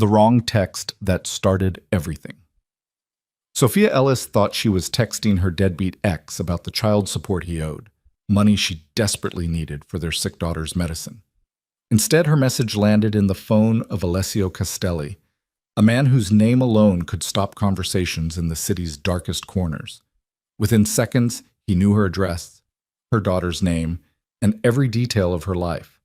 The wrong text that started everything. Sophia Ellis thought she was texting her deadbeat ex about the child support he owed, money she desperately needed for their sick daughter's medicine. Instead, her message landed in the phone of Alessio Castelli, a man whose name alone could stop conversations in the city's darkest corners. Within seconds, he knew her address, her daughter's name, and every detail of her life.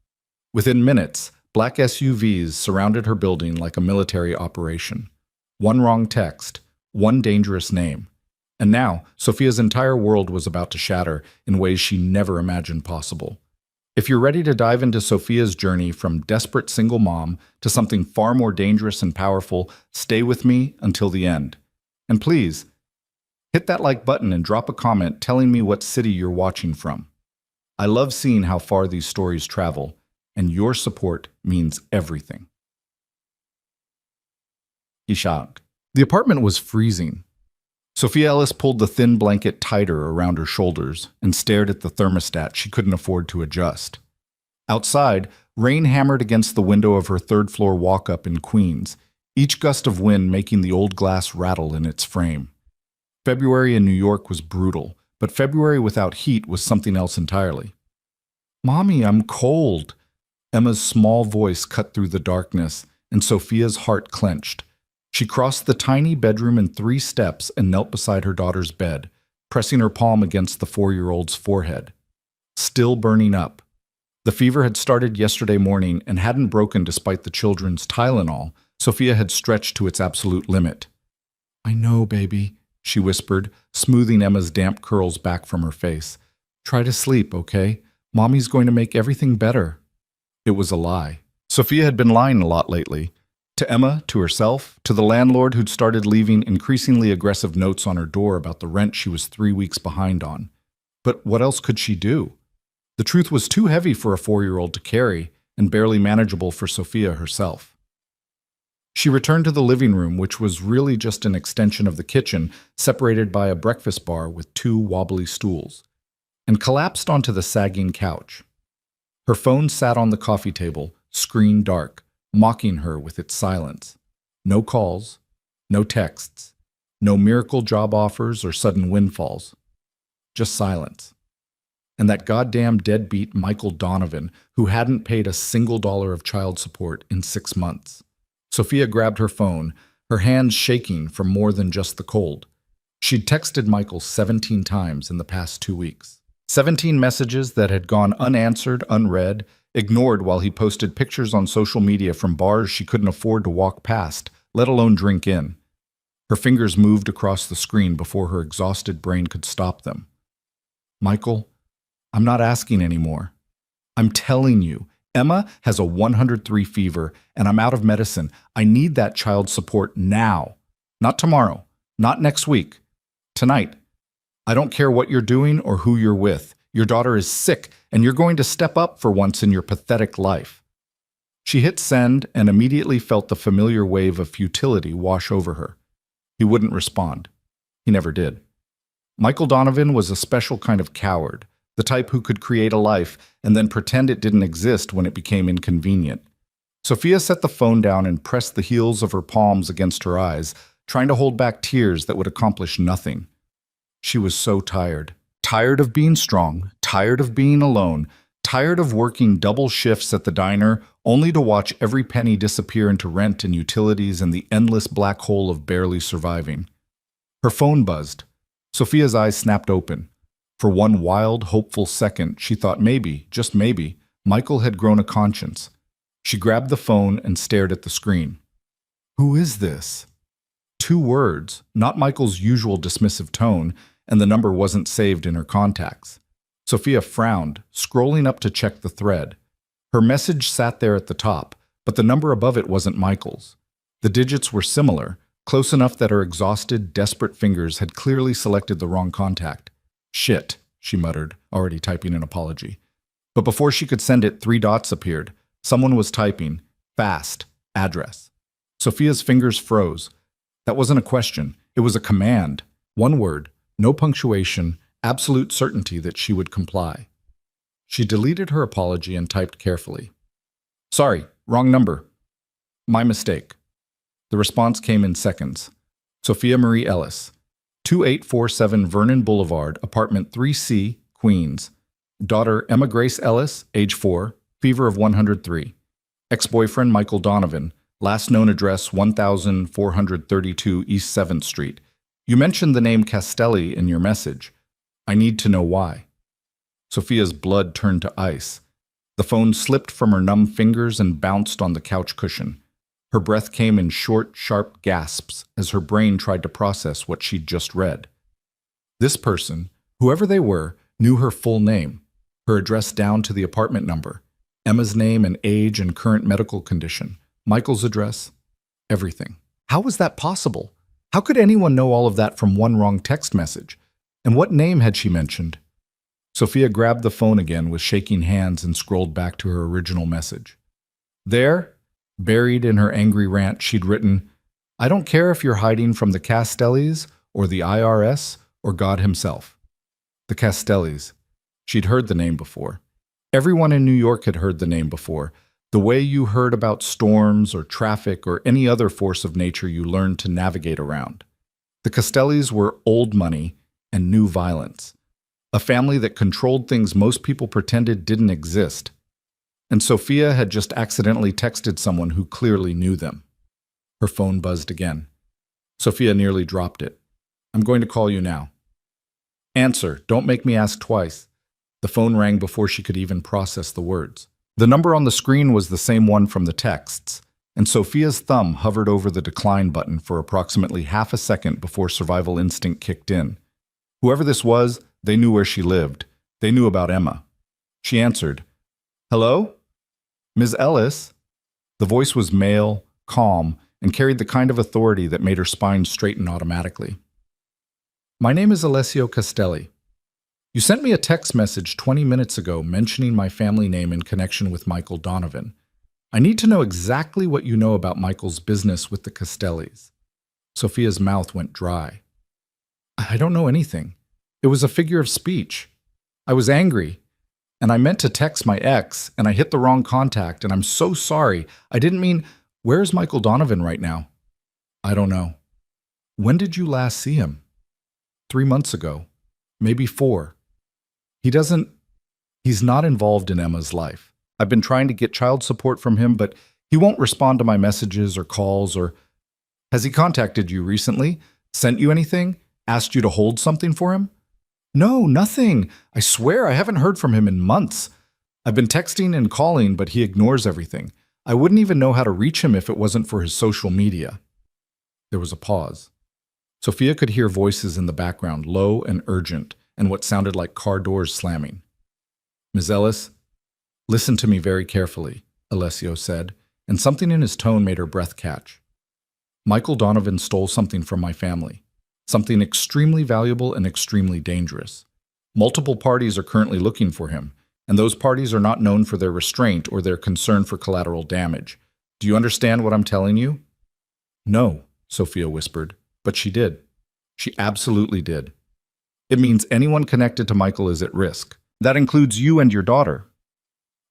Within minutes, black SUVs surrounded her building like a military operation. One wrong text, one dangerous name. And now, Sophia's entire world was about to shatter in ways she never imagined possible. If you're ready to dive into Sophia's journey from desperate single mom to something far more dangerous and powerful, stay with me until the end. And please, hit that like button and drop a comment telling me what city you're watching from. I love seeing how far these stories travel, and your support means everything. Ishaq. The apartment was freezing. Sophia Ellis pulled the thin blanket tighter around her shoulders and stared at the thermostat she couldn't afford to adjust. Outside, rain hammered against the window of her third-floor walk-up in Queens, each gust of wind making the old glass rattle in its frame. February in New York was brutal, but February without heat was something else entirely. "Mommy, I'm cold." Emma's small voice cut through the darkness, and Sophia's heart clenched. She crossed the tiny bedroom in 3 steps and knelt beside her daughter's bed, pressing her palm against the 4-year-old's forehead. Still burning up. The fever had started yesterday morning and hadn't broken despite the children's Tylenol. Sophia had stretched to its absolute limit. "I know, baby," she whispered, smoothing Emma's damp curls back from her face. "Try to sleep, okay? Mommy's going to make everything better." It was a lie. Sophia had been lying a lot lately. To Emma, to herself, to the landlord who'd started leaving increasingly aggressive notes on her door about the rent she was 3 weeks behind on. But what else could she do? The truth was too heavy for a 4-year-old to carry, and barely manageable for Sophia herself. She returned to the living room, which was really just an extension of the kitchen, separated by a breakfast bar with 2 wobbly stools, and collapsed onto the sagging couch. Her phone sat on the coffee table, screen dark, mocking her with its silence. No calls, no texts, no miracle job offers or sudden windfalls. Just silence. And that goddamn deadbeat Michael Donovan, who hadn't paid a single dollar of child support in 6 months. Sophia grabbed her phone, her hands shaking from more than just the cold. She'd texted Michael 17 times in the past 2 weeks. 17 messages that had gone unanswered, unread, ignored while he posted pictures on social media from bars she couldn't afford to walk past, let alone drink in. Her fingers moved across the screen before her exhausted brain could stop them. "Michael, I'm not asking anymore. I'm telling you, Emma has a 103 fever, and I'm out of medicine. I need that child support now. Not tomorrow, not next week. Tonight. I don't care what you're doing or who you're with. Your daughter is sick, and you're going to step up for once in your pathetic life." She hit send and immediately felt the familiar wave of futility wash over her. He wouldn't respond. He never did. Michael Donovan was a special kind of coward, the type who could create a life and then pretend it didn't exist when it became inconvenient. Sophia set the phone down and pressed the heels of her palms against her eyes, trying to hold back tears that would accomplish nothing. She was so tired. Tired of being strong, tired of being alone, tired of working double shifts at the diner only to watch every penny disappear into rent and utilities and the endless black hole of barely surviving. Her phone buzzed. Sophia's eyes snapped open. For one wild, hopeful second, she thought maybe, just maybe, Michael had grown a conscience. She grabbed the phone and stared at the screen. "Who is this?" 2 words, not Michael's usual dismissive tone, and the number wasn't saved in her contacts. Sophia frowned, scrolling up to check the thread. Her message sat there at the top, but the number above it wasn't Michael's. The digits were similar, close enough that her exhausted, desperate fingers had clearly selected the wrong contact. "Shit," she muttered, already typing an apology. But before she could send it, 3 dots appeared. Someone was typing, "Fast, address." Sophia's fingers froze. That wasn't a question, it was a command. 1 word. No punctuation, absolute certainty that she would comply. She deleted her apology and typed carefully. "Sorry, wrong number. My mistake." The response came in seconds. Sophia Marie Ellis, 2847 Vernon Boulevard, apartment 3C, Queens. Daughter Emma Grace Ellis, age 4, fever of 103. Ex-boyfriend Michael Donovan, last known address 1432 East 7th Street. You mentioned the name Castelli in your message. I need to know why. Sophia's blood turned to ice. The phone slipped from her numb fingers and bounced on the couch cushion. Her breath came in short, sharp gasps as her brain tried to process what she'd just read. This person, whoever they were, knew her full name, her address down to the apartment number, Emma's name and age and current medical condition, Michael's address, everything. How was that possible? How could anyone know all of that from one wrong text message? And what name had she mentioned? Sophia grabbed the phone again with shaking hands and scrolled back to her original message. There, buried in her angry rant, she'd written, I don't care if you're hiding from the Castellis or the IRS or God himself. The Castellis. She'd heard the name before. Everyone in New York had heard the name before. The way you heard about storms or traffic or any other force of nature you learned to navigate around. The Castellis were old money and new violence. A family that controlled things most people pretended didn't exist. And Sophia had just accidentally texted someone who clearly knew them. Her phone buzzed again. Sophia nearly dropped it. I'm going to call you now. Answer, don't make me ask twice. The phone rang before she could even process the words. The number on the screen was the same one from the texts, and Sophia's thumb hovered over the decline button for approximately half a second before survival instinct kicked in. Whoever this was, they knew where she lived. They knew about Emma. She answered, Hello? Ms. Ellis? The voice was male, calm, and carried the kind of authority that made her spine straighten automatically. My name is Alessio Castelli. You sent me a text message 20 minutes ago mentioning my family name in connection with Michael Donovan. I need to know exactly what you know about Michael's business with the Castellis. Sophia's mouth went dry. I don't know anything. It was a figure of speech. I was angry, and I meant to text my ex, and I hit the wrong contact, and I'm so sorry. I didn't mean, where's Michael Donovan right now? I don't know. When did you last see him? 3 months ago. Maybe 4. He's not involved in Emma's life. I've been trying to get child support from him, but he won't respond to my messages or calls or... Has he contacted you recently? Sent you anything? Asked you to hold something for him? No, nothing. I swear I haven't heard from him in months. I've been texting and calling, but he ignores everything. I wouldn't even know how to reach him if it wasn't for his social media. There was a pause. Sophia could hear voices in the background, low and urgent, and what sounded like car doors slamming. Ms. Ellis, listen to me very carefully, Alessio said, and something in his tone made her breath catch. Michael Donovan stole something from my family. Something extremely valuable and extremely dangerous. Multiple parties are currently looking for him, and those parties are not known for their restraint or their concern for collateral damage. Do you understand what I'm telling you? No, Sophia whispered, but she did. She absolutely did. It means anyone connected to Michael is at risk. That includes you and your daughter.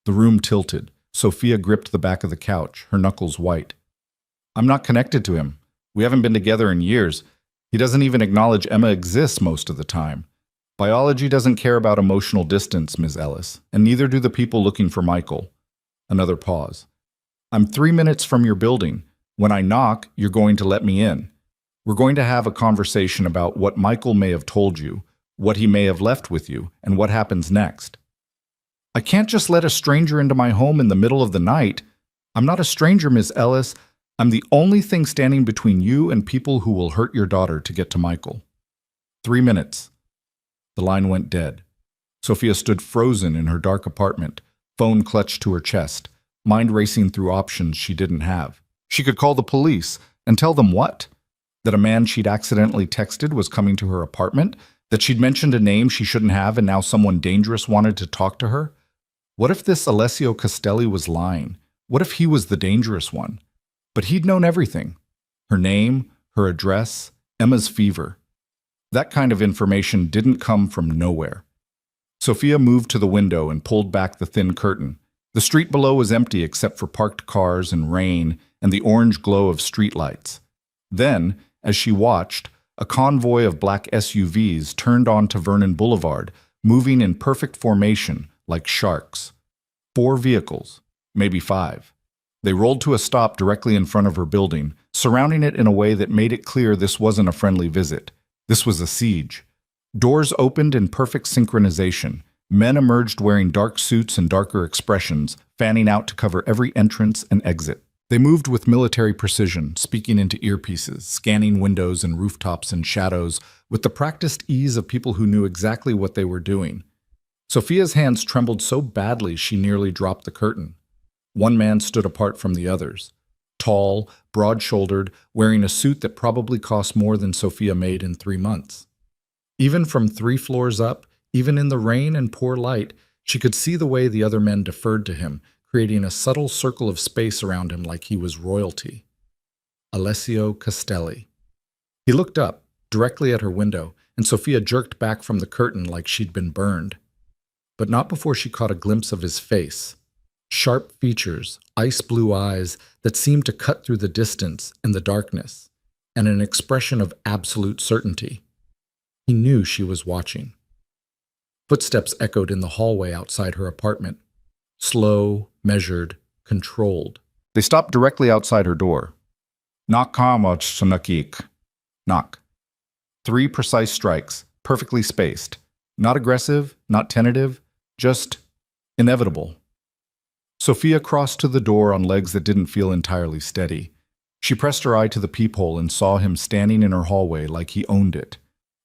The room tilted. Sophia gripped the back of the couch, her knuckles white. I'm not connected to him. We haven't been together in years. He doesn't even acknowledge Emma exists most of the time. Biology doesn't care about emotional distance, Ms. Ellis, and neither do the people looking for Michael. Another pause. I'm 3 minutes from your building. When I knock, you're going to let me in. We're going to have a conversation about what Michael may have told you, what he may have left with you, and what happens next. I can't just let a stranger into my home in the middle of the night. I'm not a stranger, Ms. Ellis. I'm the only thing standing between you and people who will hurt your daughter to get to Michael. 3 minutes. The line went dead. Sophia stood frozen in her dark apartment, phone clutched to her chest, mind racing through options she didn't have. She could call the police and tell them what? That a man she'd accidentally texted was coming to her apartment? That she'd mentioned a name she shouldn't have and now someone dangerous wanted to talk to her? What if this Alessio Castelli was lying? What if he was the dangerous one? But he'd known everything. Her name, her address, Emma's fever. That kind of information didn't come from nowhere. Sophia moved to the window and pulled back the thin curtain. The street below was empty except for parked cars and rain and the orange glow of streetlights. Then, as she watched, a convoy of black SUVs turned onto Vernon Boulevard, moving in perfect formation, like sharks. 4 vehicles, maybe 5. They rolled to a stop directly in front of her building, surrounding it in a way that made it clear this wasn't a friendly visit. This was a siege. Doors opened in perfect synchronization. Men emerged wearing dark suits and darker expressions, fanning out to cover every entrance and exit. They moved with military precision, speaking into earpieces, scanning windows and rooftops and shadows, with the practiced ease of people who knew exactly what they were doing. Sophia's hands trembled so badly she nearly dropped the curtain. One man stood apart from the others. Tall, broad-shouldered, wearing a suit that probably cost more than Sophia made in 3 months. Even from 3 floors up, even in the rain and poor light, she could see the way the other men deferred to him, creating a subtle circle of space around him like he was royalty. Alessio Castelli. He looked up, directly at her window, and Sophia jerked back from the curtain like she'd been burned. But not before she caught a glimpse of his face. Sharp features, ice-blue eyes that seemed to cut through the distance and the darkness, and an expression of absolute certainty. He knew she was watching. Footsteps echoed in the hallway outside her apartment. Slow, measured, controlled. They stopped directly outside her door. Knock. 3 precise strikes, perfectly spaced. Not aggressive, not tentative, just inevitable. Sophia crossed to the door on legs that didn't feel entirely steady. She pressed her eye to the peephole and saw him standing in her hallway like he owned it.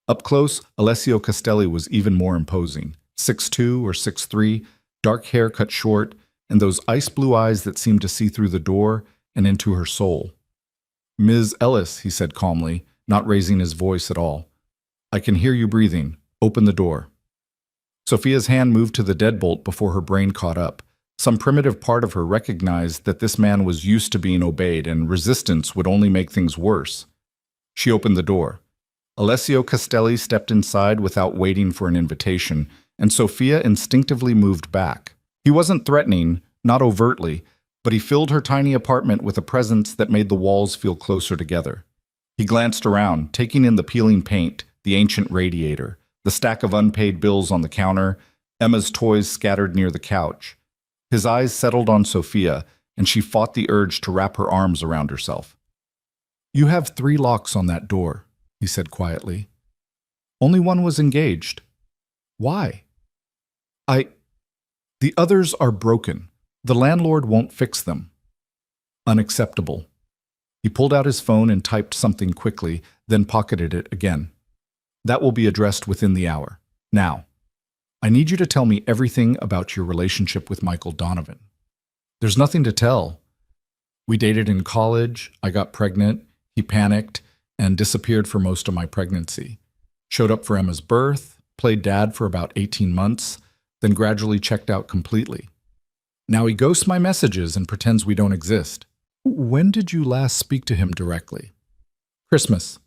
Up close, Alessio Castelli was even more imposing. 6'2" or 6'3", dark hair cut short, and those ice-blue eyes that seemed to see through the door and into her soul. "Ms. Ellis," he said calmly, not raising his voice at all. "I can hear you breathing. Open the door." Sophia's hand moved to the deadbolt before her brain caught up. Some primitive part of her recognized that this man was used to being obeyed, and resistance would only make things worse. She opened the door. Alessio Castelli stepped inside without waiting for an invitation, and Sophia instinctively moved back. He wasn't threatening, not overtly, but he filled her tiny apartment with a presence that made the walls feel closer together. He glanced around, taking in the peeling paint, the ancient radiator, the stack of unpaid bills on the counter, Emma's toys scattered near the couch. His eyes settled on Sophia, and she fought the urge to wrap her arms around herself. "You have 3 locks on that door," he said quietly. "Only one was engaged. Why?" The others are broken. The landlord won't fix them." "Unacceptable." He pulled out his phone and typed something quickly, then pocketed it again. "That will be addressed within the hour. Now, I need you to tell me everything about your relationship with Michael Donovan." "There's nothing to tell. We dated in college, I got pregnant, he panicked, and disappeared for most of my pregnancy. Showed up for Emma's birth, played dad for about 18 months, then gradually checked out completely. Now he ghosts my messages and pretends we don't exist." "When did you last speak to him directly?" "Christmas.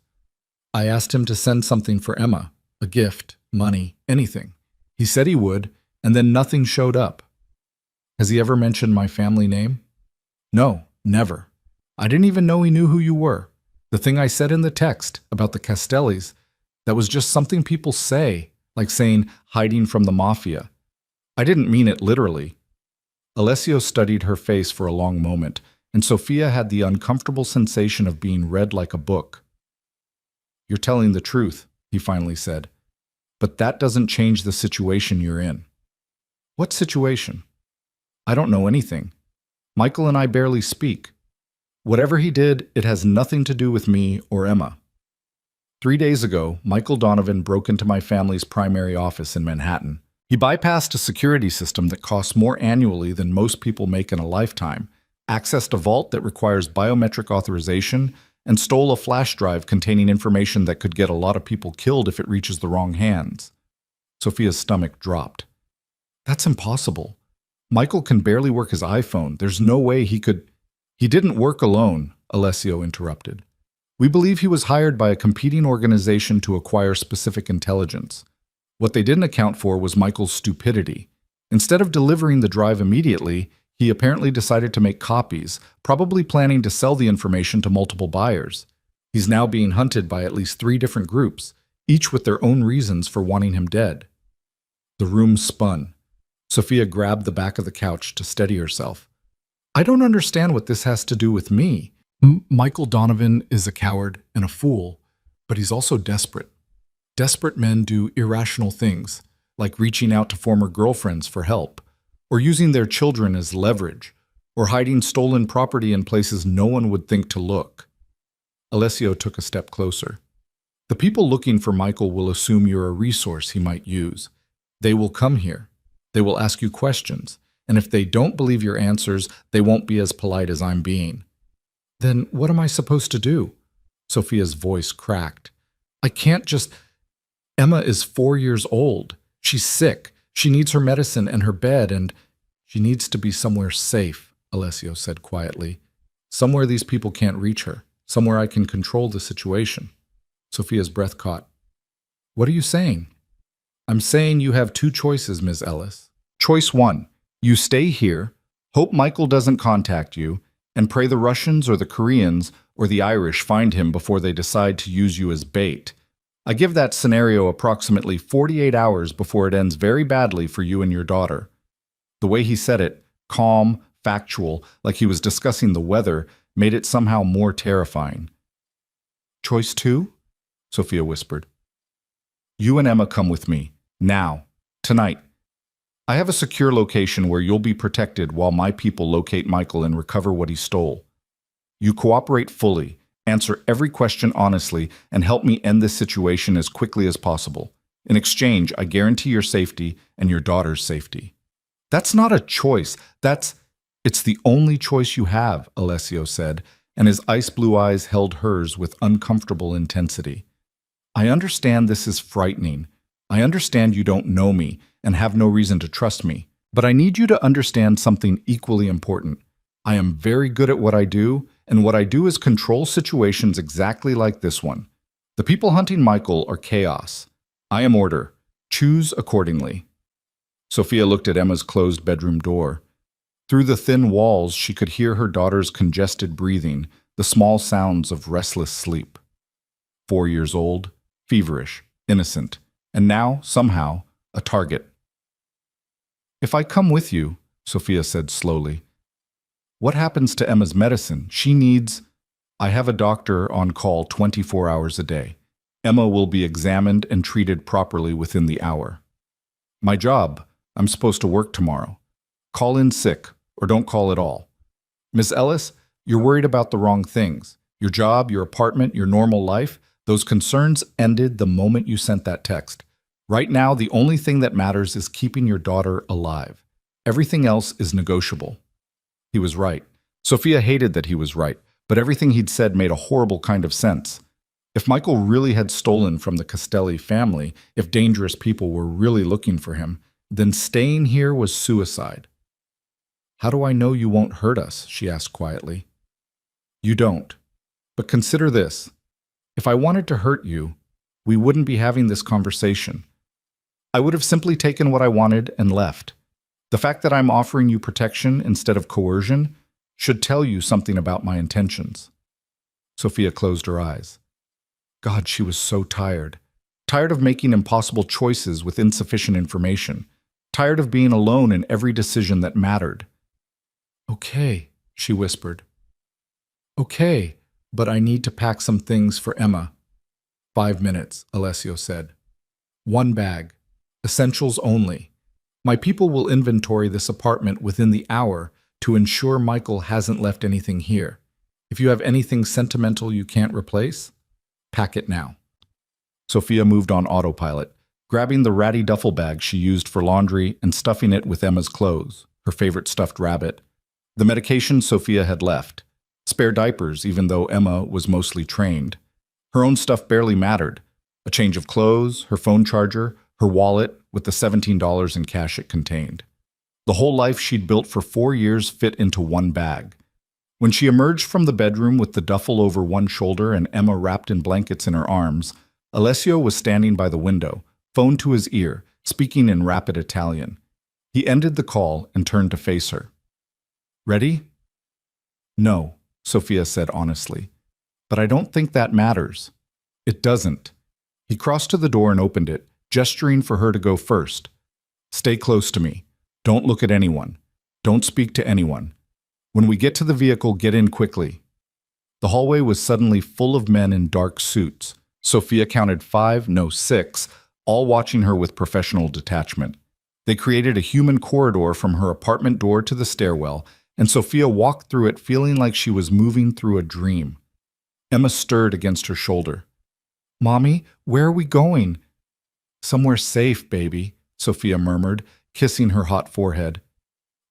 I asked him to send something for Emma, a gift, money, anything. He said he would, and then nothing showed up." "Has he ever mentioned my family name?" "No, never. I didn't even know he knew who you were. The thing I said in the text about the Castellis, that was just something people say, like saying hiding from the Mafia. I didn't mean it literally." Alessio studied her face for a long moment, and Sophia had the uncomfortable sensation of being read like a book. "You're telling the truth," he finally said. "But that doesn't change the situation you're in." "What situation?" "I don't know anything. Michael and I barely speak. Whatever he did, it has nothing to do with me or Emma. 3 days ago, Michael Donovan broke into my family's primary office in Manhattan. He bypassed a security system that costs more annually than most people make in a lifetime, accessed a vault that requires biometric authorization, and stole a flash drive containing information that could get a lot of people killed if it reaches the wrong hands." Sophia's stomach dropped. "That's impossible. Michael can barely work his iPhone. There's no way he could—" "He didn't work alone," Alessio interrupted. "We believe he was hired by a competing organization to acquire specific intelligence. What they didn't account for was Michael's stupidity. Instead of delivering the drive immediately, He apparently decided to make copies, probably planning to sell the information to multiple buyers. He's now being hunted by at least 3 different groups, each with their own reasons for wanting him dead. The room spun. Sophia grabbed the back of the couch to steady herself. I don't understand what this has to do with me. Michael Donovan is a coward and a fool, but he's also desperate. Desperate men do irrational things, like reaching out to former girlfriends for help, or using their children as leverage, or hiding stolen property in places no one would think to look. Alessio took a step closer. The people looking for Michael will assume you're a resource he might use. They will come here. They will ask you questions, and if they don't believe your answers, they won't be as polite as I'm being. Then what am I supposed to do? Sophia's voice cracked. I can't just... Emma is 4 years old. She's sick. She needs her medicine and her bed, and she needs to be somewhere safe, Alessio said quietly. Somewhere these people can't reach her. Somewhere I can control the situation. Sophia's breath caught. What are you saying? I'm saying you have 2 choices, Ms. Ellis. Choice 1, you stay here, hope Michael doesn't contact you, and pray the Russians or the Koreans or the Irish find him before they decide to use you as bait. I give that scenario approximately 48 hours before it ends very badly for you and your daughter. The way he said it, calm, factual, like he was discussing the weather, made it somehow more terrifying. Choice 2? Sophia whispered. You and Emma come with me. Now. Tonight. I have a secure location where you'll be protected while my people locate Michael and recover what he stole. You cooperate fully, answer every question honestly, and help me end this situation as quickly as possible. In exchange, I guarantee your safety and your daughter's safety. That's not a choice. It's the only choice you have, Alessio said, and his ice blue eyes held hers with uncomfortable intensity. I understand this is frightening. I understand you don't know me and have no reason to trust me, but I need you to understand something equally important. I am very good at what I do, and what I do is control situations exactly like this one. The people hunting Michael are chaos. I am order. Choose accordingly. Sophia looked at Emma's closed bedroom door. Through the thin walls, she could hear her daughter's congested breathing, the small sounds of restless sleep. 4 years old, feverish, innocent, and now, somehow, a target. If I come with you, Sophia said slowly, what happens to Emma's medicine? She needs... I have a doctor on call 24 hours a day. Emma will be examined and treated properly within the hour. My job, I'm supposed to work tomorrow. Call in sick, or don't call at all. Ms. Ellis, you're worried about the wrong things. Your job, your apartment, your normal life, those concerns ended the moment you sent that text. Right now, the only thing that matters is keeping your daughter alive. Everything else is negotiable. He was right. Sophia hated that he was right, but everything he'd said made a horrible kind of sense. If Michael really had stolen from the Castelli family, if dangerous people were really looking for him, then staying here was suicide. How do I know you won't hurt us? She asked quietly. You don't. But consider this. If I wanted to hurt you, we wouldn't be having this conversation. I would have simply taken what I wanted and left. The fact that I'm offering you protection instead of coercion should tell you something about my intentions. Sophia closed her eyes. God, she was so tired. Tired of making impossible choices with insufficient information. Tired of being alone in every decision that mattered. Okay, she whispered. Okay, but I need to pack some things for Emma. 5 minutes, Alessio said. 1 bag. Essentials only. My people will inventory this apartment within the hour to ensure Michael hasn't left anything here. If you have anything sentimental you can't replace, pack it now. Sophia moved on autopilot, grabbing the ratty duffel bag she used for laundry and stuffing it with Emma's clothes, her favorite stuffed rabbit. The medication Sophia had left. Spare diapers, even though Emma was mostly trained. Her own stuff barely mattered. A change of clothes, her phone charger, her wallet with the $17 in cash it contained. The whole life she'd built for 4 years fit into 1 bag. When she emerged from the bedroom with the duffel over one shoulder and Emma wrapped in blankets in her arms, Alessio was standing by the window, phone to his ear, speaking in rapid Italian. He ended the call and turned to face her. Ready? No, Sophia said honestly. But I don't think that matters. It doesn't. He crossed to the door and opened it, gesturing for her to go first. Stay close to me. Don't look at anyone. Don't speak to anyone. When we get to the vehicle, get in quickly. The hallway was suddenly full of men in dark suits. Sophia counted 5, no 6, all watching her with professional detachment. They created a human corridor from her apartment door to the stairwell, and Sophia walked through it feeling like she was moving through a dream. Emma stirred against her shoulder. Mommy, where are we going? Somewhere safe, baby, Sophia murmured, kissing her hot forehead.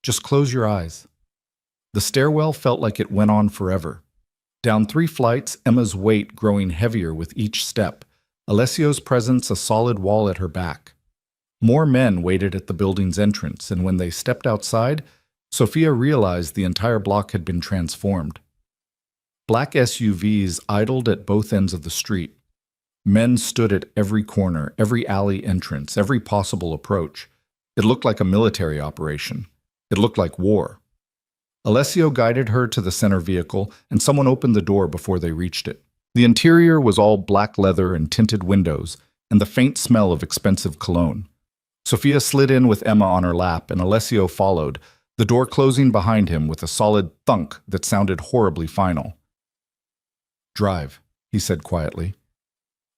Just close your eyes. The stairwell felt like it went on forever. Down 3 flights, Emma's weight growing heavier with each step, Alessio's presence a solid wall at her back. More men waited at the building's entrance, and when they stepped outside, Sophia realized the entire block had been transformed. Black SUVs idled at both ends of the street. Men stood at every corner, every alley entrance, every possible approach. It looked like a military operation. It looked like war. Alessio guided her to the center vehicle, and someone opened the door before they reached it. The interior was all black leather and tinted windows, and the faint smell of expensive cologne. Sophia slid in with Emma on her lap, and Alessio followed, the door closing behind him with a solid thunk that sounded horribly final. Drive, he said quietly.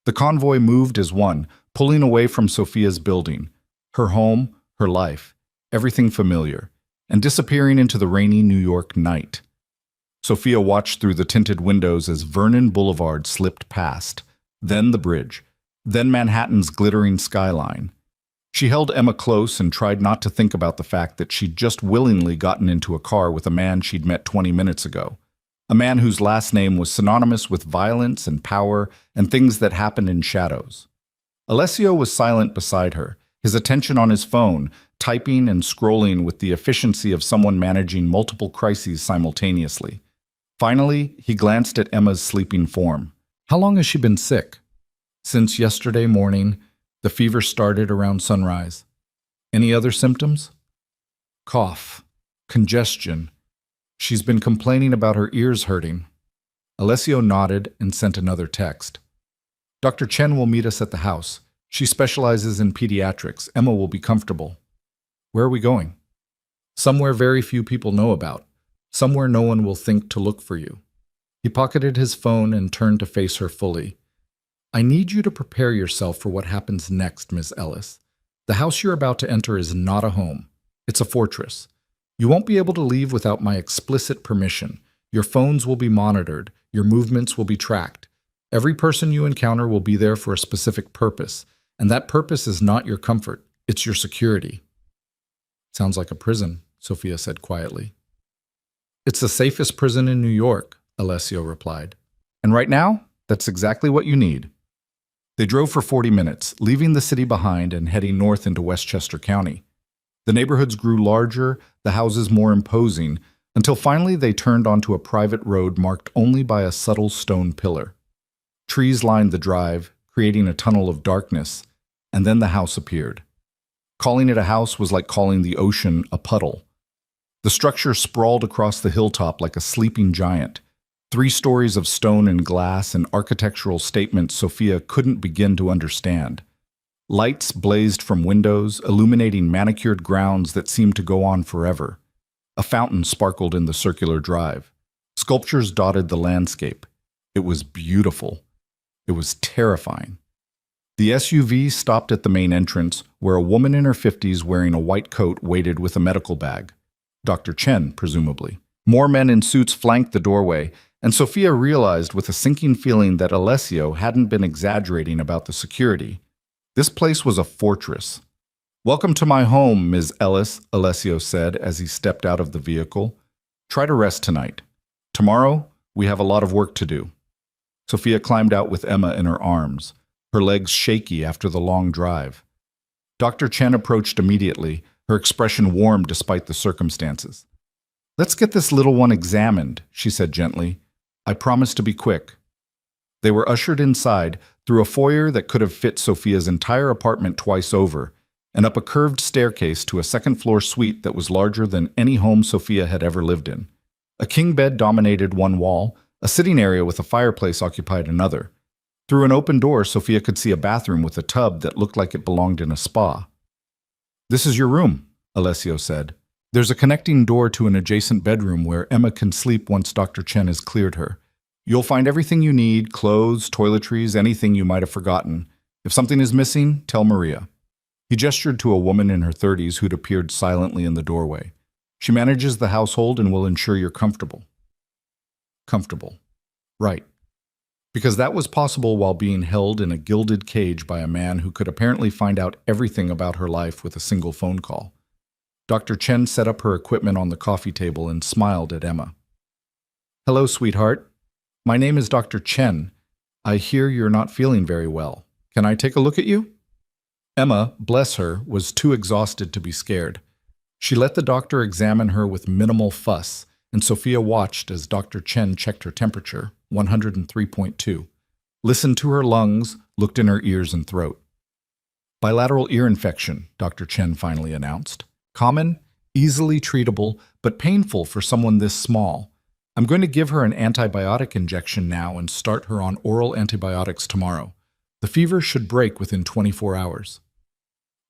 The convoy moved as one, pulling away from Sophia's building, her home, her life, everything familiar, and disappearing into the rainy New York night. Sophia watched through the tinted windows as Vernon Boulevard slipped past, then the bridge, then Manhattan's glittering skyline. She held Emma close and tried not to think about the fact that she'd just willingly gotten into a car with a man she'd met 20 minutes ago, a man whose last name was synonymous with violence and power and things that happened in shadows. Alessio was silent beside her, his attention on his phone, typing and scrolling with the efficiency of someone managing multiple crises simultaneously. Finally, he glanced at Emma's sleeping form. How long has she been sick? Since yesterday morning. The fever started around sunrise. Any other symptoms? Cough, congestion. She's been complaining about her ears hurting. Alessio nodded and sent another text. Dr. Chen will meet us at the house. She specializes in pediatrics. Emma will be comfortable. Where are we going? Somewhere very few people know about. Somewhere no one will think to look for you. He pocketed his phone and turned to face her fully. I need you to prepare yourself for what happens next, Miss Ellis. The house you're about to enter is not a home. It's a fortress. You won't be able to leave without my explicit permission. Your phones will be monitored. Your movements will be tracked. Every person you encounter will be there for a specific purpose, and that purpose is not your comfort. It's your security. Sounds like a prison, Sophia said quietly. It's the safest prison in New York, Alessio replied. And right now, that's exactly what you need. They drove for 40 minutes, leaving the city behind and heading north into Westchester County. The neighborhoods grew larger, the houses more imposing, until finally they turned onto a private road marked only by a subtle stone pillar. Trees lined the drive, creating a tunnel of darkness, and then the house appeared. Calling it a house was like calling the ocean a puddle. The structure sprawled across the hilltop like a sleeping giant. 3 stories of stone and glass and architectural statements Sophia couldn't begin to understand. Lights blazed from windows, illuminating manicured grounds that seemed to go on forever. A fountain sparkled in the circular drive. Sculptures dotted the landscape. It was beautiful. It was terrifying. The SUV stopped at the main entrance, where a woman in her 50s wearing a white coat waited with a medical bag. Dr. Chen, presumably. More men in suits flanked the doorway, and Sophia realized with a sinking feeling that Alessio hadn't been exaggerating about the security. This place was a fortress. Welcome to my home, Ms. Ellis, Alessio said as he stepped out of the vehicle. Try to rest tonight. Tomorrow, we have a lot of work to do. Sophia climbed out with Emma in her arms, her legs shaky after the long drive. Dr. Chen approached immediately, her expression warm despite the circumstances. Let's get this little one examined, she said gently. I promise to be quick. They were ushered inside through a foyer that could have fit Sophia's entire apartment twice over, and up a curved staircase to a second-floor suite that was larger than any home Sophia had ever lived in. A king bed dominated one wall, a sitting area with a fireplace occupied another. Through an open door, Sophia could see a bathroom with a tub that looked like it belonged in a spa. "This is your room," Alessio said. "There's a connecting door to an adjacent bedroom where Emma can sleep once Dr. Chen has cleared her. You'll find everything you need, clothes, toiletries, anything you might have forgotten. If something is missing, tell Maria." He gestured to a woman in her 30s who'd appeared silently in the doorway. "She manages the household and will ensure you're comfortable." Comfortable. Right. Because that was possible while being held in a gilded cage by a man who could apparently find out everything about her life with a single phone call. Dr. Chen set up her equipment on the coffee table and smiled at Emma. "Hello, sweetheart. My name is Dr. Chen. I hear you're not feeling very well. Can I take a look at you?" Emma, bless her, was too exhausted to be scared. She let the doctor examine her with minimal fuss, and Sophia watched as Dr. Chen checked her temperature, 103.2, listened to her lungs, looked in her ears and throat. "Bilateral ear infection," Dr. Chen finally announced. "Common, easily treatable, but painful for someone this small. I'm going to give her an antibiotic injection now and start her on oral antibiotics tomorrow. The fever should break within 24 hours.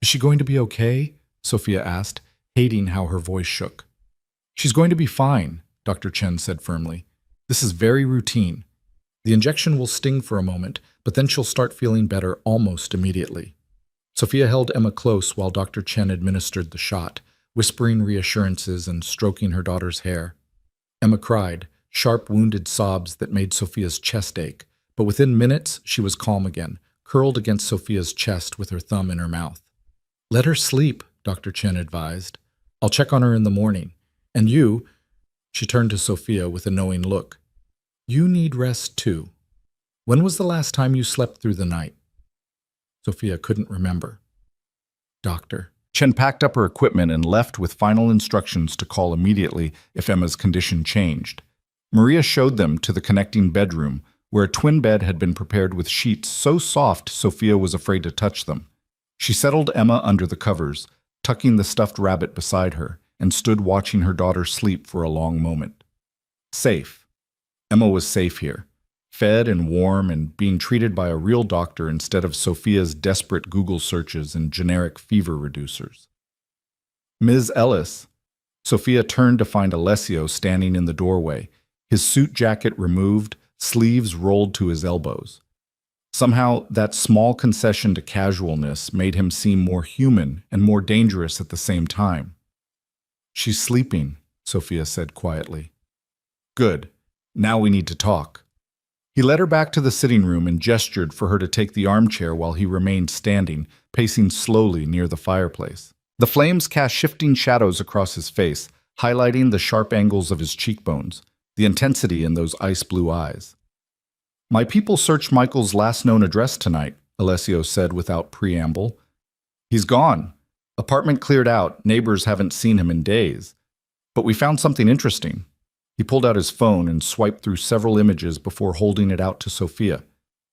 "Is she going to be okay?" Sophia asked, hating how her voice shook. "She's going to be fine," Dr. Chen said firmly. "This is very routine. The injection will sting for a moment, but then she'll start feeling better almost immediately." Sophia held Emma close while Dr. Chen administered the shot, whispering reassurances and stroking her daughter's hair. Emma cried, sharp, wounded sobs that made Sophia's chest ache, but within minutes she was calm again, curled against Sophia's chest with her thumb in her mouth. "Let her sleep," Dr. Chen advised. "I'll check on her in the morning. And you," she turned to Sophia with a knowing look, "you need rest too. When was the last time you slept through the night?" Sophia couldn't remember. "Doctor." Chen packed up her equipment and left with final instructions to call immediately if Emma's condition changed. Maria showed them to the connecting bedroom, where a twin bed had been prepared with sheets so soft Sophia was afraid to touch them. She settled Emma under the covers, tucking the stuffed rabbit beside her, and stood watching her daughter sleep for a long moment. Safe. Emma was safe here, fed and warm and being treated by a real doctor instead of Sophia's desperate Google searches and generic fever reducers. "Ms. Ellis." Sophia turned to find Alessio standing in the doorway, his suit jacket removed, sleeves rolled to his elbows. Somehow, that small concession to casualness made him seem more human and more dangerous at the same time. "She's sleeping," Sophia said quietly. "Good. Now we need to talk." He led her back to the sitting room and gestured for her to take the armchair while he remained standing, pacing slowly near the fireplace. The flames cast shifting shadows across his face, highlighting the sharp angles of his cheekbones, the intensity in those ice-blue eyes. "My people searched Michael's last known address tonight," Alessio said without preamble. "He's gone. Apartment cleared out. Neighbors haven't seen him in days. But we found something interesting." He pulled out his phone and swiped through several images before holding it out to Sophia.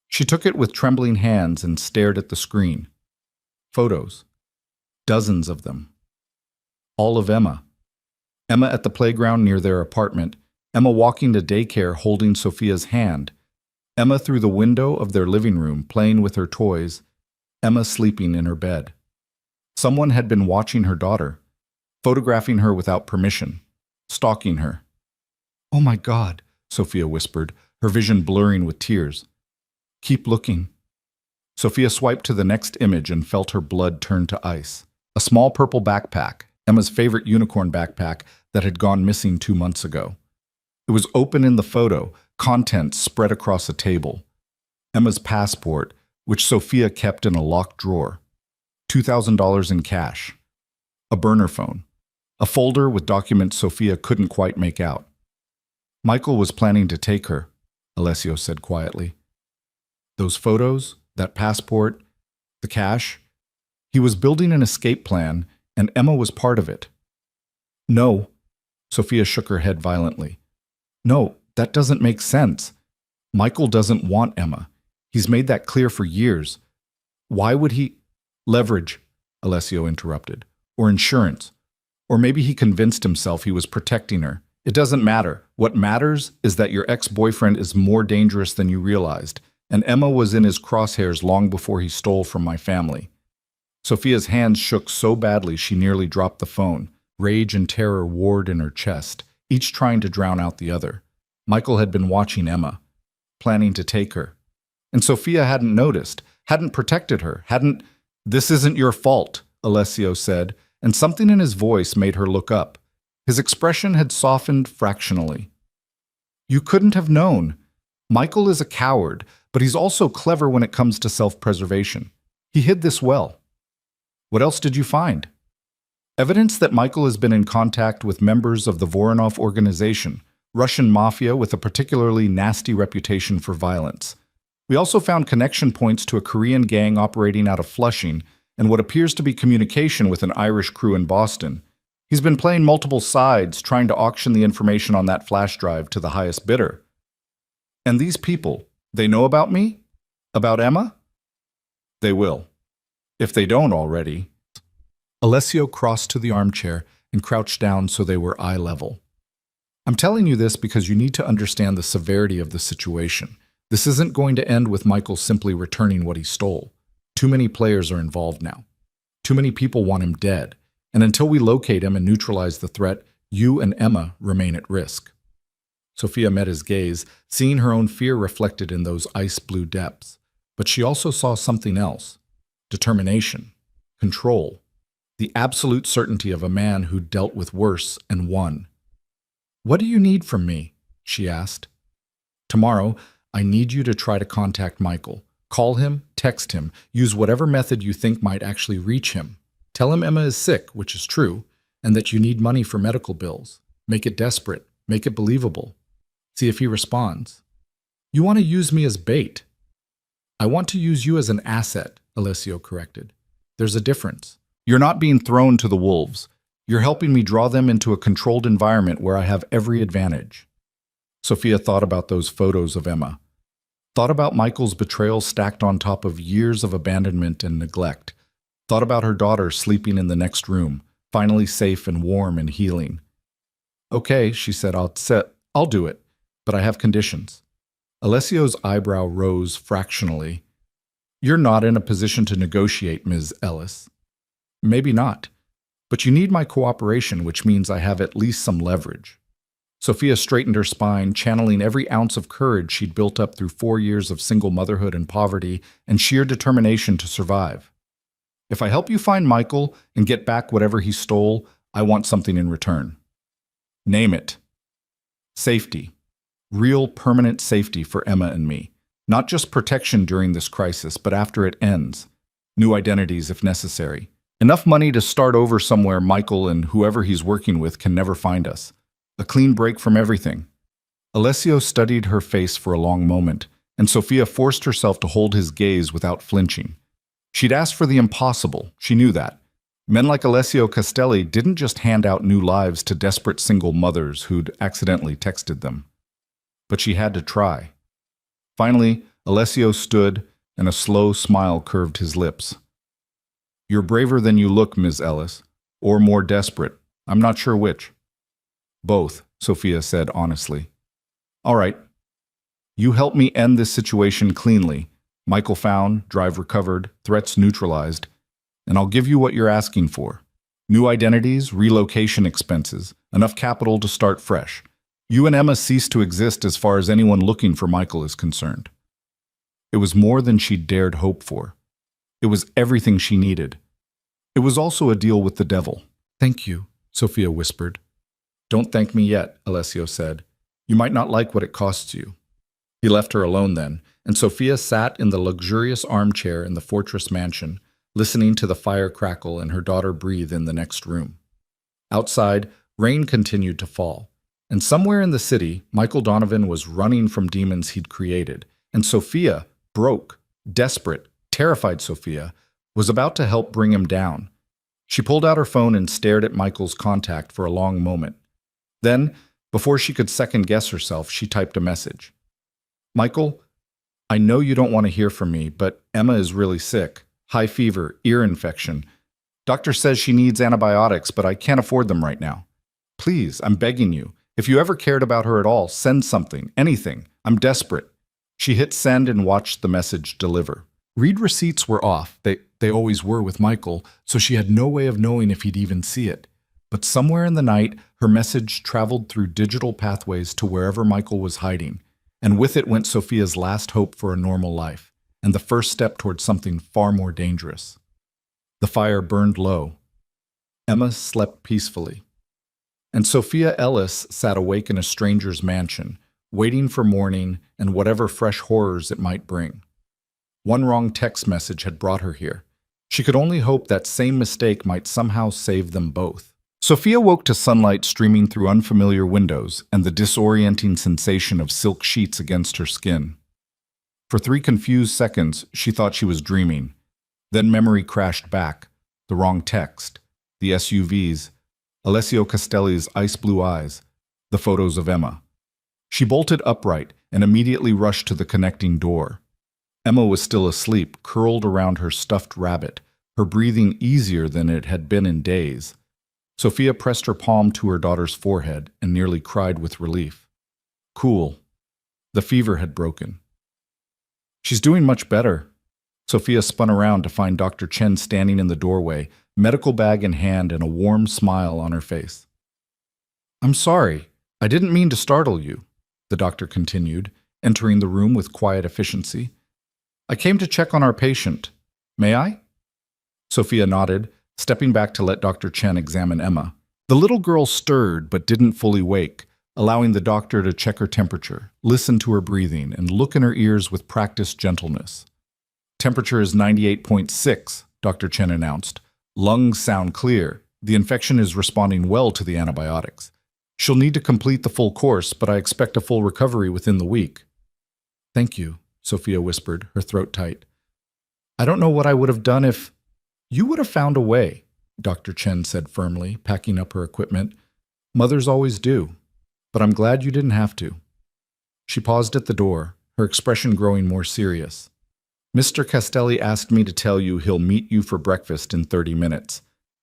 She took it with trembling hands and stared at the screen. Photos. Dozens of them. All of Emma. Emma at the playground near their apartment. Emma walking to daycare holding Sophia's hand. Emma through the window of their living room playing with her toys. Emma sleeping in her bed. Someone had been watching her daughter, photographing her without permission, stalking her. "Oh my God," Sophia whispered, her vision blurring with tears. "Keep looking." Sophia swiped to the next image and felt her blood turn to ice. A small purple backpack, Emma's favorite unicorn backpack that had gone missing 2 months ago. It was open in the photo, contents spread across a table. Emma's passport, which Sophia kept in a locked drawer. $2,000 in cash. A burner phone. A folder with documents Sophia couldn't quite make out. "Michael was planning to take her," Alessio said quietly. "Those photos, that passport, the cash. He was building an escape plan, and Emma was part of it." "No." Sophia shook her head violently. "No, that doesn't make sense. Michael doesn't want Emma. He's made that clear for years. Why would he—" "Leverage," Alessio interrupted. Or insurance. Or maybe he convinced himself he was protecting her. It doesn't matter. What matters is that your ex-boyfriend is more dangerous than you realized, and Emma was in his crosshairs long before he stole from my family. Sophia's hands shook so badly she nearly dropped the phone. Rage and terror warred in her chest, each trying to drown out the other. Michael had been watching Emma, planning to take her. And Sophia hadn't noticed, hadn't protected her, hadn't— "This isn't your fault," Alessio said, and something in his voice made her look up. His expression had softened fractionally. "You couldn't have known. Michael is a coward, but he's also clever when it comes to self-preservation. He hid this well." "What else did you find?" "Evidence that Michael has been in contact with members of the Voronov organization, Russian mafia with a particularly nasty reputation for violence. We also found connection points to a Korean gang operating out of Flushing and what appears to be communication with an Irish crew in Boston. He's been playing multiple sides, trying to auction the information on that flash drive to the highest bidder." "And these people, they know about me? About Emma?" "They will. If they don't already." Alessio crossed to the armchair and crouched down so they were eye level. "I'm telling you this because you need to understand the severity of the situation. This isn't going to end with Michael simply returning what he stole. Too many players are involved now. Too many people want him dead. And until we locate him and neutralize the threat, you and Emma remain at risk." Sophia met his gaze, seeing her own fear reflected in those ice-blue depths. But she also saw something else. Determination. Control. The absolute certainty of a man who dealt with worse and won. "What do you need from me?" she asked. "Tomorrow, I need you to try to contact Michael. Call him, text him, use whatever method you think might actually reach him. Tell him Emma is sick, which is true, and that you need money for medical bills. Make it desperate. Make it believable. See if he responds." "You want to use me as bait." "I want to use you as an asset," Alessio corrected. "There's a difference. You're not being thrown to the wolves. You're helping me draw them into a controlled environment where I have every advantage." Sophia thought about those photos of Emma. Thought about Michael's betrayal stacked on top of years of abandonment and neglect. Thought about her daughter sleeping in the next room, finally safe and warm and healing. "Okay," she said, I'll do it, but I have conditions." Alessio's eyebrow rose fractionally. "You're not in a position to negotiate, Ms. Ellis." "Maybe not, but you need my cooperation, which means I have at least some leverage." Sophia straightened her spine, channeling every ounce of courage she'd built up through 4 years of single motherhood and poverty and sheer determination to survive. "If I help you find Michael and get back whatever he stole, I want something in return." "Name it." "Safety. Real, permanent safety for Emma and me. Not just protection during this crisis, but after it ends. New identities if necessary. Enough money to start over somewhere Michael and whoever he's working with can never find us. A clean break from everything." Alessio studied her face for a long moment, and Sophia forced herself to hold his gaze without flinching. She'd asked for the impossible, she knew that. Men like Alessio Castelli didn't just hand out new lives to desperate single mothers who'd accidentally texted them. But she had to try. Finally, Alessio stood, and a slow smile curved his lips. "You're braver than you look, Ms. Ellis, or more desperate. I'm not sure which." "Both," Sophia said honestly. "All right. You help me end this situation cleanly. Michael found, drive recovered, threats neutralized, and I'll give you what you're asking for. New identities, relocation expenses, enough capital to start fresh. You and Emma cease to exist as far as anyone looking for Michael is concerned." It was more than she'd dared hope for. It was everything she needed. It was also a deal with the devil. "Thank you," Sophia whispered. "Don't thank me yet," Alessio said. "You might not like what it costs you." He left her alone then, and Sophia sat in the luxurious armchair in the fortress mansion, listening to the fire crackle and her daughter breathe in the next room. Outside, rain continued to fall, and somewhere in the city, Michael Donovan was running from demons he'd created, and Sophia, broke, desperate, terrified Sophia, was about to help bring him down. She pulled out her phone and stared at Michael's contact for a long moment. Then, before she could second-guess herself, she typed a message. "Michael, I know you don't want to hear from me, but Emma is really sick. High fever, ear infection. Doctor says she needs antibiotics, but I can't afford them right now. Please, I'm begging you. If you ever cared about her at all, send something, anything. I'm desperate." She hit send and watched the message deliver. Read receipts were off. They always were with Michael, so she had no way of knowing if he'd even see it. But somewhere in the night, her message traveled through digital pathways to wherever Michael was hiding, and with it went Sophia's last hope for a normal life, and the first step towards something far more dangerous. The fire burned low. Emma slept peacefully. And Sophia Ellis sat awake in a stranger's mansion, waiting for morning and whatever fresh horrors it might bring. One wrong text message had brought her here. She could only hope that same mistake might somehow save them both. Sophia woke to sunlight streaming through unfamiliar windows and the disorienting sensation of silk sheets against her skin. For 3 confused seconds, she thought she was dreaming. Then memory crashed back. The wrong text, the SUVs, Alessio Castelli's ice blue eyes, the photos of Emma. She bolted upright and immediately rushed to the connecting door. Emma was still asleep, curled around her stuffed rabbit, her breathing easier than it had been in days. Sophia pressed her palm to her daughter's forehead and nearly cried with relief. Cool. The fever had broken. She's doing much better. Sophia spun around to find Dr. Chen standing in the doorway, medical bag in hand and a warm smile on her face. "I'm sorry. I didn't mean to startle you," the doctor continued, entering the room with quiet efficiency. "I came to check on our patient. May I?" Sophia nodded, stepping back to let Dr. Chen examine Emma. The little girl stirred but didn't fully wake, allowing the doctor to check her temperature, listen to her breathing, and look in her ears with practiced gentleness. "Temperature is 98.6, Dr. Chen announced. "Lungs sound clear. The infection is responding well to the antibiotics. She'll need to complete the full course, but I expect a full recovery within the week." "Thank you," Sophia whispered, her throat tight. "I don't know what I would have done if—" "You would have found a way," Dr. Chen said firmly, packing up her equipment. "Mothers always do. But I'm glad you didn't have to." She paused at the door, her expression growing more serious. "Mr. Castelli asked me to tell you he'll meet you for breakfast in 30 minutes.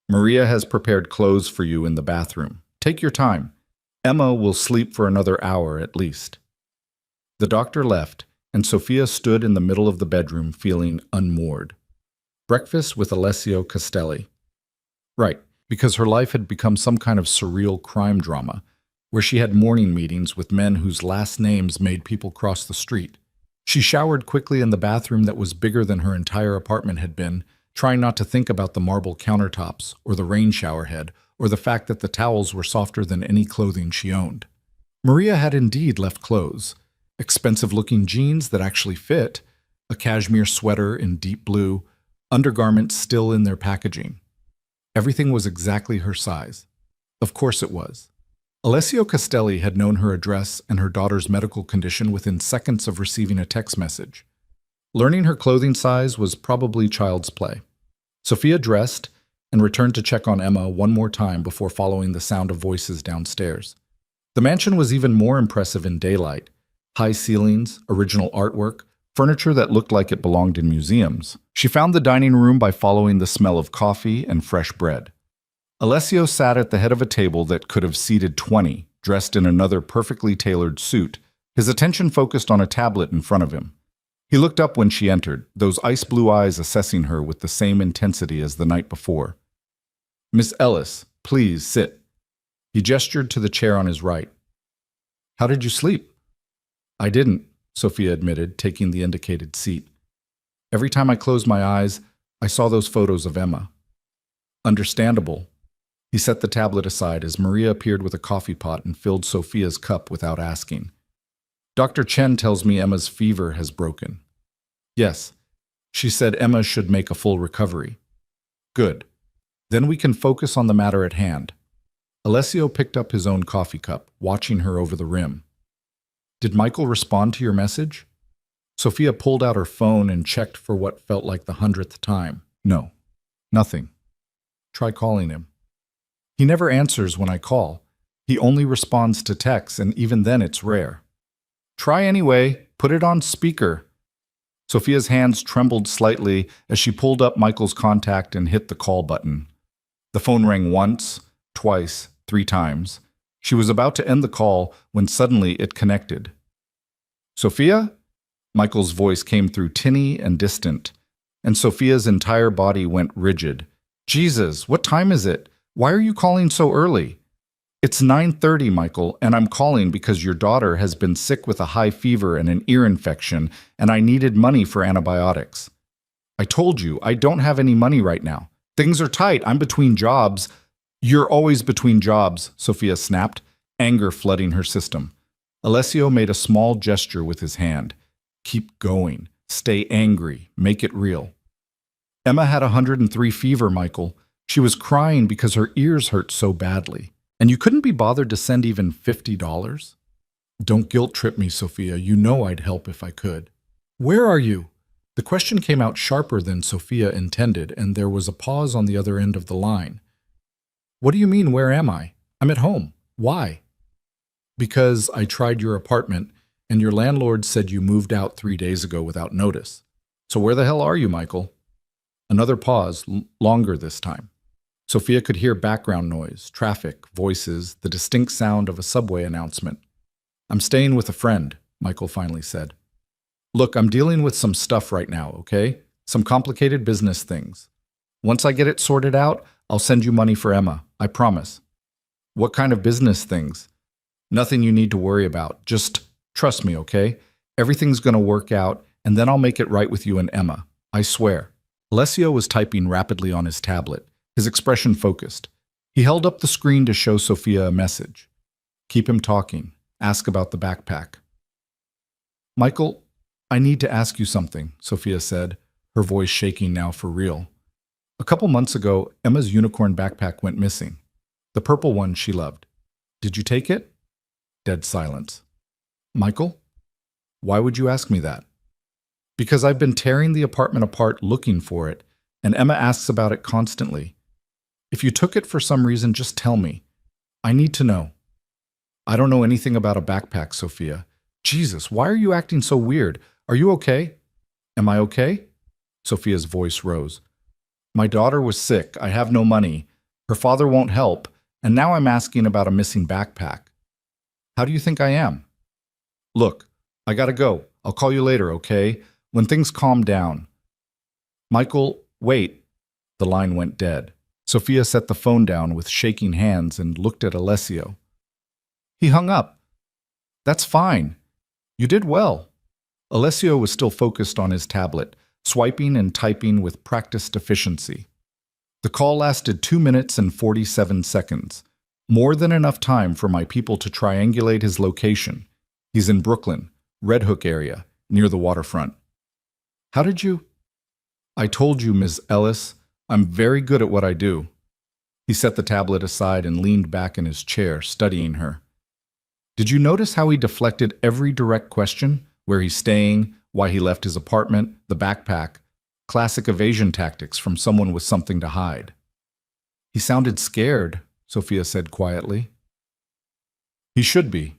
Maria has prepared clothes for you in the bathroom. Take your time. Emma will sleep for another hour at least." The doctor left, and Sophia stood in the middle of the bedroom feeling unmoored. Breakfast with Alessio Castelli. Right, because her life had become some kind of surreal crime drama, where she had morning meetings with men whose last names made people cross the street. She showered quickly in the bathroom that was bigger than her entire apartment had been, trying not to think about the marble countertops, or the rain shower head, or the fact that the towels were softer than any clothing she owned. Maria had indeed left clothes. Expensive-looking jeans that actually fit, a cashmere sweater in deep blue, undergarments still in their packaging. Everything was exactly her size. Of course it was. Alessio Castelli had known her address and her daughter's medical condition within seconds of receiving a text message. Learning her clothing size was probably child's play. Sophia dressed and returned to check on Emma one more time before following the sound of voices downstairs. The mansion was even more impressive in daylight. High ceilings, original artwork, furniture that looked like it belonged in museums. She found the dining room by following the smell of coffee and fresh bread. Alessio sat at the head of a table that could have seated 20, dressed in another perfectly tailored suit, his attention focused on a tablet in front of him. He looked up when she entered, those ice blue eyes assessing her with the same intensity as the night before. "Miss Ellis, please sit." He gestured to the chair on his right. "How did you sleep?" "I didn't," Sophia admitted, taking the indicated seat. "Every time I closed my eyes, I saw those photos of Emma." "Understandable." He set the tablet aside as Maria appeared with a coffee pot and filled Sophia's cup without asking. "Dr. Chen tells me Emma's fever has broken." "Yes. She said Emma should make a full recovery." "Good. Then we can focus on the matter at hand." Alessio picked up his own coffee cup, watching her over the rim. "Did Michael respond to your message?" Sophia pulled out her phone and checked for what felt like the 100th time. "No. Nothing. Try calling him." "He never answers when I call. He only responds to texts, and even then it's rare." "Try anyway. Put it on speaker." Sophia's hands trembled slightly as she pulled up Michael's contact and hit the call button. The phone rang once, twice, 3 times. She was about to end the call when suddenly it connected. Sophia? Michael's voice came through tinny and distant, and Sophia's entire body went rigid. Jesus, what time is it? Why are you calling so early? It's 9:30, Michael, and I'm calling because your daughter has been sick with a high fever and an ear infection, and I needed money for antibiotics. I told you, I don't have any money right now. Things are tight. I'm between jobs. You're always between jobs, Sophia snapped, anger flooding her system. Alessio made a small gesture with his hand. Keep going. Stay angry. Make it real. Emma had 103 fever, Michael. She was crying because her ears hurt so badly. And you couldn't be bothered to send even $50? Don't guilt trip me, Sophia. You know I'd help if I could. Where are you? The question came out sharper than Sophia intended, and there was a pause on the other end of the line. What do you mean, where am I? I'm at home. Why? Because I tried your apartment, and your landlord said you moved out 3 days ago without notice. So where the hell are you, Michael? Another pause, longer this time. Sophia could hear background noise, traffic, voices, the distinct sound of a subway announcement. I'm staying with a friend, Michael finally said. Look, I'm dealing with some stuff right now, okay? Some complicated business things. Once I get it sorted out, I'll send you money for Emma, I promise. What kind of business things? Nothing you need to worry about. Just trust me, okay? Everything's going to work out, and then I'll make it right with you and Emma. I swear. Alessio was typing rapidly on his tablet, his expression focused. He held up the screen to show Sophia a message. Keep him talking. Ask about the backpack. Michael, I need to ask you something, Sophia said, her voice shaking now for real. A couple months ago, Emma's unicorn backpack went missing. The purple one she loved. Did you take it? Dead silence. Michael? Why would you ask me that? Because I've been tearing the apartment apart looking for it, and Emma asks about it constantly. If you took it for some reason, just tell me. I need to know. I don't know anything about a backpack, Sophia. Jesus, why are you acting so weird? Are you okay? Am I okay? Sophia's voice rose. My daughter was sick. I have no money. Her father won't help, and now I'm asking about a missing backpack. How do you think I am? Look, I gotta go. I'll call you later, okay? When things calm down. Michael, wait. The line went dead. Sophia set the phone down with shaking hands and looked at Alessio. He hung up. That's fine. You did well. Alessio was still focused on his tablet, swiping and typing with practiced efficiency. The call lasted 2 minutes and 47 seconds. More than enough time for my people to triangulate his location. He's in Brooklyn, Red Hook area, near the waterfront. How did you? I told you, Ms. Ellis, I'm very good at what I do. He set the tablet aside and leaned back in his chair, studying her. Did you notice how he deflected every direct question? Where he's staying, why he left his apartment, the backpack. Classic evasion tactics from someone with something to hide. He sounded scared, Sophia said quietly. He should be.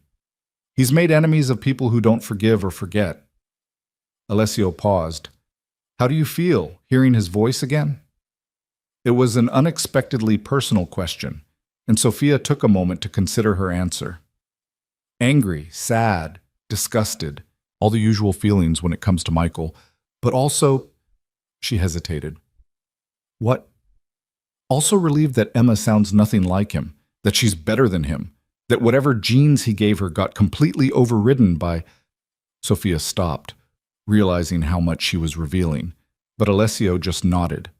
He's made enemies of people who don't forgive or forget. Alessio paused. How do you feel, hearing his voice again? It was an unexpectedly personal question, and Sophia took a moment to consider her answer. Angry, sad, disgusted, all the usual feelings when it comes to Michael, but also, she hesitated. What? Also relieved that Emma sounds nothing like him, that she's better than him, that whatever genes he gave her got completely overridden by... Sophia stopped, realizing how much she was revealing, but Alessio just nodded.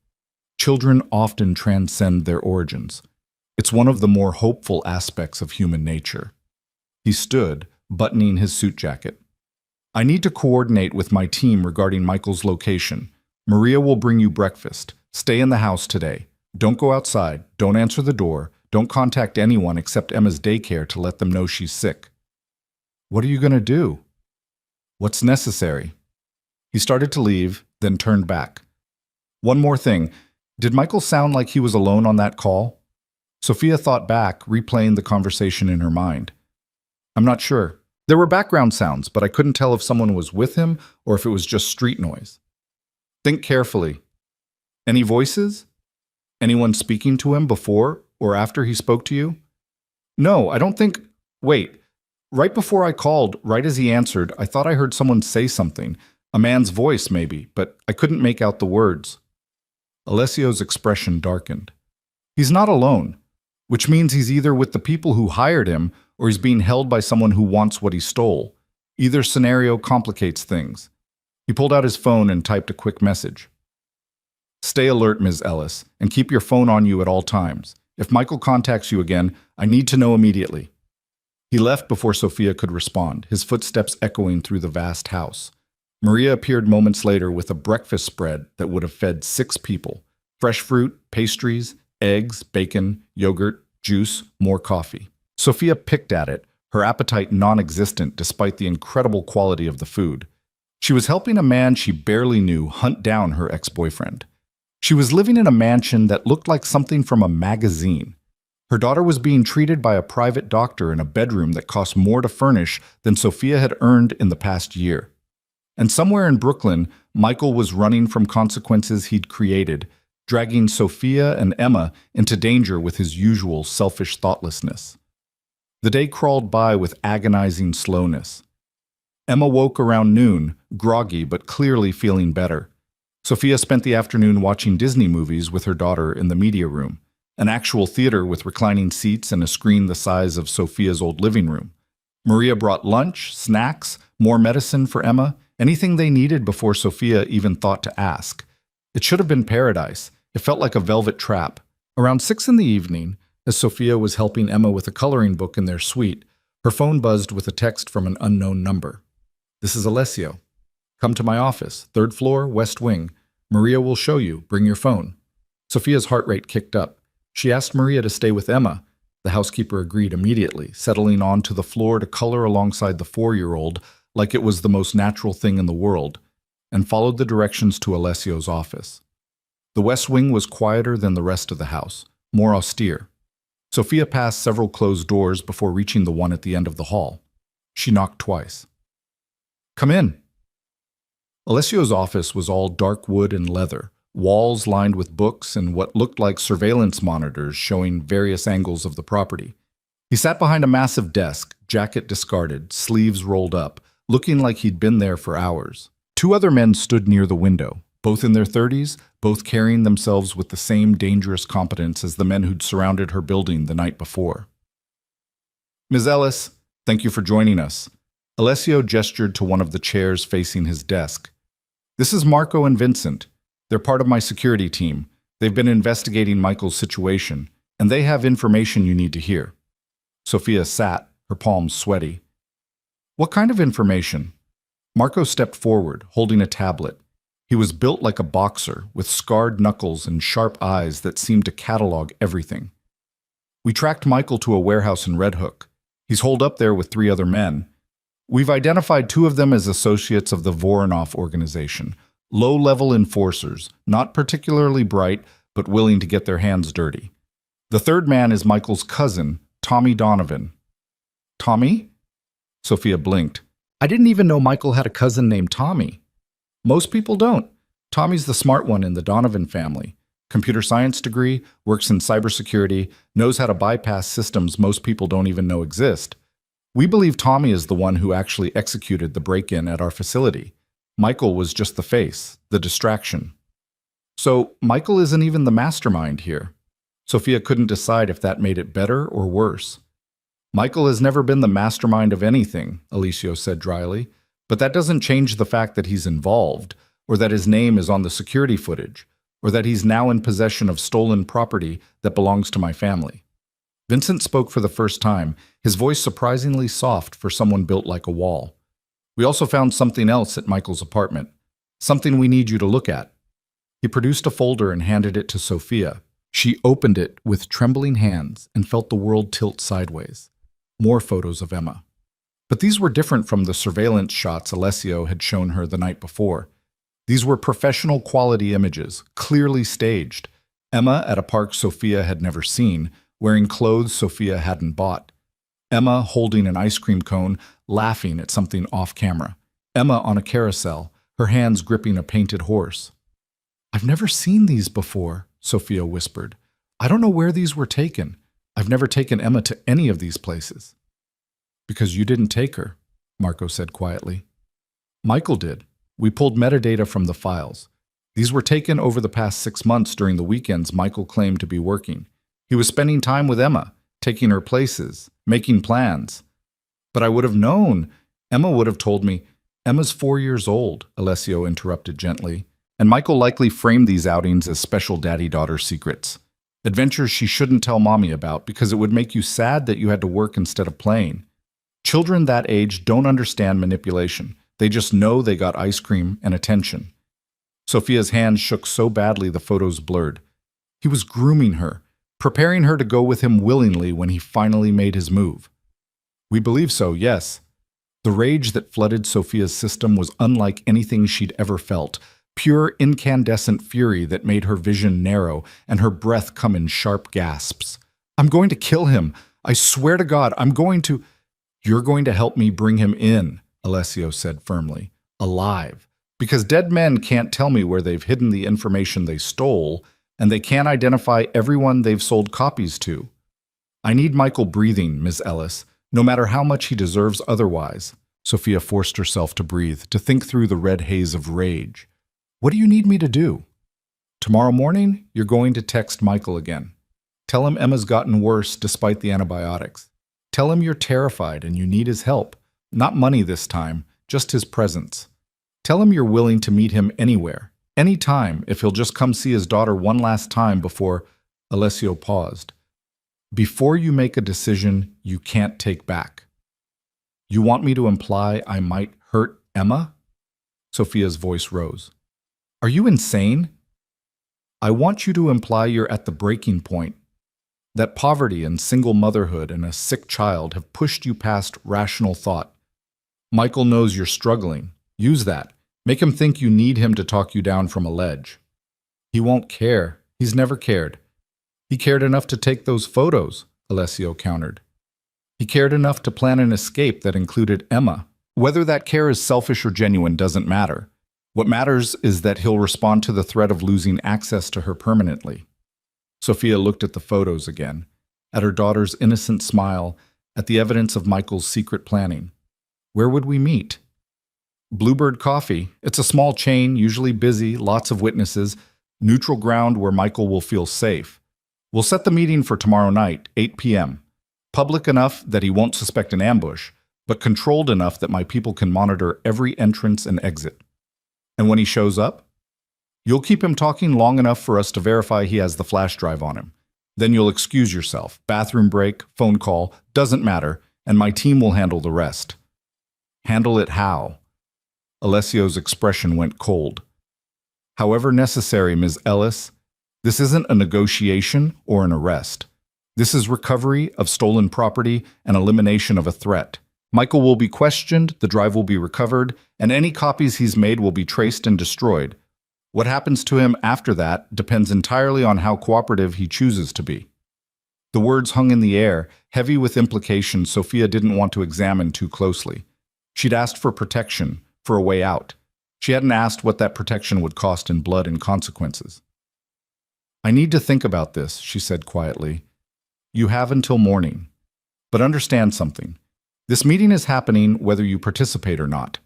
Children often transcend their origins. It's one of the more hopeful aspects of human nature. He stood, buttoning his suit jacket. I need to coordinate with my team regarding Michael's location. Maria will bring you breakfast. Stay in the house today. Don't go outside. Don't answer the door. Don't contact anyone except Emma's daycare to let them know she's sick. What are you going to do? What's necessary? He started to leave, then turned back. One more thing. Did Michael sound like he was alone on that call? Sophia thought back, replaying the conversation in her mind. I'm not sure. There were background sounds, but I couldn't tell if someone was with him or if it was just street noise. Think carefully. Any voices? Anyone speaking to him before or after he spoke to you? No, I don't think. Wait. Right before I called, right as he answered, I thought I heard someone say something. A man's voice, maybe, but I couldn't make out the words. Alessio's expression darkened. He's not alone, which means he's either with the people who hired him or he's being held by someone who wants what he stole. Either scenario complicates things. He pulled out his phone and typed a quick message. Stay alert, Ms. Ellis, and keep your phone on you at all times. If Michael contacts you again, I need to know immediately. He left before Sophia could respond, his footsteps echoing through the vast house. Maria appeared moments later with a breakfast spread that would have fed 6 people. Fresh fruit, pastries, eggs, bacon, yogurt, juice, more coffee. Sophia picked at it, her appetite non-existent despite the incredible quality of the food. She was helping a man she barely knew hunt down her ex-boyfriend. She was living in a mansion that looked like something from a magazine. Her daughter was being treated by a private doctor in a bedroom that cost more to furnish than Sophia had earned in the past year. And somewhere in Brooklyn, Michael was running from consequences he'd created, dragging Sophia and Emma into danger with his usual selfish thoughtlessness. The day crawled by with agonizing slowness. Emma woke around noon, groggy but clearly feeling better. Sophia spent the afternoon watching Disney movies with her daughter in the media room, an actual theater with reclining seats and a screen the size of Sophia's old living room. Maria brought lunch, snacks, more medicine for Emma, anything they needed before Sophia even thought to ask. It should have been paradise. It felt like a velvet trap. Around 6 in the evening, as Sophia was helping Emma with a coloring book in their suite, her phone buzzed with a text from an unknown number. This is Alessio. Come to my office, 3rd floor, west wing. Maria will show you. Bring your phone. Sophia's heart rate kicked up. She asked Maria to stay with Emma. The housekeeper agreed immediately, settling onto the floor to color alongside the 4-year-old like it was the most natural thing in the world, and followed the directions to Alessio's office. The west wing was quieter than the rest of the house, more austere. Sophia passed several closed doors before reaching the one at the end of the hall. She knocked twice. Come in. Alessio's office was all dark wood and leather, walls lined with books and what looked like surveillance monitors showing various angles of the property. He sat behind a massive desk, jacket discarded, sleeves rolled up, looking like he'd been there for hours. 2 other men stood near the window, both in their 30s, both carrying themselves with the same dangerous competence as the men who'd surrounded her building the night before. Ms. Ellis, thank you for joining us. Alessio gestured to one of the chairs facing his desk. This is Marco and Vincent. They're part of my security team. They've been investigating Michael's situation, and they have information you need to hear. Sophia sat, her palms sweaty. What kind of information? Marco stepped forward, holding a tablet. He was built like a boxer, with scarred knuckles and sharp eyes that seemed to catalog everything. We tracked Michael to a warehouse in Red Hook. He's holed up there with 3 other men. We've identified 2 of them as associates of the Voronov organization, low-level enforcers, not particularly bright, but willing to get their hands dirty. The 3rd man is Michael's cousin, Tommy Donovan. Tommy? Sophia blinked. I didn't even know Michael had a cousin named Tommy. Most people don't. Tommy's the smart one in the Donovan family. Computer science degree, works in cybersecurity, knows how to bypass systems most people don't even know exist. We believe Tommy is the one who actually executed the break-in at our facility. Michael was just the face, the distraction. So Michael isn't even the mastermind here. Sophia couldn't decide if that made it better or worse. Michael has never been the mastermind of anything, Alessio said dryly, but that doesn't change the fact that he's involved, or that his name is on the security footage, or that he's now in possession of stolen property that belongs to my family. Vincent spoke for the first time, his voice surprisingly soft for someone built like a wall. We also found something else at Michael's apartment, something we need you to look at. He produced a folder and handed it to Sophia. She opened it with trembling hands and felt the world tilt sideways. More photos of Emma. But these were different from the surveillance shots Alessio had shown her the night before. These were professional quality images, clearly staged. Emma at a park Sophia had never seen, wearing clothes Sophia hadn't bought. Emma holding an ice cream cone, laughing at something off camera. Emma on a carousel, her hands gripping a painted horse. I've never seen these before, Sophia whispered. I don't know where these were taken. I've never taken Emma to any of these places. Because you didn't take her, Marco said quietly. Michael did. We pulled metadata from the files. These were taken over the past 6 months during the weekends Michael claimed to be working. He was spending time with Emma, taking her places, making plans. But I would have known. Emma would have told me. Emma's 4 years old, Alessio interrupted gently, and Michael likely framed these outings as special daddy-daughter secrets. Adventures she shouldn't tell mommy about because it would make you sad that you had to work instead of playing. Children that age don't understand manipulation. They just know they got ice cream and attention. Sophia's hands shook so badly the photos blurred. He was grooming her, preparing her to go with him willingly when he finally made his move. We believe so, yes. The rage that flooded Sophia's system was unlike anything she'd ever felt, pure incandescent fury that made her vision narrow and her breath come in sharp gasps. I'm going to kill him. I swear to God, I'm going to... You're going to help me bring him in, Alessio said firmly, alive. Because dead men can't tell me where they've hidden the information they stole, and they can't identify everyone they've sold copies to. I need Michael breathing, Ms. Ellis, no matter how much he deserves otherwise. Sophia forced herself to breathe, to think through the red haze of rage. What do you need me to do? Tomorrow morning, you're going to text Michael again. Tell him Emma's gotten worse despite the antibiotics. Tell him you're terrified and you need his help. Not money this time, just his presence. Tell him you're willing to meet him anywhere, anytime, if he'll just come see his daughter one last time before... Alessio paused. Before you make a decision you can't take back. You want me to imply I might hurt Emma? Sophia's voice rose. Are you insane? I want you to imply you're at the breaking point. That poverty and single motherhood and a sick child have pushed you past rational thought. Michael knows you're struggling. Use that. Make him think you need him to talk you down from a ledge. He won't care. He's never cared. He cared enough to take those photos, Alessio countered. He cared enough to plan an escape that included Emma. Whether that care is selfish or genuine doesn't matter. What matters is that he'll respond to the threat of losing access to her permanently. Sophia looked at the photos again, at her daughter's innocent smile, at the evidence of Michael's secret planning. Where would we meet? Bluebird Coffee. It's a small chain, usually busy, lots of witnesses, neutral ground where Michael will feel safe. We'll set the meeting for tomorrow night, 8 p.m. Public enough that he won't suspect an ambush, but controlled enough that my people can monitor every entrance and exit. And when he shows up, you'll keep him talking long enough for us to verify he has the flash drive on him. Then you'll excuse yourself. Bathroom break, phone call, doesn't matter, and my team will handle the rest. Handle it how? Alessio's expression went cold. However necessary, Ms. Ellis, this isn't a negotiation or an arrest. This is recovery of stolen property and elimination of a threat. Michael will be questioned, the drive will be recovered, and any copies he's made will be traced and destroyed. What happens to him after that depends entirely on how cooperative he chooses to be. The words hung in the air, heavy with implications Sophia didn't want to examine too closely. She'd asked for protection, for a way out. She hadn't asked what that protection would cost in blood and consequences. I need to think about this, she said quietly. You have until morning. But understand something. This meeting is happening whether you participate or not.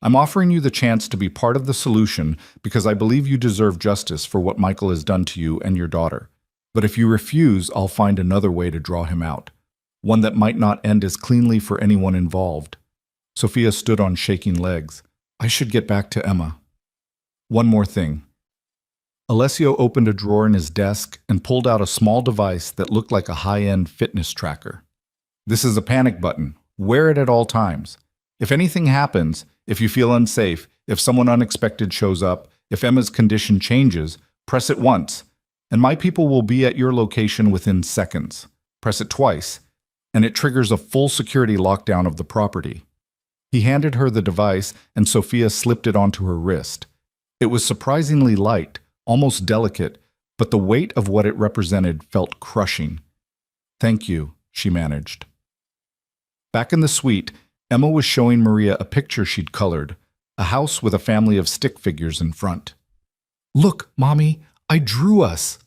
I'm offering you the chance to be part of the solution because I believe you deserve justice for what Michael has done to you and your daughter. But if you refuse, I'll find another way to draw him out. One that might not end as cleanly for anyone involved. Sophia stood on shaking legs. I should get back to Emma. One more thing. Alessio opened a drawer in his desk and pulled out a small device that looked like a high-end fitness tracker. This is a panic button. Wear it at all times. If anything happens, if you feel unsafe, if someone unexpected shows up, if Emma's condition changes, press it once, and my people will be at your location within seconds. Press it twice, and it triggers a full security lockdown of the property. He handed her the device, and Sophia slipped it onto her wrist. It was surprisingly light, almost delicate, but the weight of what it represented felt crushing. Thank you, she managed. Back in the suite, Emma was showing Maria a picture she'd colored, a house with a family of stick figures in front. Look, Mommy, I drew us.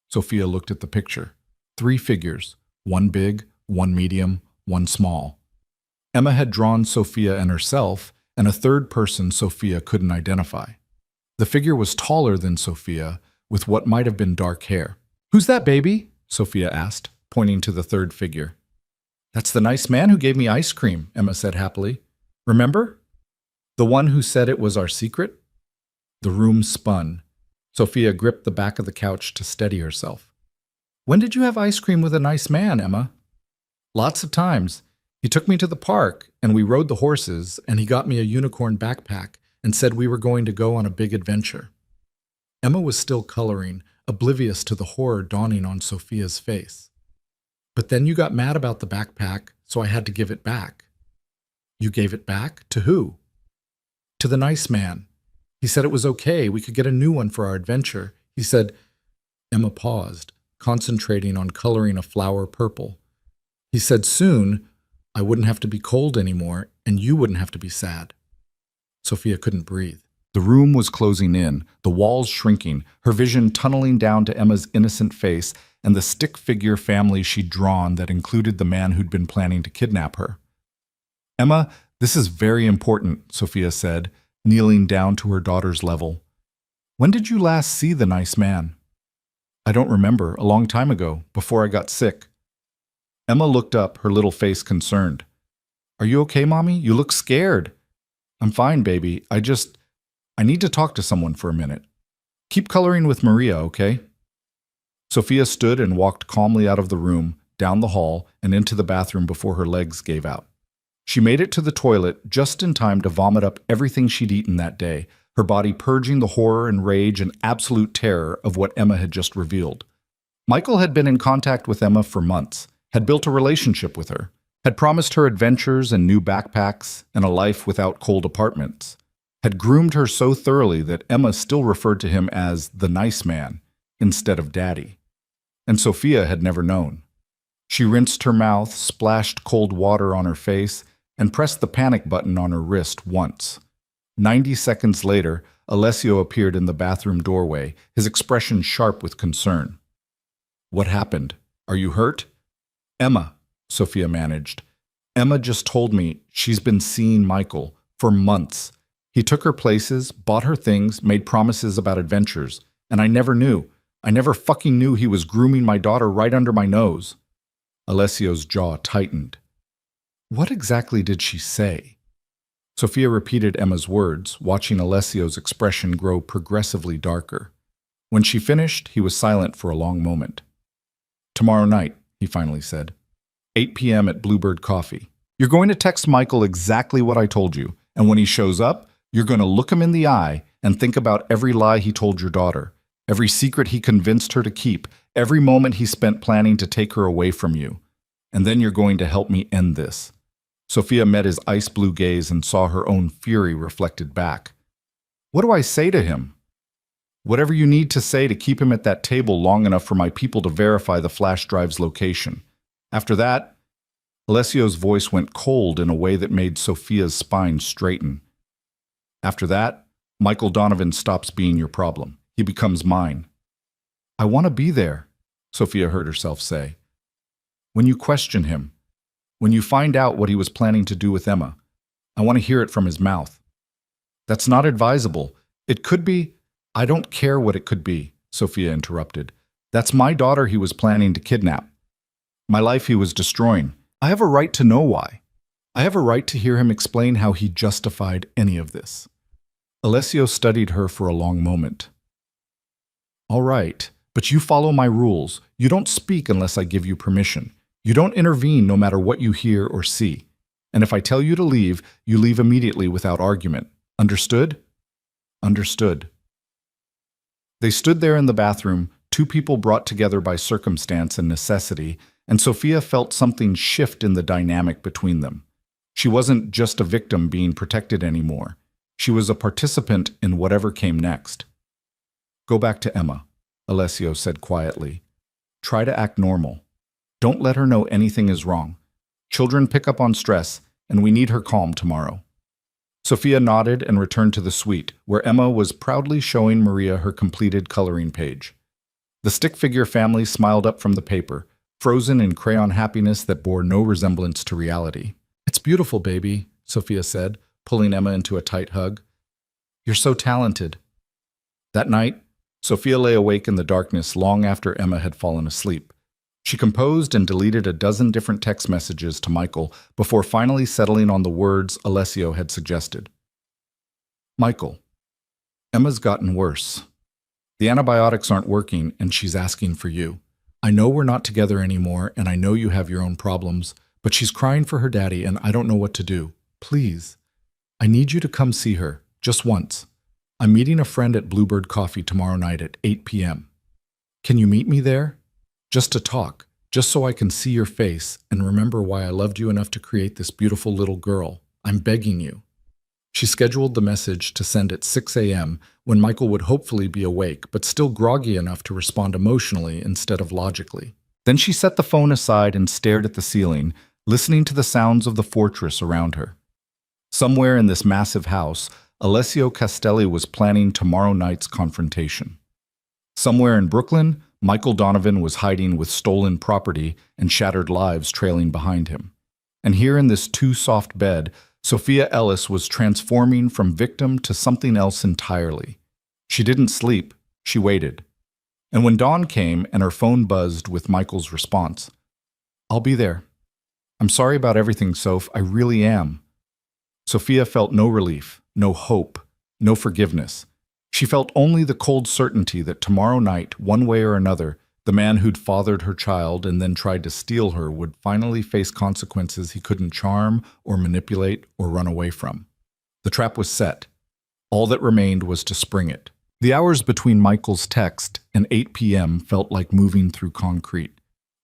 Sophia looked at the picture. 3 figures, one big, one medium, one small. Emma had drawn Sophia and herself, and a third person Sophia couldn't identify. The figure was taller than Sophia, with what might have been dark hair. "Who's that, baby?" Sophia asked, pointing to the third figure. "That's the nice man who gave me ice cream," Emma said happily. "Remember? The one who said it was our secret?" The room spun. Sophia gripped the back of the couch to steady herself. "When did you have ice cream with a nice man, Emma?" "Lots of times. He took me to the park, and we rode the horses, and he got me a unicorn backpack and said we were going to go on a big adventure." Emma was still coloring, oblivious to the horror dawning on Sophia's face. "But then you got mad about the backpack, so I had to give it back." "You gave it back? To who?" "To the nice man. He said it was okay, we could get a new one for our adventure. He said—" Emma paused, concentrating on coloring a flower purple. "He said soon I wouldn't have to be cold anymore, and you wouldn't have to be sad." Sophia couldn't breathe. The room was closing in, the walls shrinking, her vision tunneling down to Emma's innocent face and the stick figure family she'd drawn that included the man who'd been planning to kidnap her. "Emma, this is very important," Sophia said, kneeling down to her daughter's level. "When did you last see the nice man?" "I don't remember, a long time ago, before I got sick." Emma looked up, her little face concerned. "Are you okay, Mommy? You look scared." "I'm fine, baby. I need to talk to someone for a minute. Keep coloring with Maria, okay?" Sophia stood and walked calmly out of the room, down the hall, and into the bathroom before her legs gave out. She made it to the toilet just in time to vomit up everything she'd eaten that day, her body purging the horror and rage and absolute terror of what Emma had just revealed. Michael had been in contact with Emma for months, had built a relationship with her, had promised her adventures and new backpacks and a life without cold apartments, had groomed her so thoroughly that Emma still referred to him as the nice man instead of daddy. And Sophia had never known. She rinsed her mouth, splashed cold water on her face, and pressed the panic button on her wrist once. 90 seconds later, Alessio appeared in the bathroom doorway, his expression sharp with concern. "What happened? Are you hurt?" "Emma," Sophia managed. "Emma just told me she's been seeing Michael for months. He took her places, bought her things, made promises about adventures, and I never knew. I never fucking knew he was grooming my daughter right under my nose." Alessio's jaw tightened. "What exactly did she say?" Sophia repeated Emma's words, watching Alessio's expression grow progressively darker. When she finished, he was silent for a long moment. "Tomorrow night," he finally said. 8 p.m. at Bluebird Coffee. "You're going to text Michael exactly what I told you, and when he shows up, you're going to look him in the eye and think about every lie he told your daughter, every secret he convinced her to keep, every moment he spent planning to take her away from you. And then you're going to help me end this." Sophia met his ice blue gaze and saw her own fury reflected back. "What do I say to him?" "Whatever you need to say to keep him at that table long enough for my people to verify the flash drive's location. After that—" Alessio's voice went cold in a way that made Sophia's spine straighten. "After that, Michael Donovan stops being your problem. He becomes mine." "I want to be there," Sophia heard herself say. "When you question him, when you find out what he was planning to do with Emma, I want to hear it from his mouth." "That's not advisable. It could be—" "I don't care what it could be," Sophia interrupted. "That's my daughter he was planning to kidnap. My life he was destroying. I have a right to know why. I have a right to hear him explain how he justified any of this." Alessio studied her for a long moment. "All right, but you follow my rules. You don't speak unless I give you permission. You don't intervene no matter what you hear or see. And if I tell you to leave, you leave immediately without argument. Understood?" "Understood." They stood there in the bathroom, two people brought together by circumstance and necessity, and Sophia felt something shift in the dynamic between them. She wasn't just a victim being protected anymore. She was a participant in whatever came next. "Go back to Emma," Alessio said quietly. "Try to act normal. Don't let her know anything is wrong. Children pick up on stress, and we need her calm tomorrow." Sophia nodded and returned to the suite, where Emma was proudly showing Maria her completed coloring page. The stick figure family smiled up from the paper, frozen in crayon happiness that bore no resemblance to reality. "It's beautiful, baby," Sophia said, pulling Emma into a tight hug. "You're so talented." That night, Sophia lay awake in the darkness long after Emma had fallen asleep. She composed and deleted a dozen different text messages to Michael before finally settling on the words Alessio had suggested. "Michael, Emma's gotten worse. The antibiotics aren't working, and she's asking for you. I know we're not together anymore, and I know you have your own problems, but she's crying for her daddy, and I don't know what to do. Please, I need you to come see her, just once. I'm meeting a friend at Bluebird Coffee tomorrow night at 8 p.m. Can you meet me there? Just to talk, just so I can see your face and remember why I loved you enough to create this beautiful little girl. I'm begging you." She scheduled the message to send at 6 a.m. when Michael would hopefully be awake, but still groggy enough to respond emotionally instead of logically. Then she set the phone aside and stared at the ceiling, listening to the sounds of the fortress around her. Somewhere in this massive house, Alessio Castelli was planning tomorrow night's confrontation. Somewhere in Brooklyn, Michael Donovan was hiding with stolen property and shattered lives trailing behind him. And here in this too-soft bed, Sophia Ellis was transforming from victim to something else entirely. She didn't sleep, she waited. And when dawn came and her phone buzzed with Michael's response, "I'll be there. I'm sorry about everything, Soph, I really am." Sophia felt no relief, no hope, no forgiveness. She felt only the cold certainty that tomorrow night, one way or another, the man who'd fathered her child and then tried to steal her would finally face consequences he couldn't charm or manipulate or run away from. The trap was set. All that remained was to spring it. The hours between Michael's text and 8 p.m. felt like moving through concrete.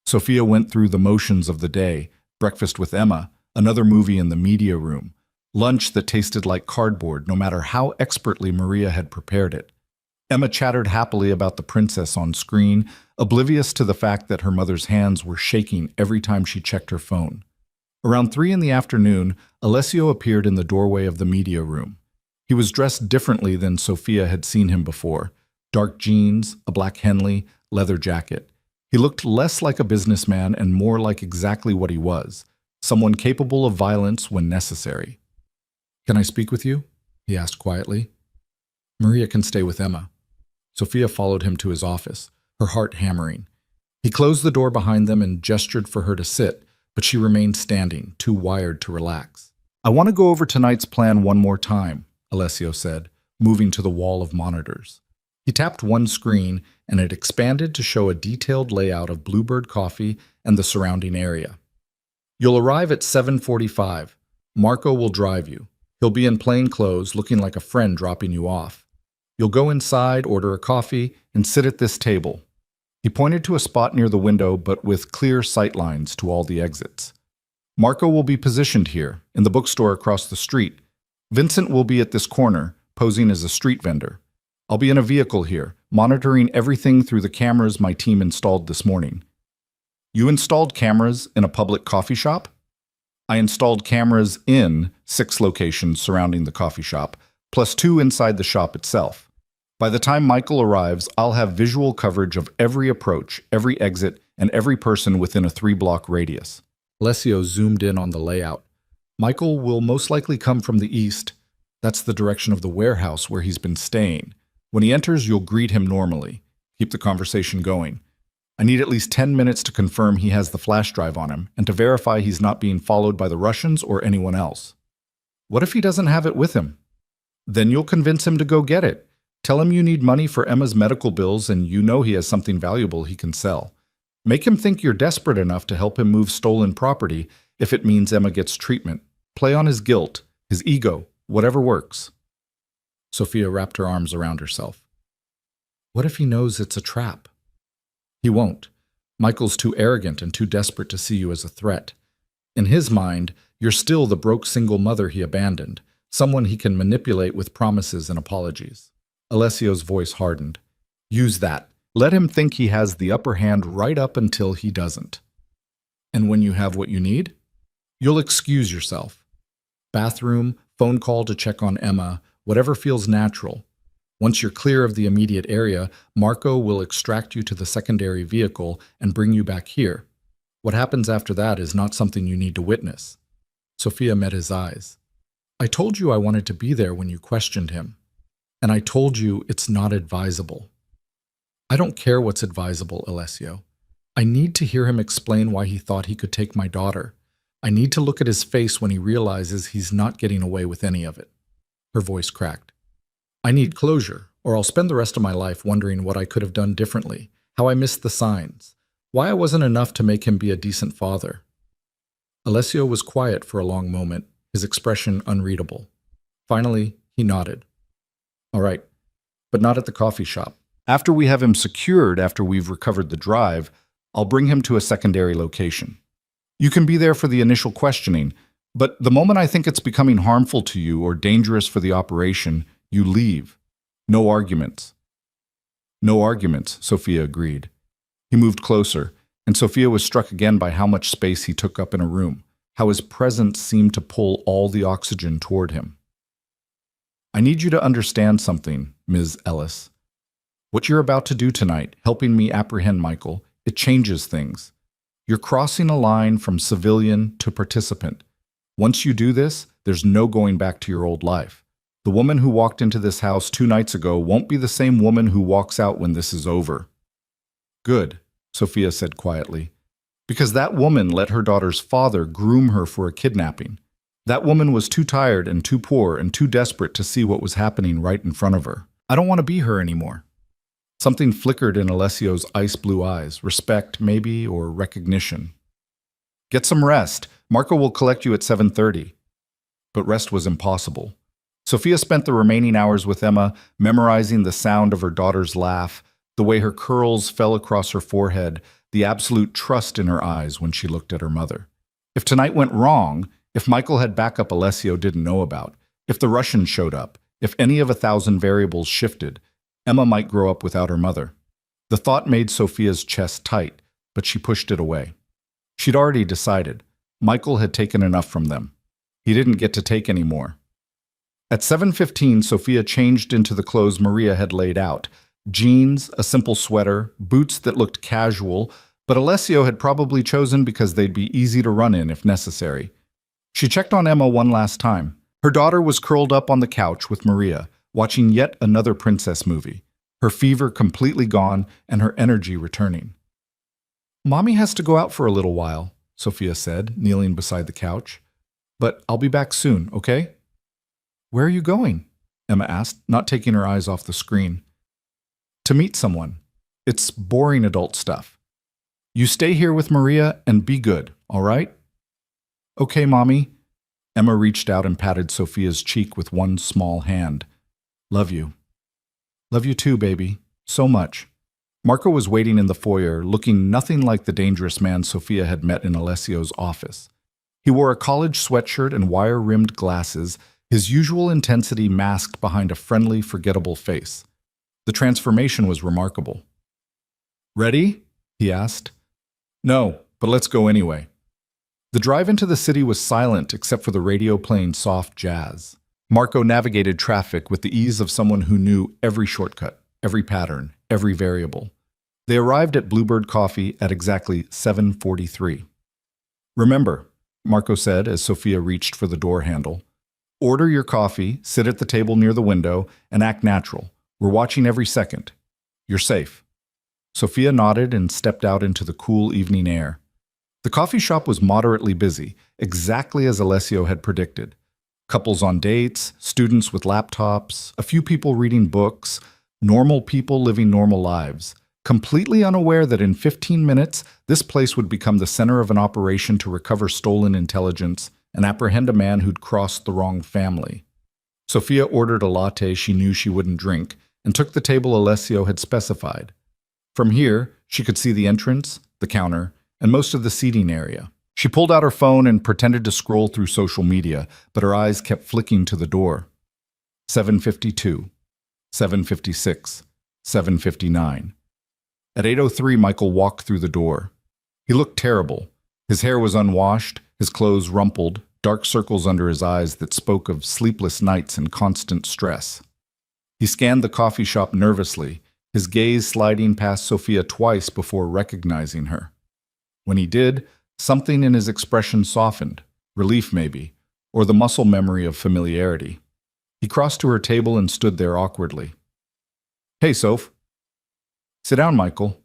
Sophia went through the motions of the day: breakfast with Emma, another movie in the media room, lunch that tasted like cardboard no matter how expertly Maria had prepared it. Emma chattered happily about the princess on screen, oblivious to the fact that her mother's hands were shaking every time she checked her phone. Around 3 in the afternoon, Alessio appeared in the doorway of the media room. He was dressed differently than Sophia had seen him before. Dark jeans, a black Henley, leather jacket. He looked less like a businessman and more like exactly what he was, someone capable of violence when necessary. "Can I speak with you?" he asked quietly. "Maria can stay with Emma." Sophia followed him to his office, her heart hammering. He closed the door behind them and gestured for her to sit, but she remained standing, too wired to relax. "I want to go over tonight's plan one more time," Alessio said, moving to the wall of monitors. He tapped one screen, and it expanded to show a detailed layout of Bluebird Coffee and the surrounding area. "You'll arrive at 7:45. Marco will drive you. He'll be in plain clothes, looking like a friend dropping you off. You'll go inside, order a coffee, and sit at this table." He pointed to a spot near the window, but with clear sight lines to all the exits. "Marco will be positioned here, in the bookstore across the street. Vincent will be at this corner, posing as a street vendor. I'll be in a vehicle here, monitoring everything through the cameras my team installed this morning." "You installed cameras in a public coffee shop?" "I installed cameras in 6 locations surrounding the coffee shop, plus 2 inside the shop itself. By the time Michael arrives, I'll have visual coverage of every approach, every exit, and every person within a 3-block radius." Alessio zoomed in on the layout. "Michael will most likely come from the east. That's the direction of the warehouse where he's been staying. When he enters, you'll greet him normally. Keep the conversation going. I need at least 10 minutes to confirm he has the flash drive on him and to verify he's not being followed by the Russians or anyone else." "What if he doesn't have it with him?" "Then you'll convince him to go get it. Tell him you need money for Emma's medical bills and you know he has something valuable he can sell. Make him think you're desperate enough to help him move stolen property if it means Emma gets treatment. Play on his guilt, his ego, whatever works." Sophia wrapped her arms around herself. "What if he knows it's a trap?" "He won't. Michael's too arrogant and too desperate to see you as a threat. In his mind, you're still the broke single mother he abandoned, someone he can manipulate with promises and apologies." Alessio's voice hardened. "Use that. Let him think he has the upper hand right up until he doesn't. And when you have what you need, you'll excuse yourself. Bathroom, phone call to check on Emma, whatever feels natural. Once you're clear of the immediate area, Marco will extract you to the secondary vehicle and bring you back here. What happens after that is not something you need to witness. Sophia met his eyes. I told you I wanted to be there when you questioned him. And I told you it's not advisable. I don't care what's advisable, Alessio. I need to hear him explain why he thought he could take my daughter. I need to look at his face when he realizes he's not getting away with any of it. Her voice cracked. I need closure, or I'll spend the rest of my life wondering what I could have done differently, how I missed the signs, why I wasn't enough to make him be a decent father. Alessio was quiet for a long moment, his expression unreadable. Finally, he nodded. All right, but not at the coffee shop. After we have him secured, after we've recovered the drive, I'll bring him to a secondary location. You can be there for the initial questioning, but the moment I think it's becoming harmful to you or dangerous for the operation, you leave. No arguments. No arguments, Sophia agreed. He moved closer, and Sophia was struck again by how much space he took up in a room, how his presence seemed to pull all the oxygen toward him. I need you to understand something, Ms. Ellis. What you're about to do tonight, helping me apprehend Michael, it changes things. You're crossing a line from civilian to participant. Once you do this, there's no going back to your old life. The woman who walked into this house 2 nights ago won't be the same woman who walks out when this is over. Good, Sophia said quietly, because that woman let her daughter's father groom her for a kidnapping. That woman was too tired and too poor and too desperate to see what was happening right in front of her. I don't want to be her anymore. Something flickered in Alessio's ice blue eyes, respect maybe, or recognition. Get some rest. Marco will collect you at 7:30. But rest was impossible. Sophia spent the remaining hours with Emma, memorizing the sound of her daughter's laugh, the way her curls fell across her forehead, the absolute trust in her eyes when she looked at her mother. If tonight went wrong, if Michael had backup Alessio didn't know about, if the Russians showed up, if any of 1,000 variables shifted, Emma might grow up without her mother. The thought made Sophia's chest tight, but she pushed it away. She'd already decided. Michael had taken enough from them. He didn't get to take any more. At 7:15, Sophia changed into the clothes Maria had laid out. Jeans, a simple sweater, boots that looked casual, but Alessio had probably chosen because they'd be easy to run in if necessary. She checked on Emma one last time. Her daughter was curled up on the couch with Maria, watching yet another princess movie, her fever completely gone and her energy returning. Mommy has to go out for a little while, Sophia said, kneeling beside the couch. But I'll be back soon, okay? Where are you going? Emma asked, not taking her eyes off the screen. To meet someone. It's boring adult stuff. You stay here with Maria and be good, all right? Okay, Mommy. Emma reached out and patted Sophia's cheek with one small hand. Love you. Love you too, baby. So much. Marco was waiting in the foyer, looking nothing like the dangerous man Sophia had met in Alessio's office. He wore a college sweatshirt and wire-rimmed glasses, his usual intensity masked behind a friendly, forgettable face. The transformation was remarkable. Ready? He asked. No, but let's go anyway. The drive into the city was silent except for the radio playing soft jazz. Marco navigated traffic with the ease of someone who knew every shortcut, every pattern, every variable. They arrived at Bluebird Coffee at exactly 7:43. Remember, Marco said as Sophia reached for the door handle, order your coffee, sit at the table near the window, and act natural. We're watching every second. You're safe. Sophia nodded and stepped out into the cool evening air. The coffee shop was moderately busy, exactly as Alessio had predicted. Couples on dates, students with laptops, a few people reading books, normal people living normal lives, completely unaware that in 15 minutes, this place would become the center of an operation to recover stolen intelligence and apprehend a man who'd crossed the wrong family. Sophia ordered a latte she knew she wouldn't drink and took the table Alessio had specified. From here, she could see the entrance, the counter, and most of the seating area. She pulled out her phone and pretended to scroll through social media, but her eyes kept flicking to the door. 7:52, 7:56, 7:59. At 8:03, Michael walked through the door. He looked terrible. His hair was unwashed, his clothes rumpled, dark circles under his eyes that spoke of sleepless nights and constant stress. He scanned the coffee shop nervously, his gaze sliding past Sophia twice before recognizing her. When he did, something in his expression softened, relief maybe, or the muscle memory of familiarity. He crossed to her table and stood there awkwardly. "Hey, Soph." "Sit down, Michael."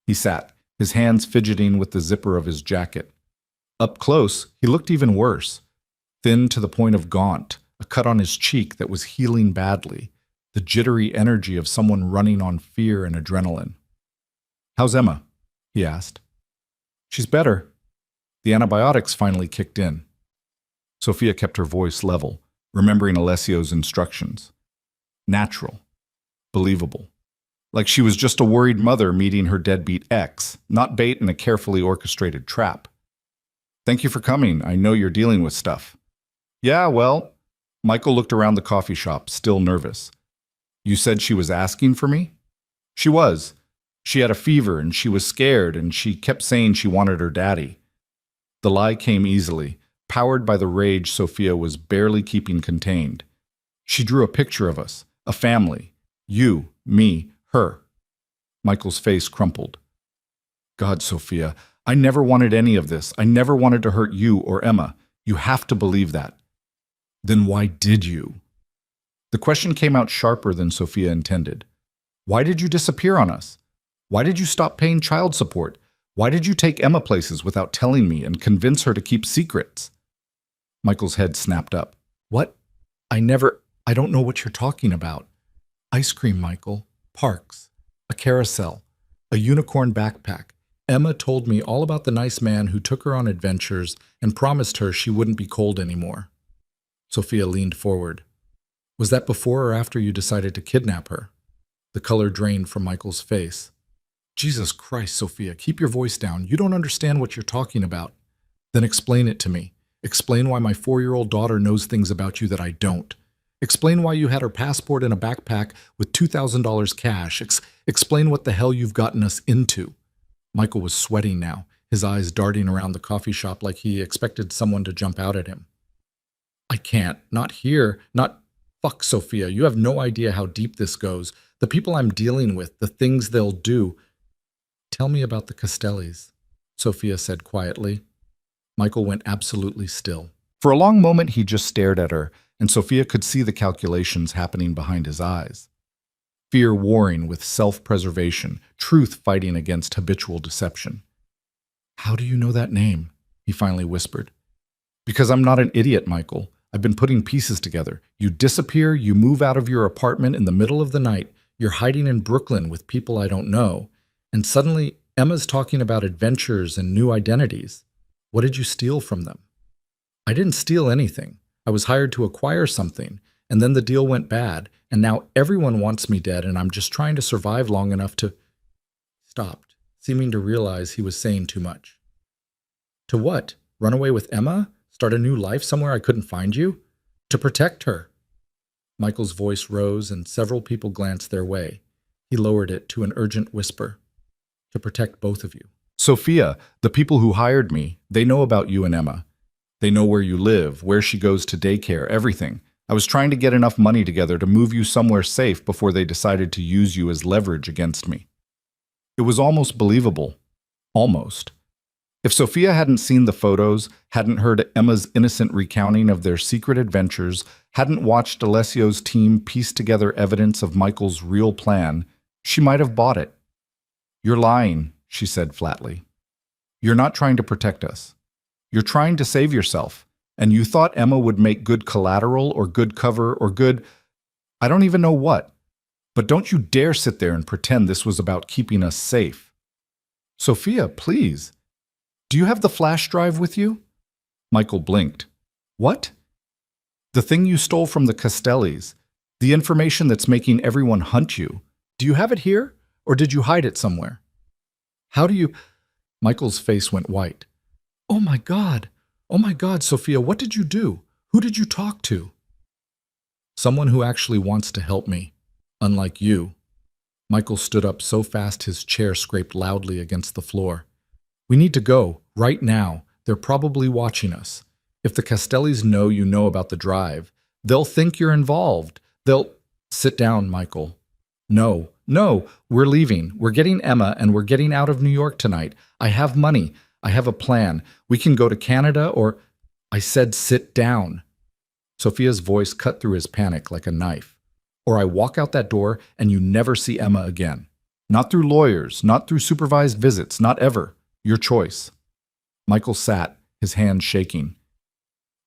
He sat, his hands fidgeting with the zipper of his jacket. Up close, he looked even worse. Thin to the point of gaunt, a cut on his cheek that was healing badly, the jittery energy of someone running on fear and adrenaline. "How's Emma?" he asked. "She's better." The antibiotics finally kicked in. Sophia kept her voice level, remembering Alessio's instructions. Natural. Believable. Like she was just a worried mother meeting her deadbeat ex, not bait in a carefully orchestrated trap. "Thank you for coming. I know you're dealing with stuff." "Yeah, well..." Michael looked around the coffee shop, still nervous. "You said she was asking for me?" "She was. She had a fever and she was scared and she kept saying she wanted her daddy." The lie came easily, powered by the rage Sophia was barely keeping contained. "She drew a picture of us, a family. You, me, her." Michael's face crumpled. "God, Sophia, I never wanted any of this. I never wanted to hurt you or Emma. You have to believe that." "Then why did you?" The question came out sharper than Sophia intended. "Why did you disappear on us? Why did you stop paying child support? Why did you take Emma places without telling me and convince her to keep secrets?" Michael's head snapped up. "What? I don't know what you're talking about. Ice cream, Michael. Parks. A carousel. A unicorn backpack. Emma told me all about the nice man who took her on adventures and promised her she wouldn't be cold anymore." Sophia leaned forward. "Was that before or after you decided to kidnap her?" The color drained from Michael's face. "Jesus Christ, Sophia, keep your voice down. You don't understand what you're talking about." "Then explain it to me. Explain why my 4-year-old daughter knows things about you that I don't. Explain why you had her passport in a backpack with $2,000 cash. Explain what the hell you've gotten us into." Michael was sweating now, his eyes darting around the coffee shop like he expected someone to jump out at him. "I can't. Not here. Not... Fuck, Sophia. You have no idea how deep this goes. The people I'm dealing with, the things they'll do." "Tell me about the Castellis," Sophia said quietly. Michael went absolutely still. For a long moment he just stared at her, and Sophia could see the calculations happening behind his eyes. Fear warring with self-preservation, truth fighting against habitual deception. "How do you know that name?" he finally whispered. "Because I'm not an idiot, Michael. I've been putting pieces together. You disappear, you move out of your apartment in the middle of the night, you're hiding in Brooklyn with people I don't know, and suddenly Emma's talking about adventures and new identities. What did you steal from them?" "I didn't steal anything. I was hired to acquire something, and then the deal went bad, and now everyone wants me dead, and I'm just trying to survive long enough to..." Stopped, seeming to realize he was saying too much. "To what? Run away with Emma? Start a new life somewhere I couldn't find you? To protect her." Michael's voice rose, and several people glanced their way. He lowered it to an urgent whisper. "To protect both of you. Sophia, the people who hired me, they know about you and Emma. They know where you live, where she goes to daycare, everything. I was trying to get enough money together to move you somewhere safe before they decided to use you as leverage against me." It was almost believable. Almost. If Sophia hadn't seen the photos, hadn't heard Emma's innocent recounting of their secret adventures, hadn't watched Alessio's team piece together evidence of Michael's real plan, she might have bought it. "You're lying," she said flatly. "You're not trying to protect us. You're trying to save yourself, and you thought Emma would make good collateral or good cover or good... I don't even know what. But don't you dare sit there and pretend this was about keeping us safe." "Sophia, please. Do you have the flash drive with you?" Michael blinked. "What?" "The thing you stole from the Castellis. The information that's making everyone hunt you. Do you have it here, or did you hide it somewhere?" "How do you..." Michael's face went white. Oh my God, Sophia, what did you do? Who did you talk to?" "Someone who actually wants to help me, unlike you." Michael stood up so fast his chair scraped loudly against the floor. "We need to go, right now. They're probably watching us. If the Castellis know you know about the drive, they'll think you're involved. They'll..." Sit down, Michael. No, no, we're leaving. We're getting Emma and we're getting out of New York tonight. I have money. I have a plan. We can go to Canada or. I said sit down. Sophia's voice cut through his panic like a knife. Or I walk out that door and you never see Emma again. Not through lawyers, not through supervised visits, not ever. Your choice. Michael sat, his hands shaking.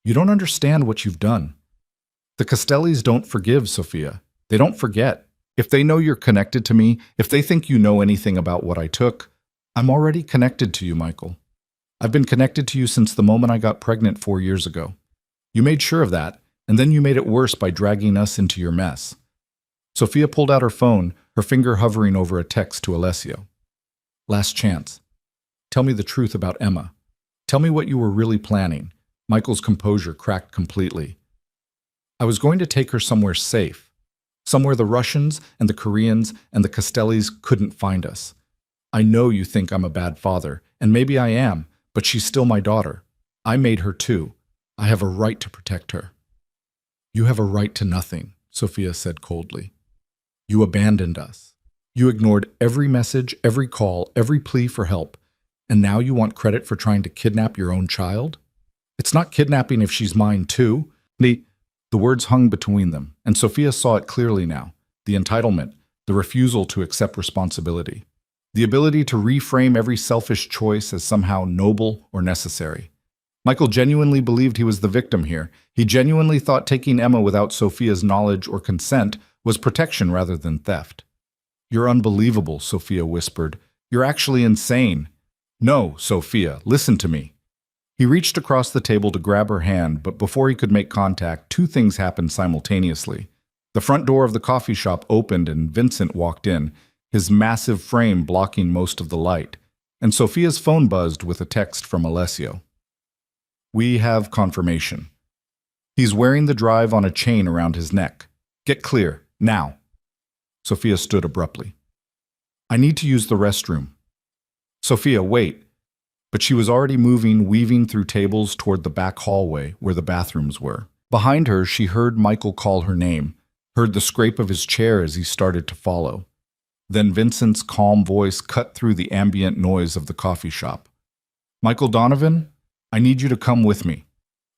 You don't understand what you've done. The Castellis don't forgive, Sophia. They don't forget. If they know you're connected to me, if they think you know anything about what I took, I'm already connected to you, Michael. I've been connected to you since the moment I got pregnant 4 years ago. You made sure of that, and then you made it worse by dragging us into your mess. Sophia pulled out her phone, her finger hovering over a text to Alessio. Last chance. Tell me the truth about Emma. Tell me what you were really planning. Michael's composure cracked completely. I was going to take her somewhere safe. Somewhere the Russians and the Koreans and the Castellis couldn't find us. I know you think I'm a bad father, and maybe I am, but she's still my daughter. I made her too. I have a right to protect her. You have a right to nothing, Sophia said coldly. You abandoned us. You ignored every message, every call, every plea for help, and now you want credit for trying to kidnap your own child? It's not kidnapping if she's mine too. The words hung between them, and Sophia saw it clearly now. The entitlement, the refusal to accept responsibility, the ability to reframe every selfish choice as somehow noble or necessary. Michael genuinely believed he was the victim here. He genuinely thought taking Emma without Sophia's knowledge or consent was protection rather than theft. You're unbelievable, Sophia whispered. You're actually insane. No, Sophia, listen to me. He reached across the table to grab her hand, but before he could make contact, two things happened simultaneously. The front door of the coffee shop opened and Vincent walked in, his massive frame blocking most of the light, and Sophia's phone buzzed with a text from Alessio. We have confirmation. He's wearing the drive on a chain around his neck. Get clear, now. Sophia stood abruptly. I need to use the restroom. Sophia, wait. But she was already moving, weaving through tables toward the back hallway where the bathrooms were. Behind her, she heard Michael call her name, heard the scrape of his chair as he started to follow. Then Vincent's calm voice cut through the ambient noise of the coffee shop. Michael Donovan, I need you to come with me.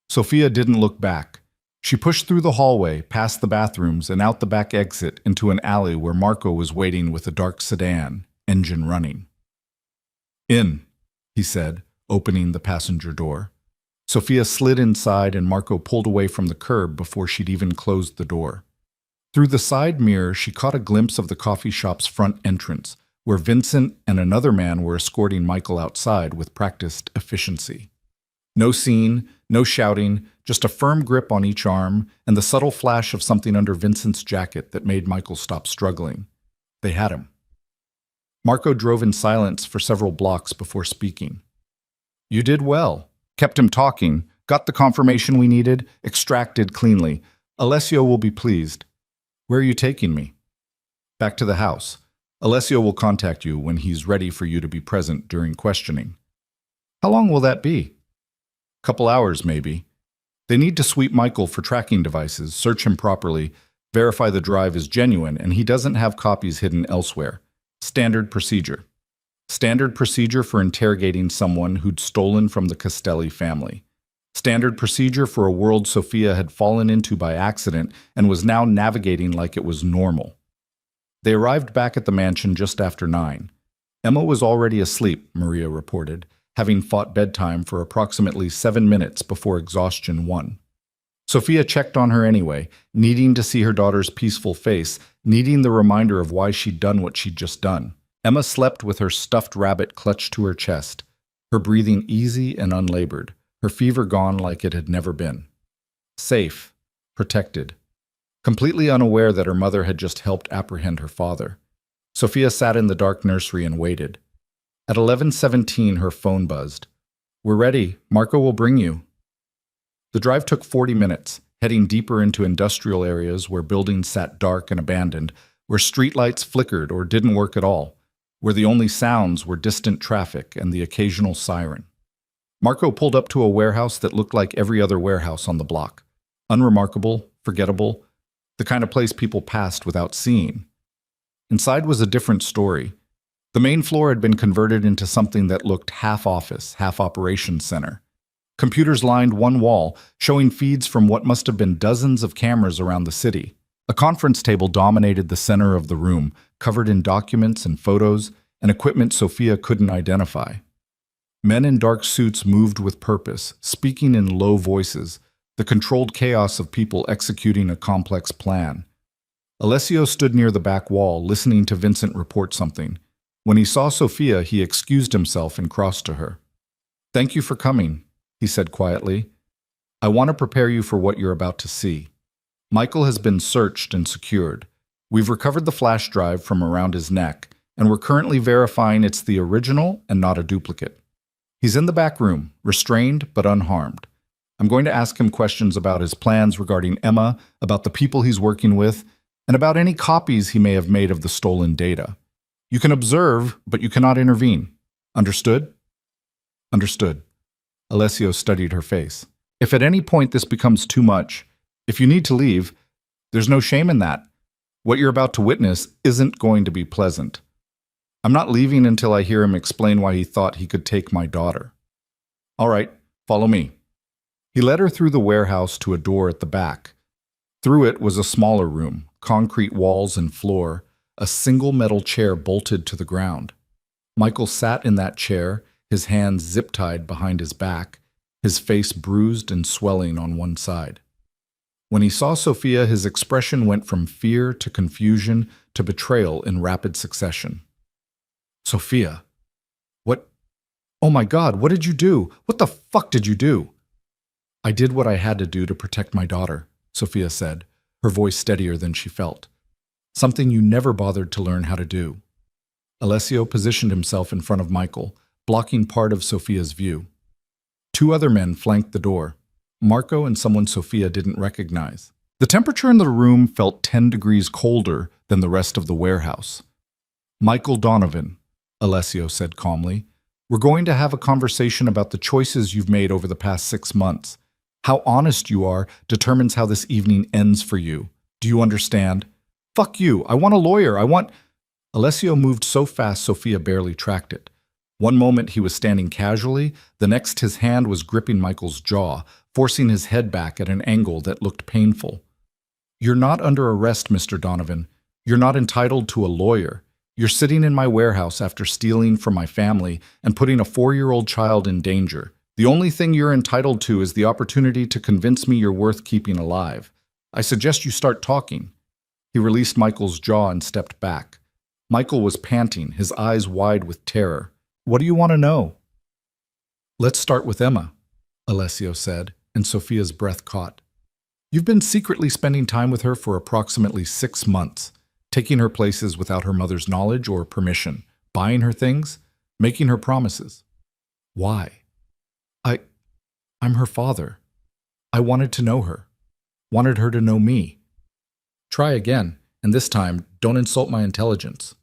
Sophia didn't look back. She pushed through the hallway, past the bathrooms, and out the back exit into an alley where Marco was waiting with a dark sedan, engine running. In, he said, opening the passenger door. Sophia slid inside and Marco pulled away from the curb before she'd even closed the door. Through the side mirror, she caught a glimpse of the coffee shop's front entrance, where Vincent and another man were escorting Michael outside with practiced efficiency. No scene, no shouting, just a firm grip on each arm and the subtle flash of something under Vincent's jacket that made Michael stop struggling. They had him. Marco drove in silence for several blocks before speaking. You did well. Kept him talking, got the confirmation we needed, extracted cleanly. Alessio will be pleased. Where are you taking me? Back to the house. Alessio will contact you when he's ready for you to be present during questioning. How long will that be? Couple hours, maybe. They need to sweep Michael for tracking devices, search him properly, verify the drive is genuine, and he doesn't have copies hidden elsewhere. Standard procedure. Standard procedure for interrogating someone who'd stolen from the Castelli family. Standard procedure for a world Sophia had fallen into by accident and was now navigating like it was normal. They arrived back at the mansion just after 9. Emma was already asleep, Maria reported, having fought bedtime for approximately 7 minutes before exhaustion won. Sophia checked on her anyway, needing to see her daughter's peaceful face, needing the reminder of why she'd done what she'd just done. Emma slept with her stuffed rabbit clutched to her chest, her breathing easy and unlabored, her fever gone like it had never been. Safe, protected, completely unaware that her mother had just helped apprehend her father. Sophia sat in the dark nursery and waited. At 11:17, her phone buzzed. We're ready. Marco will bring you. The drive took 40 minutes, heading deeper into industrial areas where buildings sat dark and abandoned, where streetlights flickered or didn't work at all, where the only sounds were distant traffic and the occasional siren. Marco pulled up to a warehouse that looked like every other warehouse on the block. Unremarkable, forgettable. the kind of place people passed without seeing. Inside was a different story. The main floor had been converted into something that looked half office, half operations center. Computers lined one wall, showing feeds from what must have been dozens of cameras around the city. A conference table dominated the center of the room, covered in documents and photos and equipment Sophia couldn't identify. Men in dark suits moved with purpose, speaking in low voices, the controlled chaos of people executing a complex plan. Alessio stood near the back wall, listening to Vincent report something. When he saw Sophia, he excused himself and crossed to her. "Thank you for coming," he said quietly. "I want to prepare you for what you're about to see. Michael has been searched and secured. We've recovered the flash drive from around his neck, and we're currently verifying it's the original and not a duplicate. He's in the back room, restrained but unharmed. I'm going to ask him questions about his plans regarding Emma, about the people he's working with, and about any copies he may have made of the stolen data. You can observe, but you cannot intervene. Understood?" "Understood." Alessio studied her face. "If at any point this becomes too much, if you need to leave, there's no shame in that. What you're about to witness isn't going to be pleasant. I'm not leaving until I hear him explain why he thought he could take my daughter." "All right, follow me." He led her through the warehouse to a door at the back. Through it was a smaller room, concrete walls and floor, a single metal chair bolted to the ground. Michael sat in that chair, his hands zip-tied behind his back, his face bruised and swelling on one side. When he saw Sophia, his expression went from fear to confusion to betrayal in rapid succession. "Sophia, what? Oh my God, what did you do? What the fuck did you do?" "I did what I had to do to protect my daughter," Sophia said, her voice steadier than she felt. "Something you never bothered to learn how to do." Alessio positioned himself in front of Michael, blocking part of Sophia's view. Two other men flanked the door, Marco and someone Sophia didn't recognize. The temperature in the room felt 10 degrees colder than the rest of the warehouse. "Michael Donovan," Alessio said calmly, "we're going to have a conversation about the choices you've made over the past 6 months. How honest you are determines how this evening ends for you. Do you understand?" "Fuck you. I want a lawyer. I want—" Alessio moved so fast Sophia barely tracked it. One moment he was standing casually, the next his hand was gripping Michael's jaw, forcing his head back at an angle that looked painful. "You're not under arrest, Mr. Donovan. You're not entitled to a lawyer. You're sitting in my warehouse after stealing from my family and putting a 4-year-old child in danger. The only thing you're entitled to is the opportunity to convince me you're worth keeping alive. I suggest you start talking." He released Michael's jaw and stepped back. Michael was panting, his eyes wide with terror. "What do you want to know?" "Let's start with Emma," Alessio said, and Sophia's breath caught. "You've been secretly spending time with her for approximately 6 months, taking her places without her mother's knowledge or permission, buying her things, making her promises. Why?" I'm her father. I wanted to know her. Wanted her to know me." "Try again, and this time, don't insult my intelligence."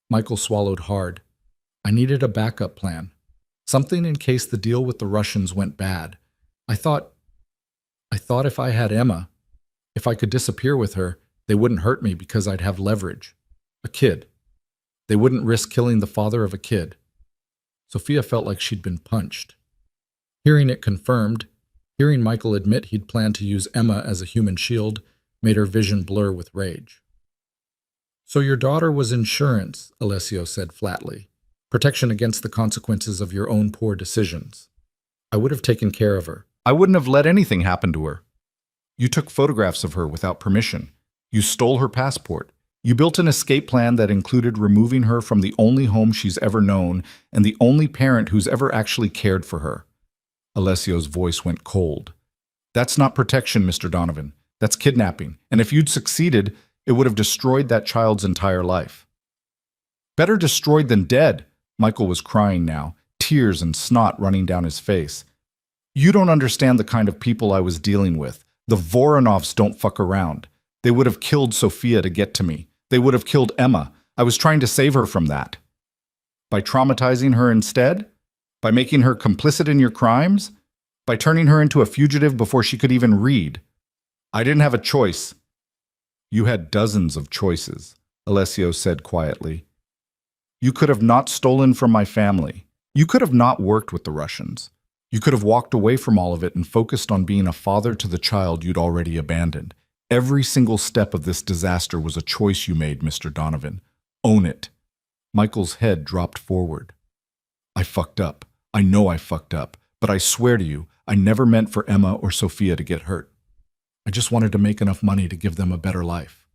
Michael swallowed hard. "I needed a backup plan. Something in case the deal with the Russians went bad. I thought if I had Emma, if I could disappear with her, they wouldn't hurt me because I'd have leverage. A kid. They wouldn't risk killing the father of a kid." Sophia felt like she'd been punched. Hearing it confirmed, hearing Michael admit he'd planned to use Emma as a human shield, made her vision blur with rage. "So your daughter was insurance," Alessio said flatly. "Protection against the consequences of your own poor decisions. I would have taken care of her. I wouldn't have let anything happen to her. You took photographs of her without permission. You stole her passport. You built an escape plan that included removing her from the only home she's ever known and the only parent who's ever actually cared for her." Alessio's voice went cold. "That's not protection, Mr. Donovan. That's kidnapping. And if you'd succeeded, it would have destroyed that child's entire life." "Better destroyed than dead." Michael was crying now, tears and snot running down his face. "You don't understand the kind of people I was dealing with. The Voronovs don't fuck around. They would have killed Sophia to get to me. They would have killed Emma. I was trying to save her from that. By traumatizing her instead? By making her complicit in your crimes? By turning her into a fugitive before she could even read? I didn't have a choice. You had dozens of choices, Alessio said quietly. You could have not stolen from my family. You could have not worked with the Russians. You could have walked away from all of it and focused on being a father to the child you'd already abandoned. Every single step of this disaster was a choice you made, Mr. Donovan. Own it. Michael's head dropped forward. I fucked up. I know I fucked up. But I swear to you, I never meant for Emma or Sophia to get hurt. I just wanted to make enough money to give them a better life.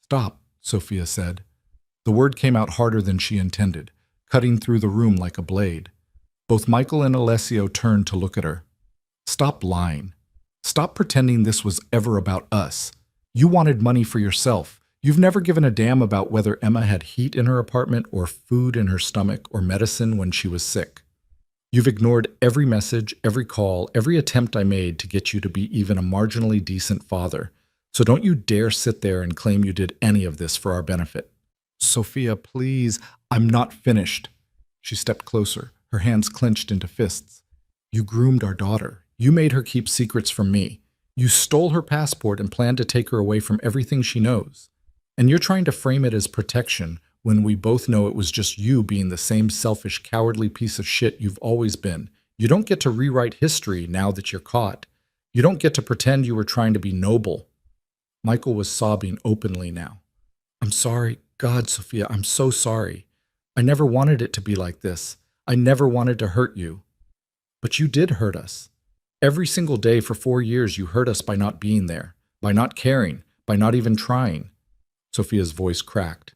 Stop, Sophia said. The word came out harder than she intended, cutting through the room like a blade. Both Michael and Alessio turned to look at her. Stop lying. Stop pretending this was ever about us. You wanted money for yourself. You've never given a damn about whether Emma had heat in her apartment or food in her stomach or medicine when she was sick. You've ignored every message, every call, every attempt I made to get you to be even a marginally decent father. So don't you dare sit there and claim you did any of this for our benefit. Sophia, please, I'm not finished. She stepped closer, her hands clenched into fists. You groomed our daughter. You made her keep secrets from me. You stole her passport and planned to take her away from everything she knows. And you're trying to frame it as protection when we both know it was just you being the same selfish, cowardly piece of shit you've always been. You don't get to rewrite history now that you're caught. You don't get to pretend you were trying to be noble. Michael was sobbing openly now. I'm sorry. God, Sophia, I'm so sorry. I never wanted it to be like this. I never wanted to hurt you. But you did hurt us. Every single day for 4 years you hurt us by not being there, by not caring, by not even trying. Sophia's voice cracked.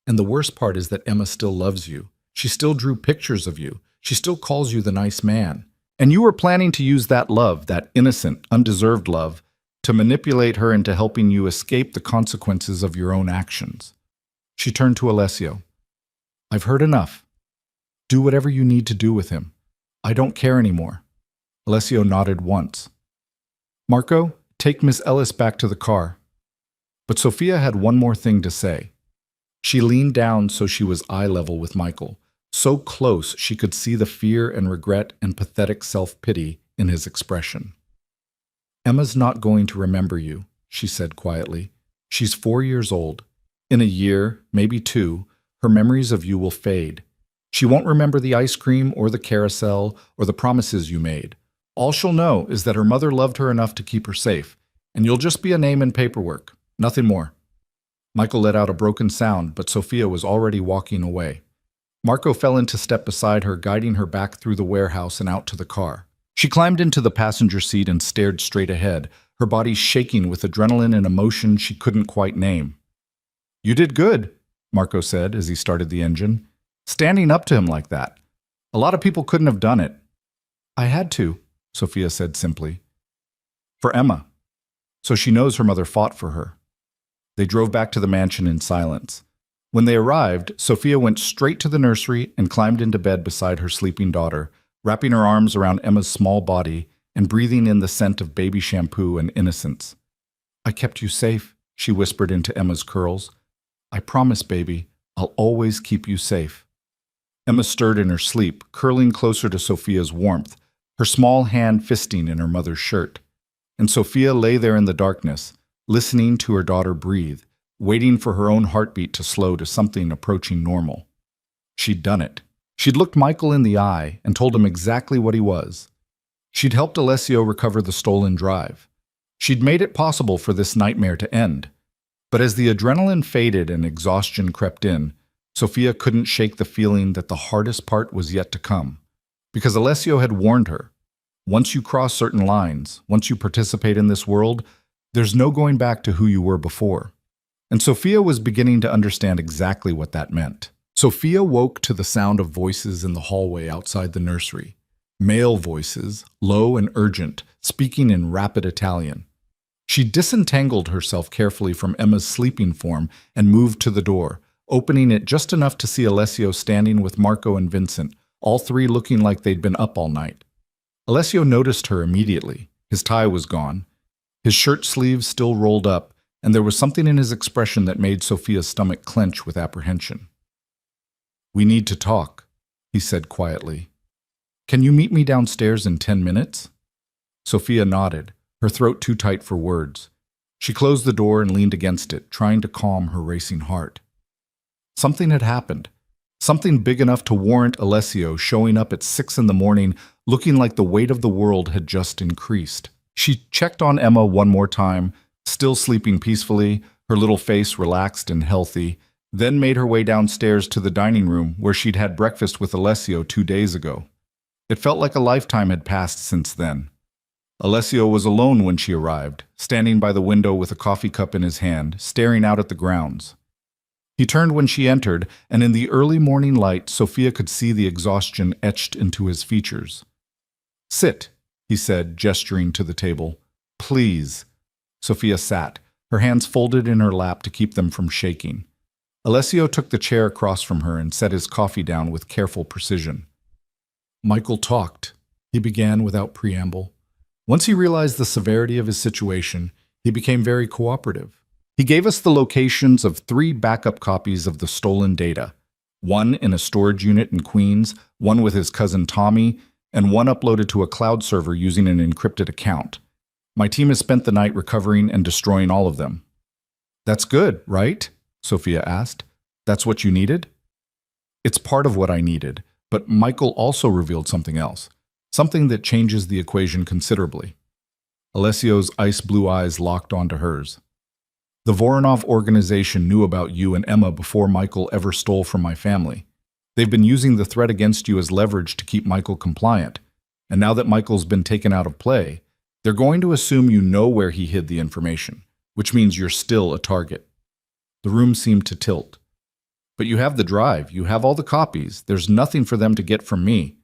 And the worst part is that Emma still loves you. She still drew pictures of you. She still calls you the nice man. And you were planning to use that love, that innocent, undeserved love, to manipulate her into helping you escape the consequences of your own actions. She turned to Alessio. I've heard enough. Do whatever you need to do with him. I don't care anymore. Alessio nodded once. Marco, take Miss Ellis back to the car. But Sophia had one more thing to say. She leaned down so she was eye level with Michael, so close she could see the fear and regret and pathetic self-pity in his expression. Emma's not going to remember you, she said quietly. She's 4 years old. In a year, maybe 2, her memories of you will fade. She won't remember the ice cream or the carousel or the promises you made. All she'll know is that her mother loved her enough to keep her safe, and you'll just be a name in paperwork, nothing more. Michael let out a broken sound, but Sophia was already walking away. Marco fell into step beside her, guiding her back through the warehouse and out to the car. She climbed into the passenger seat and stared straight ahead, her body shaking with adrenaline and emotion she couldn't quite name. You did good, Marco said as he started the engine. Standing up to him like that. A lot of people couldn't have done it. I had to, Sophia said simply. For Emma. So she knows her mother fought for her. They drove back to the mansion in silence. When they arrived, Sophia went straight to the nursery and climbed into bed beside her sleeping daughter, wrapping her arms around Emma's small body and breathing in the scent of baby shampoo and innocence. I kept you safe, she whispered into Emma's curls. I promise, baby, I'll always keep you safe. Emma stirred in her sleep, curling closer to Sophia's warmth, her small hand fisting in her mother's shirt. And Sophia lay there in the darkness, listening to her daughter breathe, waiting for her own heartbeat to slow to something approaching normal. She'd done it. She'd looked Michael in the eye and told him exactly what he was. She'd helped Alessio recover the stolen drive. She'd made it possible for this nightmare to end. But as the adrenaline faded and exhaustion crept in, Sophia couldn't shake the feeling that the hardest part was yet to come. Because Alessio had warned her, once you cross certain lines, once you participate in this world, there's no going back to who you were before. And Sophia was beginning to understand exactly what that meant. Sophia woke to the sound of voices in the hallway outside the nursery. Male voices, low and urgent, speaking in rapid Italian. She disentangled herself carefully from Emma's sleeping form and moved to the door, opening it just enough to see Alessio standing with Marco and Vincent, all three looking like they'd been up all night. Alessio noticed her immediately. His tie was gone. His shirt sleeves still rolled up, and there was something in his expression that made Sophia's stomach clench with apprehension. We need to talk, he said quietly. Can you meet me downstairs in 10 minutes? Sophia nodded, her throat too tight for words. She closed the door and leaned against it, trying to calm her racing heart. Something had happened. Something big enough to warrant Alessio showing up at 6 in the morning, looking like the weight of the world had just increased. She checked on Emma one more time, still sleeping peacefully, her little face relaxed and healthy, then made her way downstairs to the dining room where she'd had breakfast with Alessio 2 days ago. It felt like a lifetime had passed since then. Alessio was alone when she arrived, standing by the window with a coffee cup in his hand, staring out at the grounds. He turned when she entered, and in the early morning light, Sophia could see the exhaustion etched into his features. "Sit," he said, gesturing to the table. "Please." Sophia sat, her hands folded in her lap to keep them from shaking. Alessio took the chair across from her and set his coffee down with careful precision. Michael talked. He began without preamble. Once he realized the severity of his situation, he became very cooperative. He gave us the locations of 3 backup copies of the stolen data, one in a storage unit in Queens, one with his cousin Tommy, and one uploaded to a cloud server using an encrypted account. My team has spent the night recovering and destroying all of them. "That's good, right?" Sophia asked. "That's what you needed?" "It's part of what I needed, but Michael also revealed something else, something that changes the equation considerably." Alessio's ice-blue eyes locked onto hers. "The Voronov organization knew about you and Emma before Michael ever stole from my family. They've been using the threat against you as leverage to keep Michael compliant, and now that Michael's been taken out of play, they're going to assume you know where he hid the information, which means you're still a target." The room seemed to tilt. "But you have the drive, you have all the copies, there's nothing for them to get from me."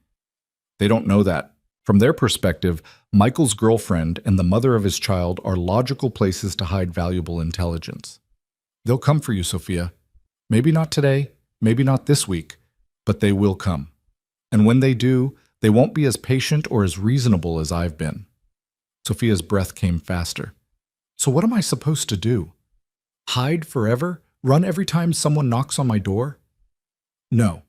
"They don't know that. From their perspective, Michael's girlfriend and the mother of his child are logical places to hide valuable intelligence. They'll come for you, Sophia. Maybe not today, maybe not this week, but they will come. And when they do, they won't be as patient or as reasonable as I've been." Sophia's breath came faster. "So what am I supposed to do? Hide forever? Run every time someone knocks on my door?" "No.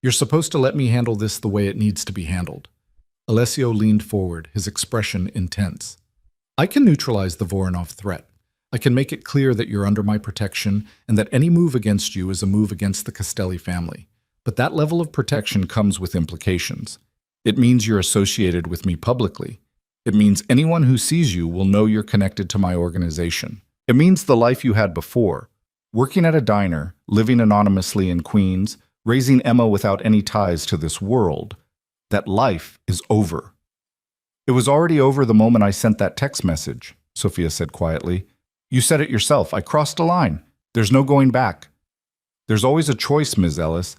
You're supposed to let me handle this the way it needs to be handled." Alessio leaned forward, his expression intense. "I can neutralize the Voronov threat. I can make it clear that you're under my protection and that any move against you is a move against the Castelli family. But that level of protection comes with implications. It means you're associated with me publicly. It means anyone who sees you will know you're connected to my organization. It means the life you had before, working at a diner, living anonymously in Queens, raising Emma without any ties to this world. That life is over." "It was already over the moment I sent that text message," Sophia said quietly. "You said it yourself. I crossed a line. There's no going back." "There's always a choice, Ms. Ellis.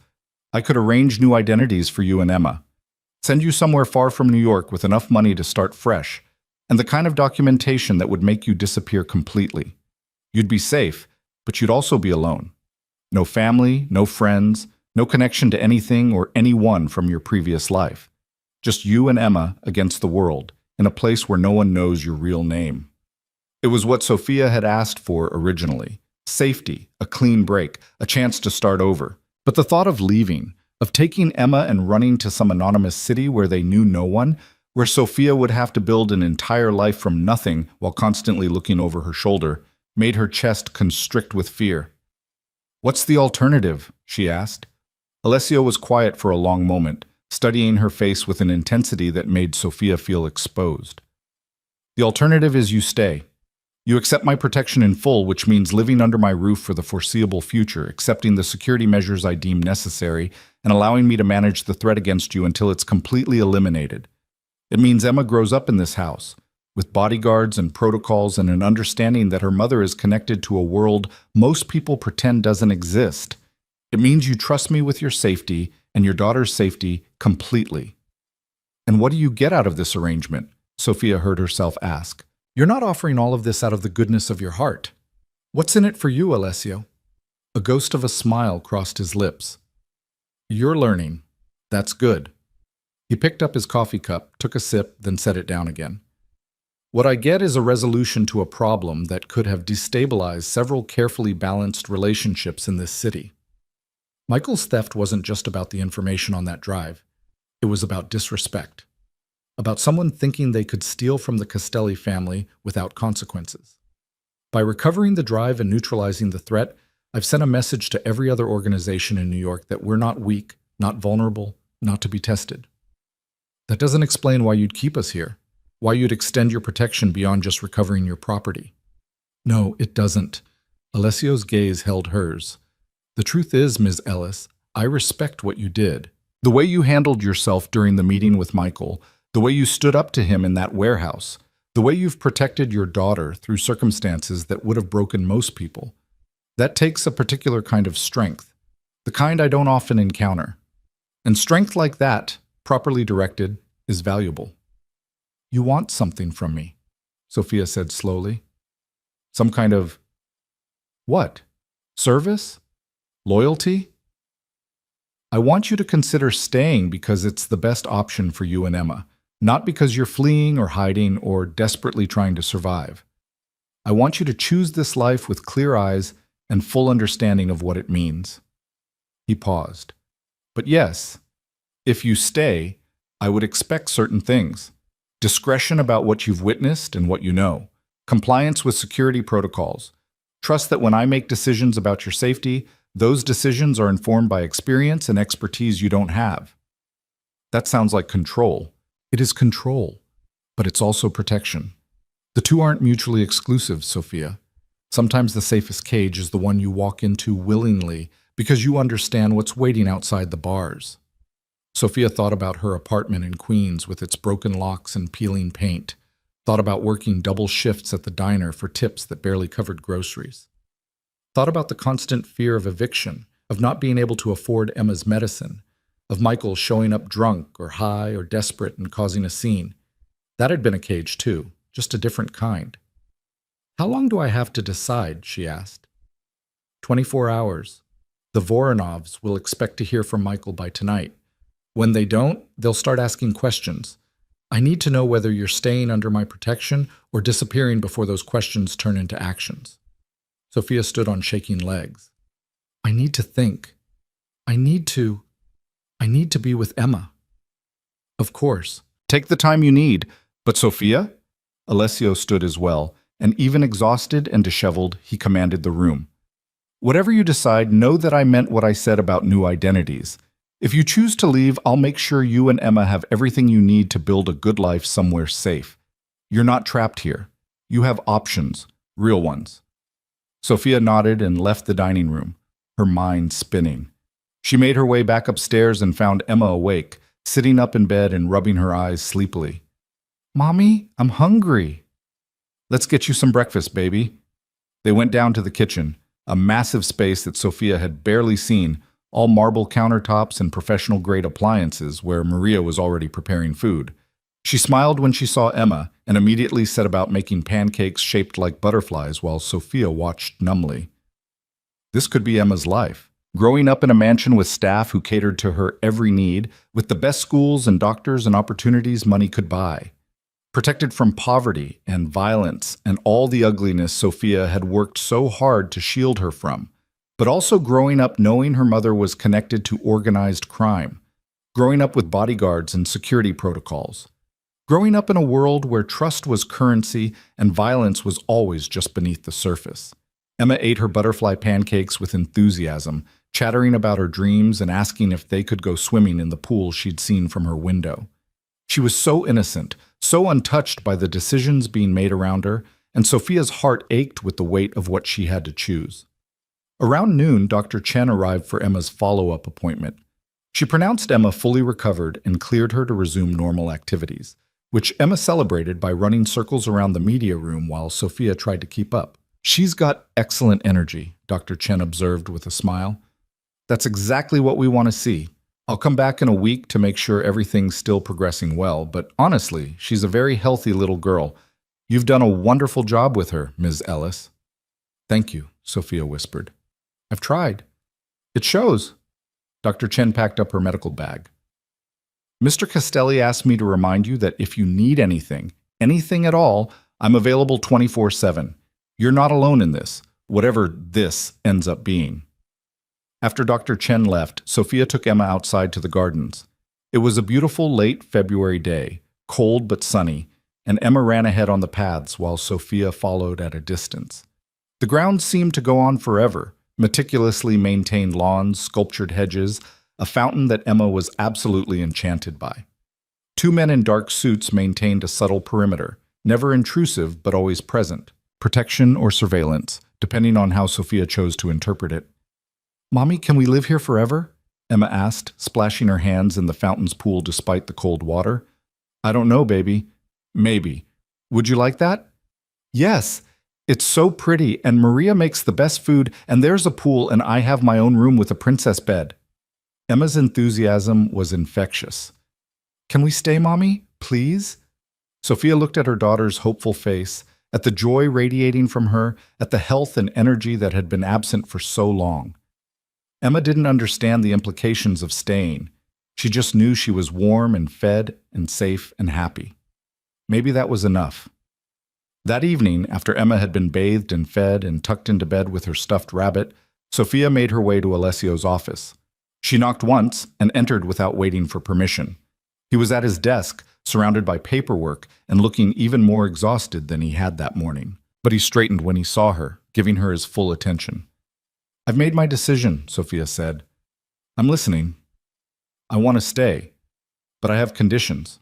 I could arrange new identities for you and Emma. Send you somewhere far from New York with enough money to start fresh, and the kind of documentation that would make you disappear completely. You'd be safe, but you'd also be alone. No family, no friends, no connection to anything or anyone from your previous life. Just you and Emma against the world, in a place where no one knows your real name." It was what Sophia had asked for originally. Safety, a clean break, a chance to start over. But the thought of leaving, of taking Emma and running to some anonymous city where they knew no one, where Sophia would have to build an entire life from nothing while constantly looking over her shoulder, made her chest constrict with fear. "What's the alternative?" she asked. Alessio was quiet for a long moment, studying her face with an intensity that made Sophia feel exposed. "The alternative is you stay. You accept my protection in full, which means living under my roof for the foreseeable future, accepting the security measures I deem necessary, and allowing me to manage the threat against you until it's completely eliminated. It means Emma grows up in this house, with bodyguards and protocols and an understanding that her mother is connected to a world most people pretend doesn't exist. It means you trust me with your safety and your daughter's safety completely." "And what do you get out of this arrangement?" Sophia heard herself ask. "You're not offering all of this out of the goodness of your heart. What's in it for you, Alessio?" A ghost of a smile crossed his lips. "You're learning. That's good." He picked up his coffee cup, took a sip, then set it down again. "What I get is a resolution to a problem that could have destabilized several carefully balanced relationships in this city. Michael's theft wasn't just about the information on that drive. It was about disrespect. About someone thinking they could steal from the Castelli family without consequences. By recovering the drive and neutralizing the threat, I've sent a message to every other organization in New York that we're not weak, not vulnerable, not to be tested. That doesn't explain why you'd keep us here, why you'd extend your protection beyond just recovering your property. No, it doesn't. Alessio's gaze held hers. The truth is, Ms. Ellis, I respect what you did. The way you handled yourself during the meeting with Michael, the way you stood up to him in that warehouse, the way you've protected your daughter through circumstances that would have broken most people. That takes a particular kind of strength, the kind I don't often encounter. And strength like that, properly directed, is valuable. You want something from me, Sophia said slowly. Some kind of what? Service? Loyalty? I want you to consider staying because it's the best option for you and Emma, not because you're fleeing or hiding or desperately trying to survive. I want you to choose this life with clear eyes and full understanding of what it means. He paused. But yes, if you stay, I would expect certain things. Discretion about what you've witnessed and what you know. Compliance with security protocols. Trust that when I make decisions about your safety, those decisions are informed by experience and expertise you don't have. That sounds like control. It is control, but it's also protection. The two aren't mutually exclusive, Sophia. Sometimes the safest cage is the one you walk into willingly because you understand what's waiting outside the bars. Sophia thought about her apartment in Queens with its broken locks and peeling paint, thought about working double shifts at the diner for tips that barely covered groceries, thought about the constant fear of eviction, of not being able to afford Emma's medicine, of Michael showing up drunk or high or desperate and causing a scene. That had been a cage too, just a different kind. How long do I have to decide? She asked. 24 hours. The Voronovs will expect to hear from Michael by tonight. When they don't, they'll start asking questions. I need to know whether you're staying under my protection or disappearing before those questions turn into actions. Sophia stood on shaking legs. I need to think. I need to be with Emma. Of course. Take the time you need. But Sophia? Alessio stood as well, and even exhausted and disheveled, he commanded the room. Whatever you decide, know that I meant what I said about new identities. If you choose to leave, I'll make sure you and Emma have everything you need to build a good life somewhere safe. You're not trapped here. You have options, real ones. Sophia nodded and left the dining room, her mind spinning. She made her way back upstairs and found Emma awake, sitting up in bed and rubbing her eyes sleepily. Mommy, I'm hungry. Let's get you some breakfast, baby. They went down to the kitchen, a massive space that Sophia had barely seen, all marble countertops and professional-grade appliances where Maria was already preparing food. She smiled when she saw Emma and immediately set about making pancakes shaped like butterflies while Sophia watched numbly. This could be Emma's life. Growing up in a mansion with staff who catered to her every need, with the best schools and doctors and opportunities money could buy. Protected from poverty and violence and all the ugliness Sophia had worked so hard to shield her from. But also growing up knowing her mother was connected to organized crime. Growing up with bodyguards and security protocols. Growing up in a world where trust was currency and violence was always just beneath the surface. Emma ate her butterfly pancakes with enthusiasm, chattering about her dreams and asking if they could go swimming in the pool she'd seen from her window. She was so innocent, so untouched by the decisions being made around her, and Sophia's heart ached with the weight of what she had to choose. Around noon, Dr. Chen arrived for Emma's follow-up appointment. She pronounced Emma fully recovered and cleared her to resume normal activities, which Emma celebrated by running circles around the media room while Sophia tried to keep up. She's got excellent energy, Dr. Chen observed with a smile. That's exactly what we want to see. I'll come back in a week to make sure everything's still progressing well, but honestly, she's a very healthy little girl. You've done a wonderful job with her, Ms. Ellis. Thank you, Sophia whispered. I've tried. It shows. Dr. Chen packed up her medical bag. Mr. Castelli asked me to remind you that if you need anything at all, I'm available 24/7. You're not alone in this, whatever this ends up being. After Dr. Chen left, Sophia took Emma outside to the gardens. It was a beautiful late February day, cold but sunny, and Emma ran ahead on the paths while Sophia followed at a distance. The grounds seemed to go on forever, meticulously maintained lawns, sculptured hedges, a fountain that Emma was absolutely enchanted by. Two men in dark suits maintained a subtle perimeter, never intrusive but always present, protection or surveillance, depending on how Sophia chose to interpret it. "Mommy, can we live here forever?" Emma asked, splashing her hands in the fountain's pool despite the cold water. "I don't know, baby. Maybe. Would you like that?" "Yes. It's so pretty, and Maria makes the best food, and there's a pool, and I have my own room with a princess bed." Emma's enthusiasm was infectious. "Can we stay, Mommy? Please?" Sophia looked at her daughter's hopeful face, at the joy radiating from her, at the health and energy that had been absent for so long. Emma didn't understand the implications of staying. She just knew she was warm and fed and safe and happy. Maybe that was enough. That evening, after Emma had been bathed and fed and tucked into bed with her stuffed rabbit, Sophia made her way to Alessio's office. She knocked once and entered without waiting for permission. He was at his desk, surrounded by paperwork and looking even more exhausted than he had that morning. But he straightened when he saw her, giving her his full attention. "I've made my decision," Sophia said. "I'm listening. I want to stay, but I have conditions."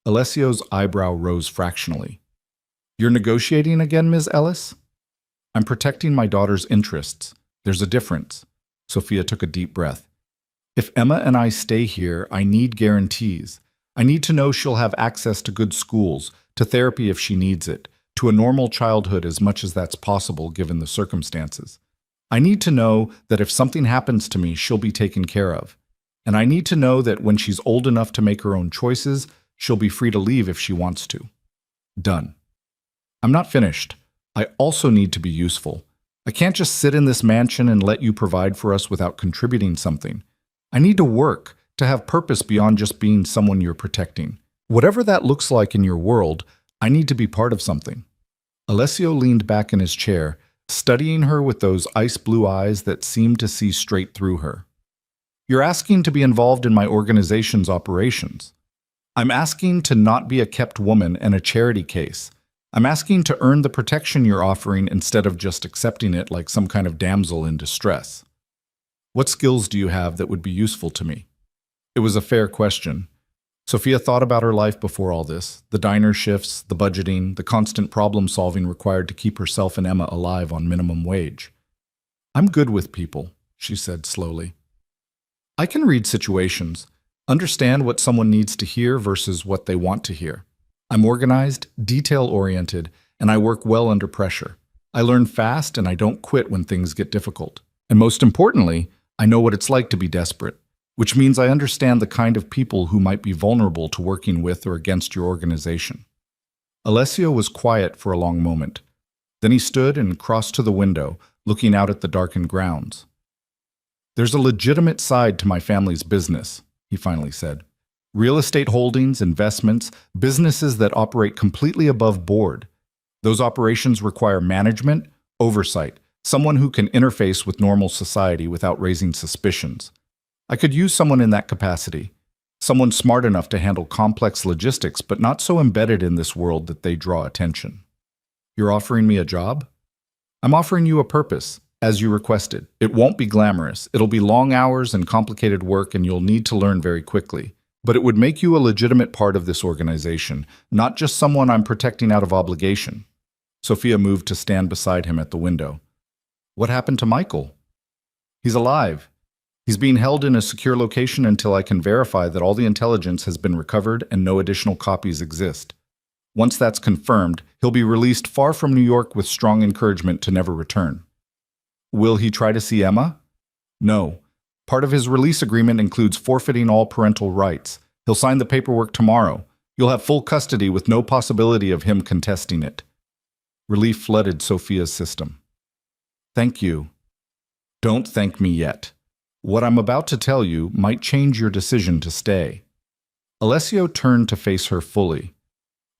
Alessio's eyebrow rose fractionally. "You're negotiating again, Ms. Ellis?" "I'm protecting my daughter's interests. There's a difference." Sophia took a deep breath. "If Emma and I stay here, I need guarantees. I need to know she'll have access to good schools, to therapy if she needs it, to a normal childhood as much as that's possible given the circumstances. I need to know that if something happens to me, she'll be taken care of. And I need to know that when she's old enough to make her own choices, she'll be free to leave if she wants to. Done. I'm not finished. I also need to be useful. I can't just sit in this mansion and let you provide for us without contributing something. I need to work, to have purpose beyond just being someone you're protecting. Whatever that looks like in your world, I need to be part of something." Alessio leaned back in his chair, studying her with those ice-blue eyes that seemed to see straight through her. "You're asking to be involved in my organization's operations. I'm asking to not be a kept woman and a charity case. I'm asking to earn the protection you're offering instead of just accepting it like some kind of damsel in distress. What skills do you have that would be useful to me?" It was a fair question. Sophia thought about her life before all this, the diner shifts, the budgeting, the constant problem-solving required to keep herself and Emma alive on minimum wage. "I'm good with people," she said slowly. "I can read situations, understand what someone needs to hear versus what they want to hear. I'm organized, detail-oriented, and I work well under pressure. I learn fast and I don't quit when things get difficult. And most importantly, I know what it's like to be desperate, which means I understand the kind of people who might be vulnerable to working with or against your organization." Alessio was quiet for a long moment. Then he stood and crossed to the window, looking out at the darkened grounds. "There's a legitimate side to my family's business," he finally said. "Real estate holdings, investments, businesses that operate completely above board. Those operations require management, oversight, someone who can interface with normal society without raising suspicions. I could use someone in that capacity, someone smart enough to handle complex logistics but not so embedded in this world that they draw attention." "You're offering me a job?" "I'm offering you a purpose, as you requested. It won't be glamorous. It'll be long hours and complicated work, and you'll need to learn very quickly. But it would make you a legitimate part of this organization, not just someone I'm protecting out of obligation." Sophia moved to stand beside him at the window. "What happened to Michael?" "He's alive. He's being held in a secure location until I can verify that all the intelligence has been recovered and no additional copies exist. Once that's confirmed, he'll be released far from New York with strong encouragement to never return." "Will he try to see Emma?" "No. Part of his release agreement includes forfeiting all parental rights. He'll sign the paperwork tomorrow. You'll have full custody with no possibility of him contesting it." Relief flooded Sophia's system. "Thank you." "Don't thank me yet. What I'm about to tell you might change your decision to stay." Alessio turned to face her fully.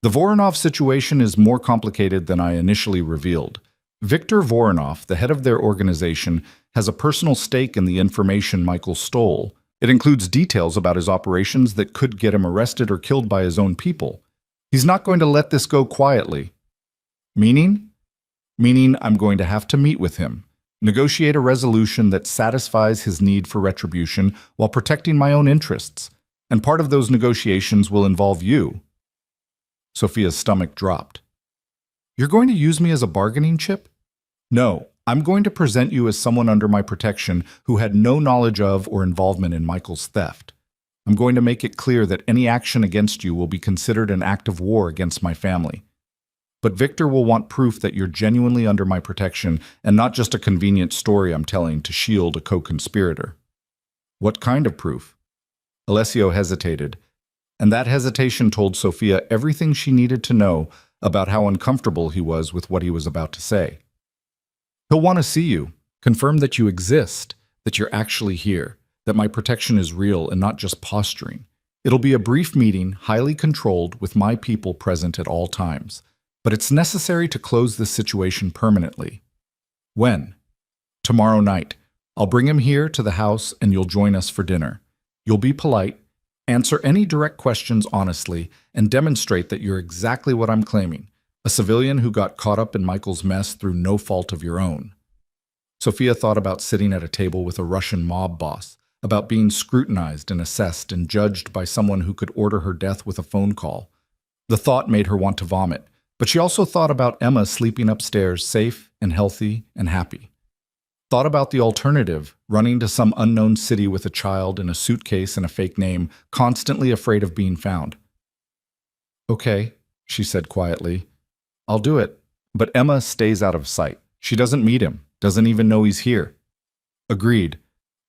"The Voronov situation is more complicated than I initially revealed. Viktor Voronov, the head of their organization, has a personal stake in the information Michael stole. It includes details about his operations that could get him arrested or killed by his own people. He's not going to let this go quietly." "Meaning?" meaning I'm going to have to meet with him, negotiate a resolution that satisfies his need for retribution while protecting my own interests, and part of those negotiations will involve you." Sophia's stomach dropped. "You're going to use me as a bargaining chip?" "No, I'm going to present you as someone under my protection who had no knowledge of or involvement in Michael's theft. I'm going to make it clear that any action against you will be considered an act of war against my family. But Victor will want proof that you're genuinely under my protection and not just a convenient story I'm telling to shield a co-conspirator." "What kind of proof?" Alessio hesitated, and that hesitation told Sophia everything she needed to know about how uncomfortable he was with what he was about to say. "He'll want to see you, confirm that you exist, that you're actually here, that my protection is real and not just posturing. It'll be a brief meeting, highly controlled, with my people present at all times. But it's necessary to close this situation permanently." "When?" "Tomorrow night. I'll bring him here to the house and you'll join us for dinner. You'll be polite, answer any direct questions honestly, and demonstrate that you're exactly what I'm claiming, a civilian who got caught up in Michael's mess through no fault of your own." Sophia thought about sitting at a table with a Russian mob boss, about being scrutinized and assessed and judged by someone who could order her death with a phone call. The thought made her want to vomit. But she also thought about Emma sleeping upstairs, safe and healthy and happy. Thought about the alternative, running to some unknown city with a child in a suitcase and a fake name, constantly afraid of being found. "Okay," she said quietly. "I'll do it." But Emma stays out of sight. She doesn't meet him, doesn't even know he's here. Agreed.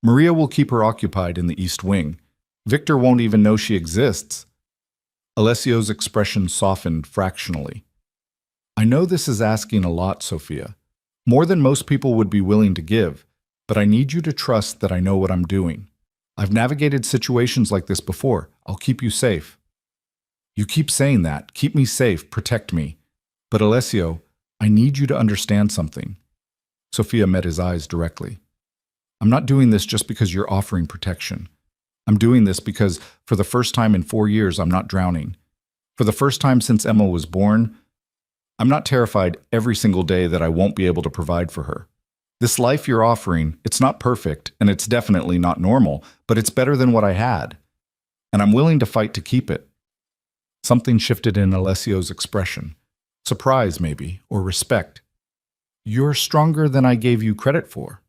Maria will keep her occupied in the East Wing. Victor won't even know she exists. Alessio's expression softened fractionally. "I know this is asking a lot, Sophia. More than most people would be willing to give, but I need you to trust that I know what I'm doing. I've navigated situations like this before. I'll keep you safe." "You keep saying that. Keep me safe. Protect me. But Alessio, I need you to understand something." Sophia met his eyes directly. "I'm not doing this just because you're offering protection. I'm doing this because, for the first time in 4 years, I'm not drowning. For the first time since Emma was born, I'm not terrified every single day that I won't be able to provide for her. This life you're offering, it's not perfect, and it's definitely not normal, but it's better than what I had. And I'm willing to fight to keep it." Something shifted in Alessio's expression. Surprise, maybe, or respect. "You're stronger than I gave you credit for."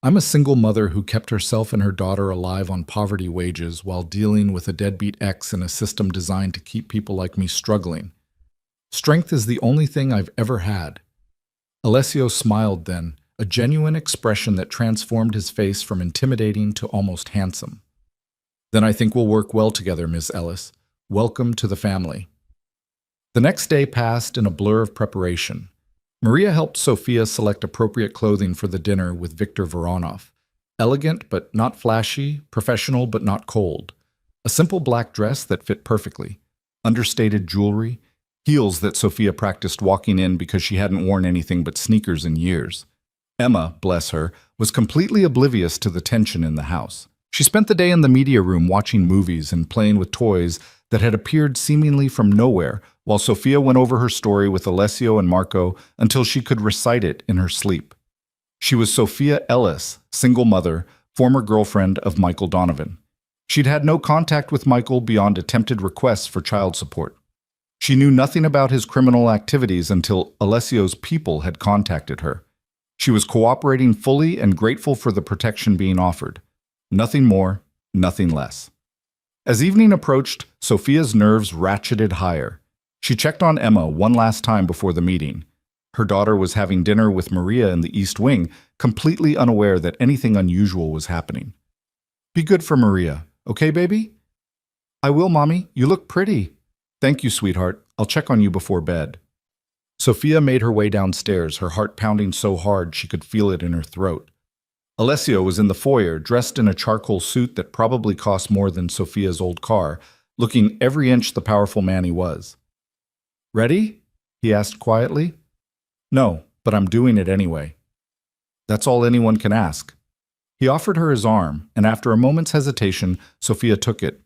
"I'm a single mother who kept herself and her daughter alive on poverty wages while dealing with a deadbeat ex in a system designed to keep people like me struggling. Strength is the only thing I've ever had." Alessio smiled then, a genuine expression that transformed his face from intimidating to almost handsome. "Then I think we'll work well together, Miss Ellis. Welcome to the family." The next day passed in a blur of preparation. Maria helped Sophia select appropriate clothing for the dinner with Viktor Voronov. Elegant but not flashy, professional but not cold. A simple black dress that fit perfectly. Understated jewelry. Heels that Sophia practiced walking in because she hadn't worn anything but sneakers in years. Emma, bless her, was completely oblivious to the tension in the house. She spent the day in the media room watching movies and playing with toys that had appeared seemingly from nowhere, while Sophia went over her story with Alessio and Marco until she could recite it in her sleep. She was Sophia Ellis, single mother, former girlfriend of Michael Donovan. She'd had no contact with Michael beyond attempted requests for child support. She knew nothing about his criminal activities until Alessio's people had contacted her. She was cooperating fully and grateful for the protection being offered. Nothing more, nothing less. As evening approached, Sophia's nerves ratcheted higher. She checked on Emma one last time before the meeting. Her daughter was having dinner with Maria in the East Wing, completely unaware that anything unusual was happening. "Be good for Maria, okay, baby?" "I will, Mommy. You look pretty." "Thank you, sweetheart. I'll check on you before bed." Sophia made her way downstairs, her heart pounding so hard she could feel it in her throat. Alessio was in the foyer, dressed in a charcoal suit that probably cost more than Sophia's old car, looking every inch the powerful man he was. "Ready?" he asked quietly. "No, but I'm doing it anyway." That's all anyone can ask. He offered her his arm, and after a moment's hesitation, Sophia took it.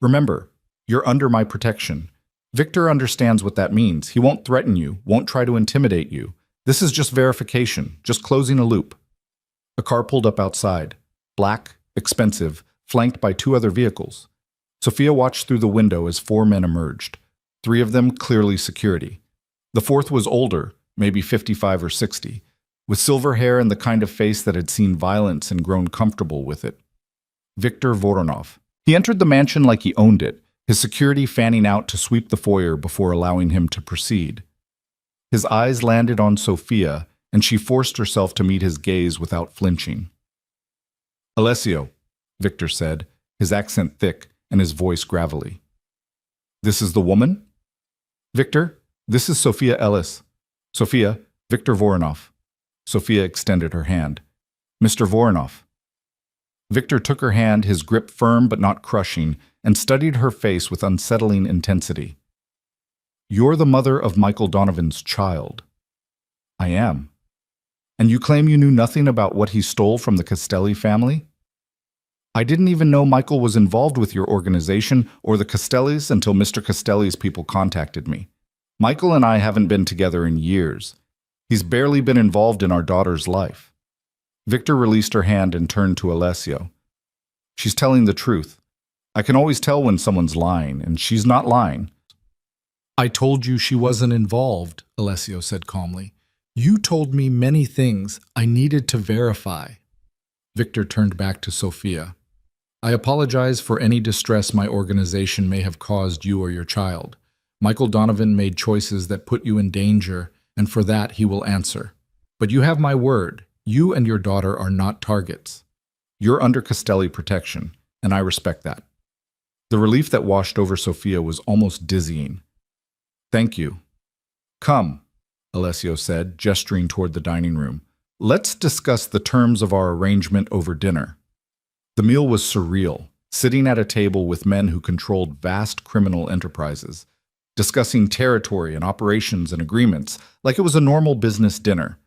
"Remember, you're under my protection. Victor understands what that means. He won't threaten you, won't try to intimidate you. This is just verification, just closing a loop. A car pulled up outside. Black, expensive, flanked by two other vehicles. Sophia watched through the window as four men emerged. Three of them clearly security. The fourth was older, maybe 55 or 60, with silver hair and the kind of face that had seen violence and grown comfortable with it. Viktor Voronov. He entered the mansion like he owned it, his security fanning out to sweep the foyer before allowing him to proceed. His eyes landed on Sophia, and she forced herself to meet his gaze without flinching. Alessio, Victor said, his accent thick and his voice gravelly. This is the woman? Victor, this is Sophia Ellis. Sophia, Viktor Voronov. Sophia extended her hand. Mr. Voronov. Victor took her hand, his grip firm but not crushing, and studied her face with unsettling intensity. You're the mother of Michael Donovan's child. I am. And you claim you knew nothing about what he stole from the Castelli family? I didn't even know Michael was involved with your organization or the Castellis until Mr. Castelli's people contacted me. Michael and I haven't been together in years. He's barely been involved in our daughter's life. Victor released her hand and turned to Alessio. She's telling the truth. I can always tell when someone's lying, and she's not lying. I told you she wasn't involved, Alessio said calmly. You told me many things I needed to verify. Victor turned back to Sophia. I apologize for any distress my organization may have caused you or your child. Michael Donovan made choices that put you in danger, and for that he will answer. But you have my word. You and your daughter are not targets. You're under Castelli protection, and I respect that. The relief that washed over Sophia was almost dizzying. Thank you. Come, Alessio said, gesturing toward the dining room. Let's discuss the terms of our arrangement over dinner. The meal was surreal, sitting at a table with men who controlled vast criminal enterprises, discussing territory and operations and agreements like it was a normal business dinner.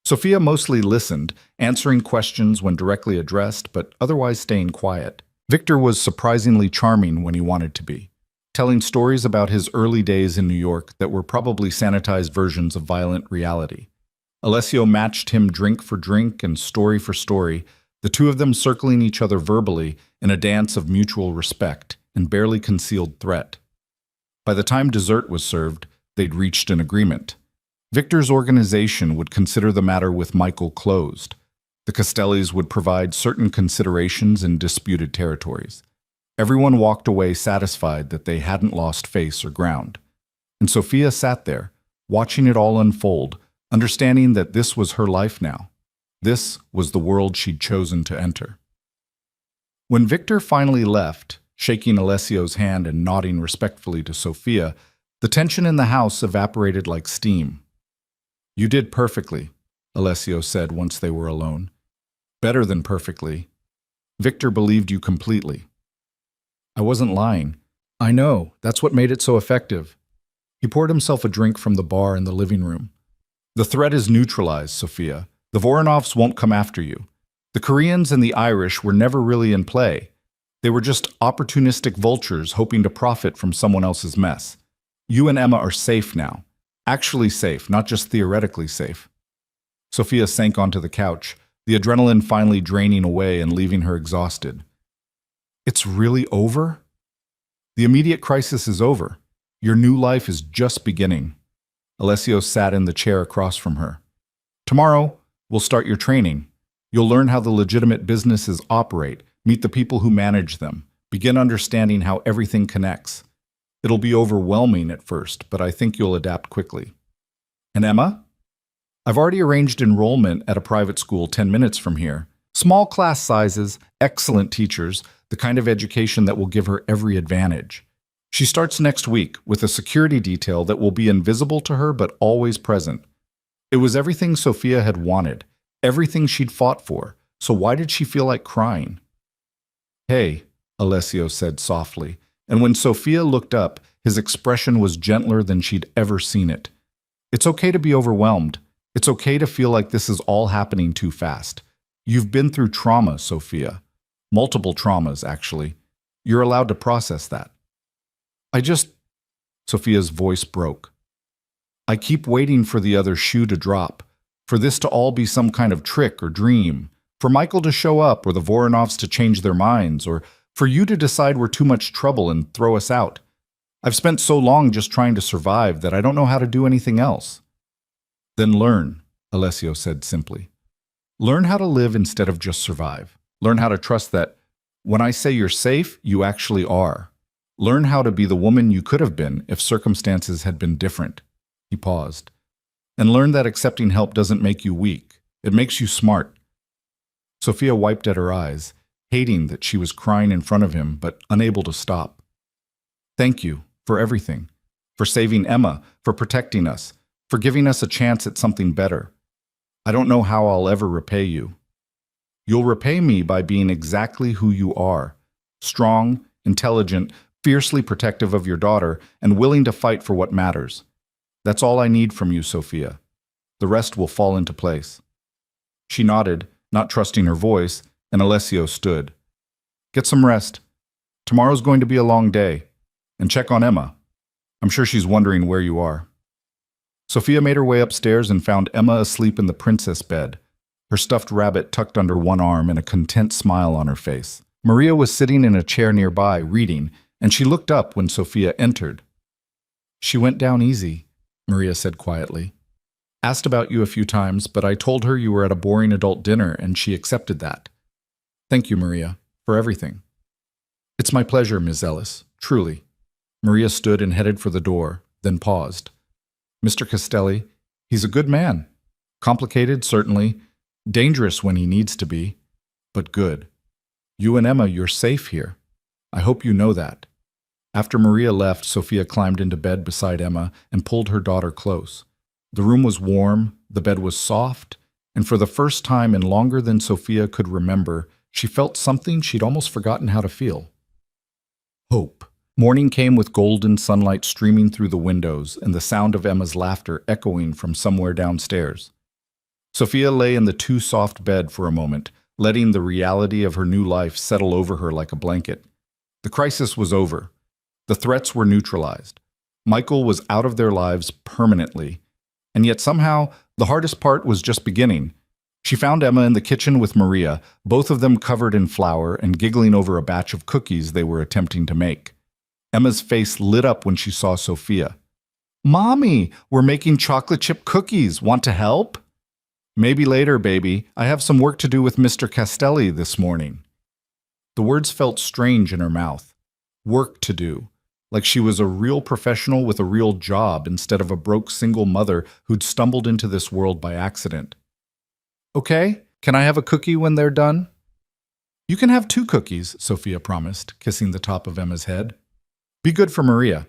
Sophia mostly listened, answering questions when directly addressed, but otherwise staying quiet. Victor was surprisingly charming when he wanted to be, telling stories about his early days in New York that were probably sanitized versions of violent reality. Alessio matched him drink for drink and story for story, the two of them circling each other verbally in a dance of mutual respect and barely concealed threat. By the time dessert was served, they'd reached an agreement. Victor's organization would consider the matter with Michael closed. The Castellis would provide certain considerations in disputed territories. Everyone walked away satisfied that they hadn't lost face or ground. And Sophia sat there, watching it all unfold, understanding that this was her life now. This was the world she'd chosen to enter. When Victor finally left, shaking Alessio's hand and nodding respectfully to Sophia, the tension in the house evaporated like steam. You did perfectly, Alessio said once they were alone. Better than perfectly. Victor believed you completely. I wasn't lying. I know, that's what made it so effective. He poured himself a drink from the bar in the living room. The threat is neutralized, Sophia. The Voronovs won't come after you. The Koreans and the Irish were never really in play. They were just opportunistic vultures hoping to profit from someone else's mess. You and Emma are safe now. Actually safe, not just theoretically safe. Sophia sank onto the couch, the adrenaline finally draining away and leaving her exhausted. It's really over? The immediate crisis is over. Your new life is just beginning. Alessio sat in the chair across from her. Tomorrow, we'll start your training. You'll learn how the legitimate businesses operate, meet the people who manage them, begin understanding how everything connects. It'll be overwhelming at first, but I think you'll adapt quickly. And Emma? I've already arranged enrollment at a private school 10 minutes from here. Small class sizes, excellent teachers, the kind of education that will give her every advantage. She starts next week with a security detail that will be invisible to her but always present. It was everything Sophia had wanted, everything she'd fought for, so why did she feel like crying? Hey, Alessio said softly, and when Sophia looked up, his expression was gentler than she'd ever seen it. It's okay to be overwhelmed. It's okay to feel like this is all happening too fast. You've been through trauma, Sophia. Multiple traumas, actually. You're allowed to process that. Sophia's voice broke. I keep waiting for the other shoe to drop, for this to all be some kind of trick or dream, for Michael to show up or the Voronovs to change their minds, or for you to decide we're too much trouble and throw us out. I've spent so long just trying to survive that I don't know how to do anything else. Then learn, Alessio said simply. Learn how to live instead of just survive. Learn how to trust that when I say you're safe, you actually are. Learn how to be the woman you could have been if circumstances had been different. He paused. And learn that accepting help doesn't make you weak. It makes you smart. Sophia wiped at her eyes, hating that she was crying in front of him, but unable to stop. Thank you for everything. For saving Emma, for protecting us, for giving us a chance at something better. I don't know how I'll ever repay you. You'll repay me by being exactly who you are. Strong, intelligent, fiercely protective of your daughter, and willing to fight for what matters. That's all I need from you, Sophia. The rest will fall into place. She nodded, not trusting her voice, and Alessio stood. Get some rest. Tomorrow's going to be a long day. And check on Emma. I'm sure she's wondering where you are. Sophia made her way upstairs and found Emma asleep in the princess bed, her stuffed rabbit tucked under one arm and a content smile on her face. Maria was sitting in a chair nearby, reading, and she looked up when Sophia entered. She went down easy, Maria said quietly. Asked about you a few times, but I told her you were at a boring adult dinner, and she accepted that. Thank you, Maria, for everything. It's my pleasure, Ms. Ellis, truly. Maria stood and headed for the door, then paused. Mr. Castelli, he's a good man. Complicated, certainly. Dangerous when he needs to be. But good. You and Emma, you're safe here. I hope you know that. After Maria left, Sophia climbed into bed beside Emma and pulled her daughter close. The room was warm, the bed was soft, and for the first time in longer than Sophia could remember, she felt something she'd almost forgotten how to feel. Hope. Morning came with golden sunlight streaming through the windows and the sound of Emma's laughter echoing from somewhere downstairs. Sophia lay in the too-soft bed for a moment, letting the reality of her new life settle over her like a blanket. The crisis was over. The threats were neutralized. Michael was out of their lives permanently. And yet somehow, the hardest part was just beginning. She found Emma in the kitchen with Maria, both of them covered in flour and giggling over a batch of cookies they were attempting to make. Emma's face lit up when she saw Sophia. Mommy, we're making chocolate chip cookies. Want to help? Maybe later, baby. I have some work to do with Mr. Castelli this morning. The words felt strange in her mouth. Work to do. Like she was a real professional with a real job instead of a broke single mother who'd stumbled into this world by accident. Okay, can I have a cookie when they're done? You can have 2 cookies, Sophia promised, kissing the top of Emma's head. Be good for Maria.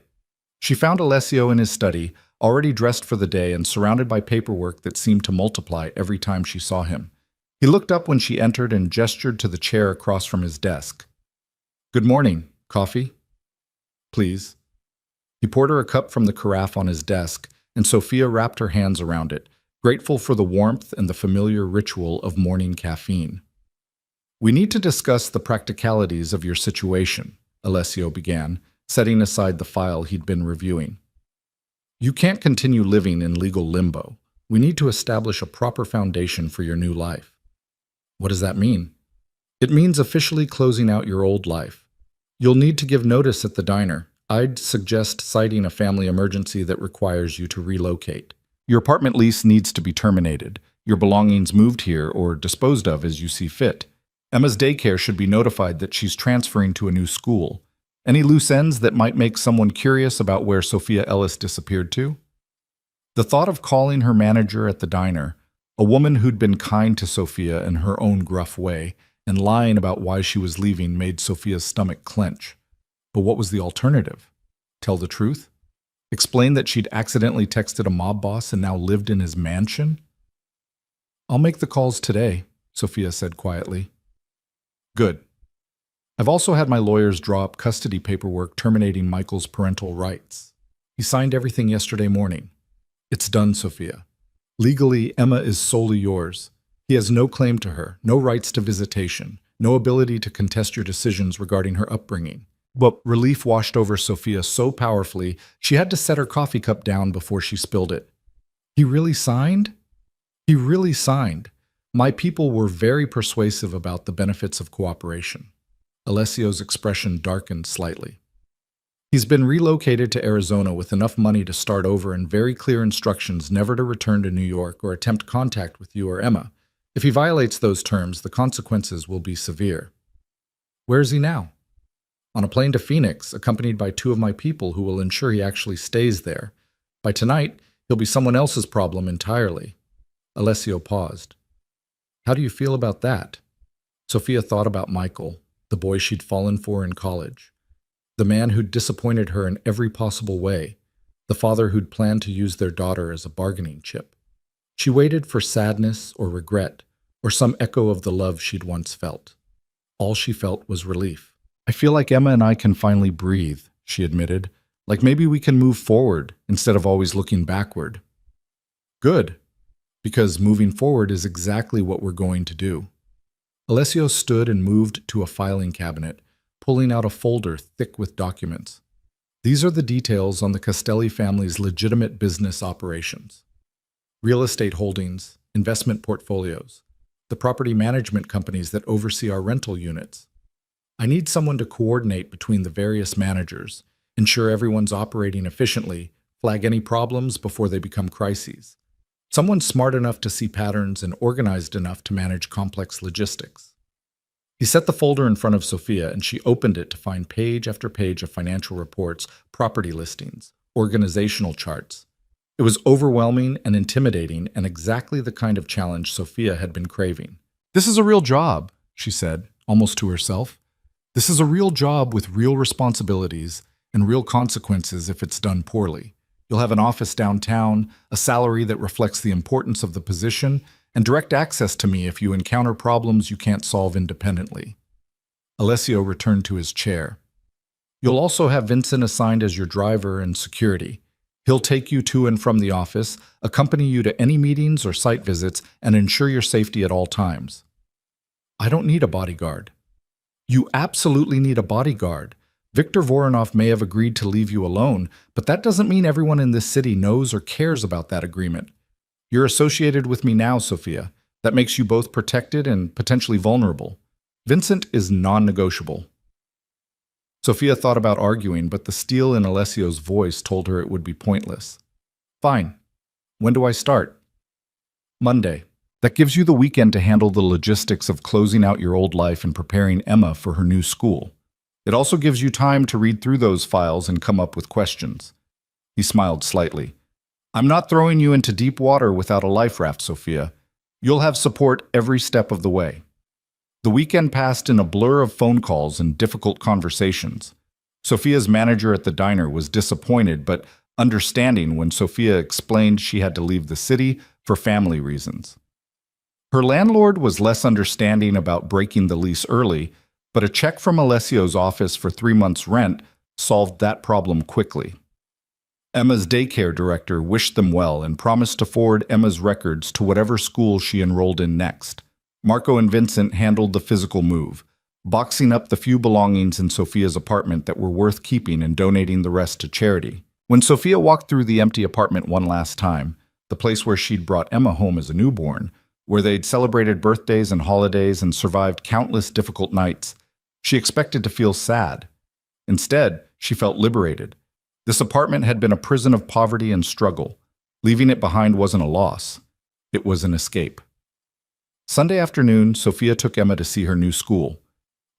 She found Alessio in his study, already dressed for the day and surrounded by paperwork that seemed to multiply every time she saw him. He looked up when she entered and gestured to the chair across from his desk. Good morning. Coffee? Please. He poured her a cup from the carafe on his desk, and Sophia wrapped her hands around it, grateful for the warmth and the familiar ritual of morning caffeine. We need to discuss the practicalities of your situation, Alessio began, setting aside the file he'd been reviewing. You can't continue living in legal limbo. We need to establish a proper foundation for your new life. What does that mean? It means officially closing out your old life. You'll need to give notice at the diner. I'd suggest citing a family emergency that requires you to relocate. Your apartment lease needs to be terminated. Your belongings moved here or disposed of as you see fit. Emma's daycare should be notified that she's transferring to a new school. Any loose ends that might make someone curious about where Sophia Ellis disappeared to? The thought of calling her manager at the diner, a woman who'd been kind to Sophia in her own gruff way, and lying about why she was leaving made Sophia's stomach clench. But what was the alternative? Tell the truth? Explain that she'd accidentally texted a mob boss and now lived in his mansion? I'll make the calls today, Sophia said quietly. Good. I've also had my lawyers draw up custody paperwork terminating Michael's parental rights. He signed everything yesterday morning. It's done, Sophia. Legally, Emma is solely yours. He has no claim to her, no rights to visitation, no ability to contest your decisions regarding her upbringing. But relief washed over Sophia so powerfully, she had to set her coffee cup down before she spilled it. He really signed? He really signed. My people were very persuasive about the benefits of cooperation. Alessio's expression darkened slightly. He's been relocated to Arizona with enough money to start over and very clear instructions never to return to New York or attempt contact with you or Emma. If he violates those terms, the consequences will be severe. Where is he now? On a plane to Phoenix, accompanied by 2 of my people who will ensure he actually stays there. By tonight, he'll be someone else's problem entirely. Alessio paused. How do you feel about that? Sophia thought about Michael, the boy she'd fallen for in college. The man who'd disappointed her in every possible way. The father who'd planned to use their daughter as a bargaining chip. She waited for sadness or regret, or some echo of the love she'd once felt. All she felt was relief. I feel like Emma and I can finally breathe, she admitted. Like maybe we can move forward instead of always looking backward. Good, because moving forward is exactly what we're going to do. Alessio stood and moved to a filing cabinet, pulling out a folder thick with documents. These are the details on the Castelli family's legitimate business operations. Real estate holdings, investment portfolios, the property management companies that oversee our rental units. I need someone to coordinate between the various managers, ensure everyone's operating efficiently, flag any problems before they become crises. Someone smart enough to see patterns and organized enough to manage complex logistics. He set the folder in front of Sophia and she opened it to find page after page of financial reports, property listings, organizational charts. It was overwhelming and intimidating and exactly the kind of challenge Sophia had been craving. This is a real job, she said, almost to herself. This is a real job with real responsibilities and real consequences if it's done poorly. You'll have an office downtown, a salary that reflects the importance of the position, and direct access to me if you encounter problems you can't solve independently. Alessio returned to his chair. You'll also have Vincent assigned as your driver and security. He'll take you to and from the office, accompany you to any meetings or site visits, and ensure your safety at all times. I don't need a bodyguard. You absolutely need a bodyguard. Victor Voronov may have agreed to leave you alone, but that doesn't mean everyone in this city knows or cares about that agreement. You're associated with me now, Sophia. That makes you both protected and potentially vulnerable. Vincent is non-negotiable. Sophia thought about arguing, but the steel in Alessio's voice told her it would be pointless. Fine. When do I start? Monday. That gives you the weekend to handle the logistics of closing out your old life and preparing Emma for her new school. It also gives you time to read through those files and come up with questions. He smiled slightly. I'm not throwing you into deep water without a life raft, Sophia. You'll have support every step of the way. The weekend passed in a blur of phone calls and difficult conversations. Sophia's manager at the diner was disappointed but understanding when Sophia explained she had to leave the city for family reasons. Her landlord was less understanding about breaking the lease early, but a check from Alessio's office for 3 months' rent solved that problem quickly. Emma's daycare director wished them well and promised to forward Emma's records to whatever school she enrolled in next. Marco and Vincent handled the physical move, boxing up the few belongings in Sophia's apartment that were worth keeping and donating the rest to charity. When Sophia walked through the empty apartment one last time, the place where she'd brought Emma home as a newborn, where they'd celebrated birthdays and holidays and survived countless difficult nights, she expected to feel sad. Instead, she felt liberated. This apartment had been a prison of poverty and struggle. Leaving it behind wasn't a loss. It was an escape. Sunday afternoon, Sophia took Emma to see her new school.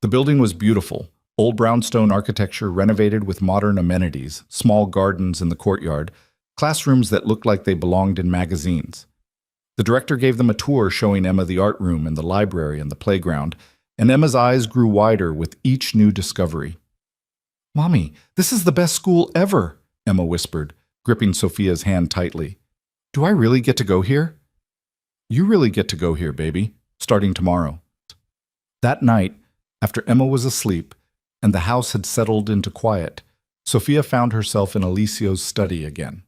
The building was beautiful, old brownstone architecture renovated with modern amenities, small gardens in the courtyard, classrooms that looked like they belonged in magazines. The director gave them a tour showing Emma the art room and the library and the playground, and Emma's eyes grew wider with each new discovery. Mommy, this is the best school ever, Emma whispered, gripping Sophia's hand tightly. Do I really get to go here? You really get to go here, baby, starting tomorrow. That night, after Emma was asleep and the house had settled into quiet, Sophia found herself in Alessio's study again.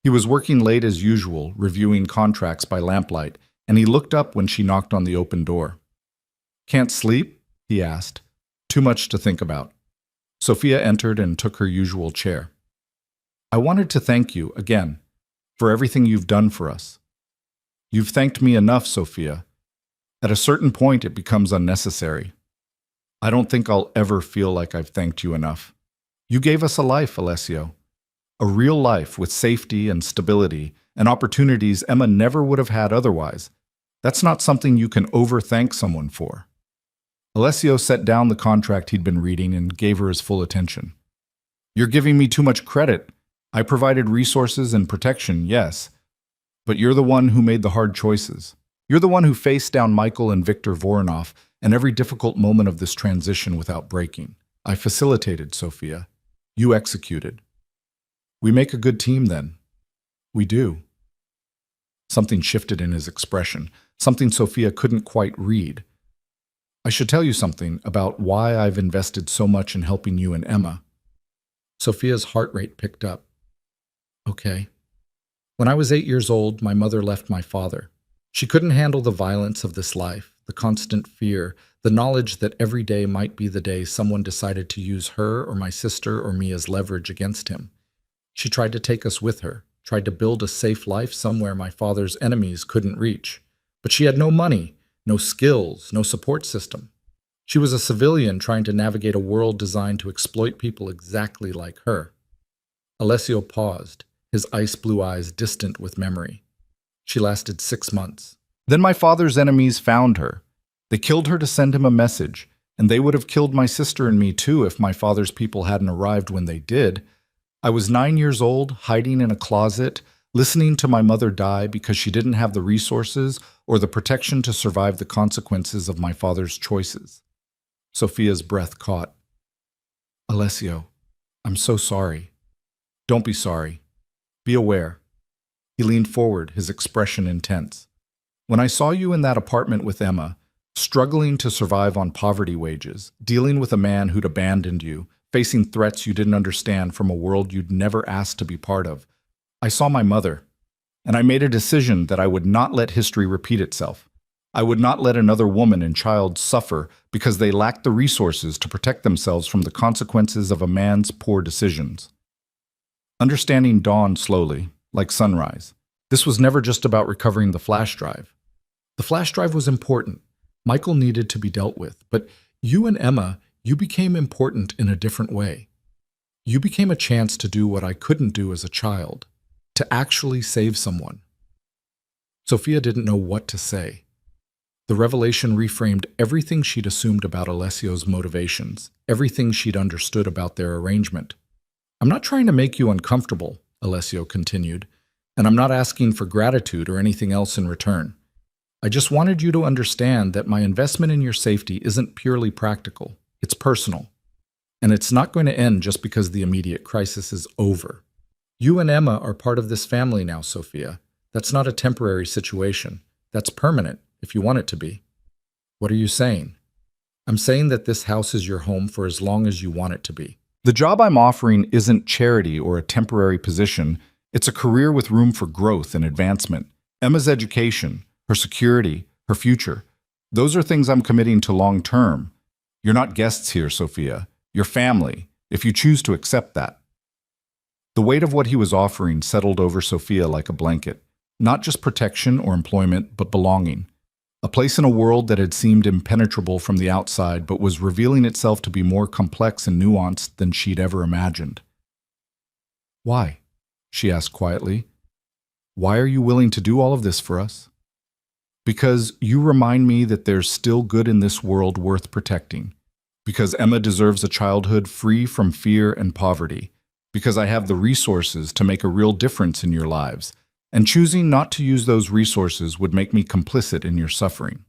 He was working late as usual, reviewing contracts by lamplight, and he looked up when she knocked on the open door. Can't sleep? He asked. Too much to think about. Sophia entered and took her usual chair. I wanted to thank you, again, for everything you've done for us. You've thanked me enough, Sophia. At a certain point, it becomes unnecessary. I don't think I'll ever feel like I've thanked you enough. You gave us a life, Alessio. A real life with safety and stability and opportunities Emma never would have had otherwise. That's not something you can overthank someone for. Alessio set down the contract he'd been reading and gave her his full attention. You're giving me too much credit. I provided resources and protection, yes, but you're the one who made the hard choices. You're the one who faced down Michael and Viktor Voronov and every difficult moment of this transition without breaking. I facilitated, Sophia. You executed. We make a good team then. We do. Something shifted in his expression, something Sophia couldn't quite read. I should tell you something about why I've invested so much in helping you and Emma. Sophia's heart rate picked up. Okay. When I was 8 years old, my mother left my father. She couldn't handle the violence of this life, the constant fear, the knowledge that every day might be the day someone decided to use her or my sister or me as leverage against him. She tried to take us with her, tried to build a safe life somewhere my father's enemies couldn't reach. But she had no money, no skills, no support system. She was a civilian trying to navigate a world designed to exploit people exactly like her. Alessio paused, his ice blue eyes distant with memory. She lasted 6 months. Then my father's enemies found her. They killed her to send him a message, and they would have killed my sister and me too if my father's people hadn't arrived when they did. I was 9 years old, hiding in a closet, listening to my mother die because she didn't have the resources or the protection to survive the consequences of my father's choices. Sophia's breath caught. Alessio, I'm so sorry. Don't be sorry. Be aware. He leaned forward, his expression intense. When I saw you in that apartment with Emma, struggling to survive on poverty wages, dealing with a man who'd abandoned you, facing threats you didn't understand from a world you'd never asked to be part of, I saw my mother, and I made a decision that I would not let history repeat itself. I would not let another woman and child suffer because they lacked the resources to protect themselves from the consequences of a man's poor decisions. Understanding dawned slowly, like sunrise. This was never just about recovering the flash drive. The flash drive was important. Michael needed to be dealt with, but you and Emma, you became important in a different way. You became a chance to do what I couldn't do as a child, to actually save someone. Sophia didn't know what to say. The revelation reframed everything she'd assumed about Alessio's motivations, everything she'd understood about their arrangement. I'm not trying to make you uncomfortable, Alessio continued, and I'm not asking for gratitude or anything else in return. I just wanted you to understand that my investment in your safety isn't purely practical. It's personal. And it's not going to end just because the immediate crisis is over. You and Emma are part of this family now, Sophia. That's not a temporary situation. That's permanent, if you want it to be. What are you saying? I'm saying that this house is your home for as long as you want it to be. The job I'm offering isn't charity or a temporary position. It's a career with room for growth and advancement. Emma's education, her security, her future. Those are things I'm committing to long term. You're not guests here, Sophia. You're family, if you choose to accept that. The weight of what he was offering settled over Sophia like a blanket. Not just protection or employment, but belonging. A place in a world that had seemed impenetrable from the outside, but was revealing itself to be more complex and nuanced than she'd ever imagined. Why? She asked quietly. Why are you willing to do all of this for us? Because you remind me that there's still good in this world worth protecting. Because Emma deserves a childhood free from fear and poverty. Because I have the resources to make a real difference in your lives. And choosing not to use those resources would make me complicit in your suffering.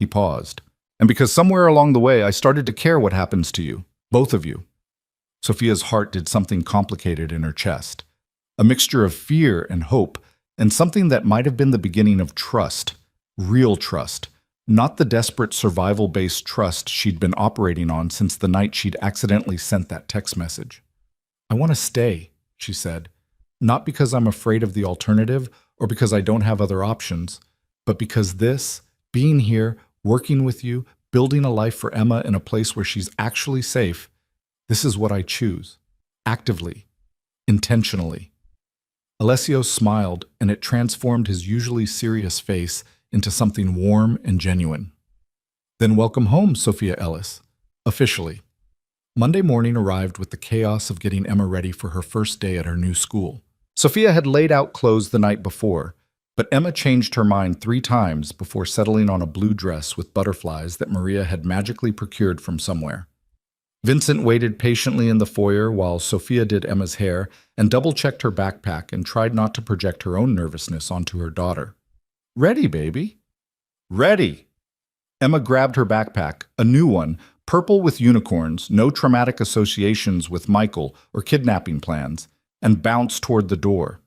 He paused. And because somewhere along the way I started to care what happens to you, both of you. Sophia's heart did something complicated in her chest. A mixture of fear and hope, and something that might have been the beginning of trust. Real trust. Not the desperate survival-based trust she'd been operating on since the night she'd accidentally sent that text message. I want to stay, she said. Not because I'm afraid of the alternative or because I don't have other options, but because being here, working with you, building a life for Emma in a place where she's actually safe, This is what I choose. Actively. Intentionally. Alessio smiled, and it transformed his usually serious face into something warm and genuine. Then welcome home, Sophia Ellis. Officially. Monday morning arrived with the chaos of getting Emma ready for her first day at her new school. Sophia had laid out clothes the night before, but Emma changed her mind 3 times before settling on a blue dress with butterflies that Maria had magically procured from somewhere. Vincent waited patiently in the foyer while Sophia did Emma's hair and double-checked her backpack and tried not to project her own nervousness onto her daughter. "Ready, baby." "Ready." Emma grabbed her backpack, a new one, purple with unicorns, no traumatic associations with Michael or kidnapping plans, and bounced toward the door.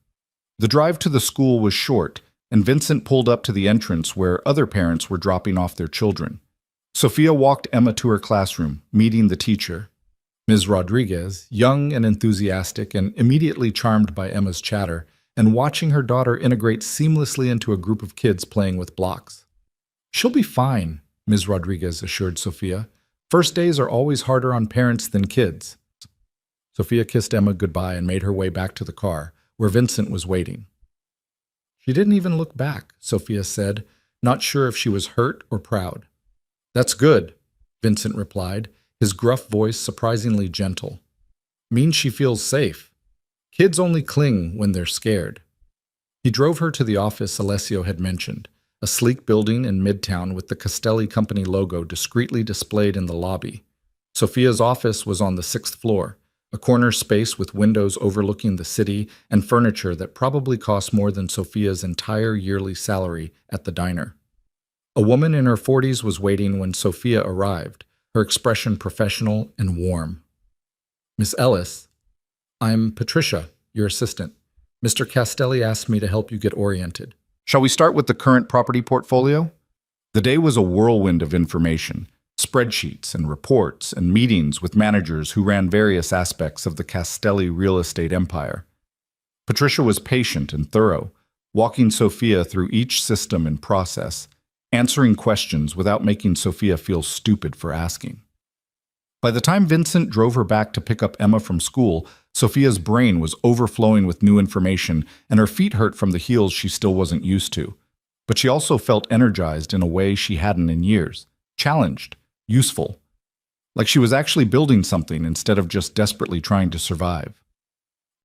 The drive to the school was short, and Vincent pulled up to the entrance where other parents were dropping off their children. Sophia walked Emma to her classroom, meeting the teacher. Ms. Rodriguez, young and enthusiastic and immediately charmed by Emma's chatter, and watching her daughter integrate seamlessly into a group of kids playing with blocks. "She'll be fine," Ms. Rodriguez assured Sophia. "First days are always harder on parents than kids." Sophia kissed Emma goodbye and made her way back to the car, where Vincent was waiting. "She didn't even look back," Sophia said, not sure if she was hurt or proud. "That's good," Vincent replied, his gruff voice surprisingly gentle. "Means she feels safe. Kids only cling when they're scared." He drove her to the office Alessio had mentioned, a sleek building in Midtown with the Castelli Company logo discreetly displayed in the lobby. Sophia's office was on the 6th floor, a corner space with windows overlooking the city and furniture that probably cost more than Sophia's entire yearly salary at the diner. A woman in her 40s was waiting when Sophia arrived, her expression professional and warm. "Miss Ellis, I'm Patricia, your assistant. Mr. Castelli asked me to help you get oriented." "Shall we start with the current property portfolio?" The day was a whirlwind of information, spreadsheets and reports and meetings with managers who ran various aspects of the Castelli real estate empire. Patricia was patient and thorough, walking Sophia through each system and process, answering questions without making Sophia feel stupid for asking. By the time Vincent drove her back to pick up Emma from school, Sophia's brain was overflowing with new information, and her feet hurt from the heels she still wasn't used to. But she also felt energized in a way she hadn't in years, challenged, useful, like she was actually building something instead of just desperately trying to survive.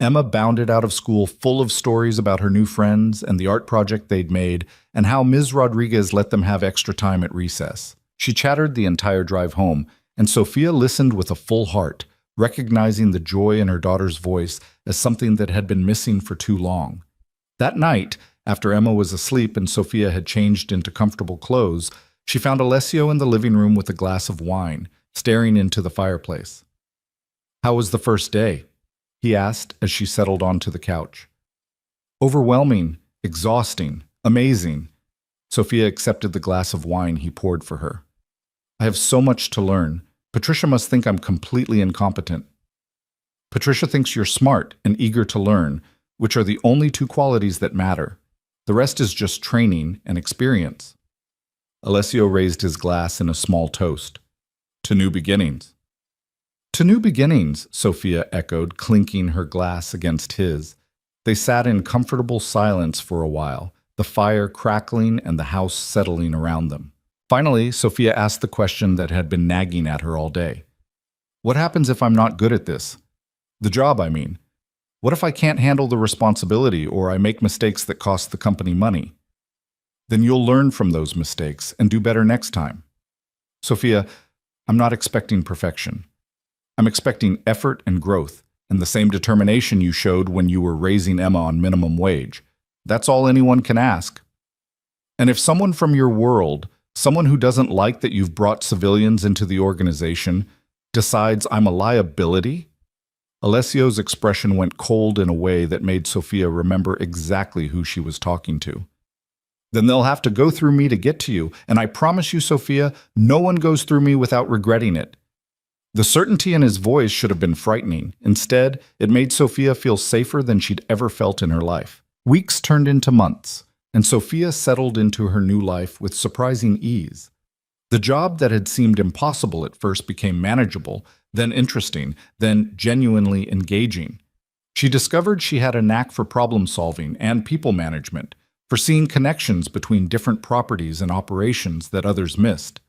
Emma bounded out of school full of stories about her new friends and the art project they'd made, and how Ms. Rodriguez let them have extra time at recess. She chattered the entire drive home, and Sophia listened with a full heart, recognizing the joy in her daughter's voice as something that had been missing for too long. That night, after Emma was asleep and Sophia had changed into comfortable clothes, she found Alessio in the living room with a glass of wine, staring into the fireplace. "How was the first day?" he asked as she settled onto the couch. "Overwhelming, exhausting, amazing." Sophia accepted the glass of wine he poured for her. "I have so much to learn. Patricia must think I'm completely incompetent." "Patricia thinks you're smart and eager to learn, which are the only 2 qualities that matter. The rest is just training and experience." Alessio raised his glass in a small toast. "To new beginnings." "To new beginnings," Sophia echoed, clinking her glass against his. They sat in comfortable silence for a while, the fire crackling and the house settling around them. Finally, Sophia asked the question that had been nagging at her all day. "What happens if I'm not good at this? The job, I mean. What if I can't handle the responsibility or I make mistakes that cost the company money?" "Then you'll learn from those mistakes and do better next time." "Sophia, I'm not expecting perfection. I'm expecting effort and growth, and the same determination you showed when you were raising Emma on minimum wage. That's all anyone can ask. And if someone from your world, someone who doesn't like that you've brought civilians into the organization, decides I'm a liability?" Alessio's expression went cold in a way that made Sophia remember exactly who she was talking to. "Then they'll have to go through me to get to you, and I promise you, Sophia, no one goes through me without regretting it." The certainty in his voice should have been frightening. Instead, it made Sophia feel safer than she'd ever felt in her life. Weeks turned into months, and Sophia settled into her new life with surprising ease. The job that had seemed impossible at first became manageable, then interesting, then genuinely engaging. She discovered she had a knack for problem solving and people management, for seeing connections between different properties and operations that others missed.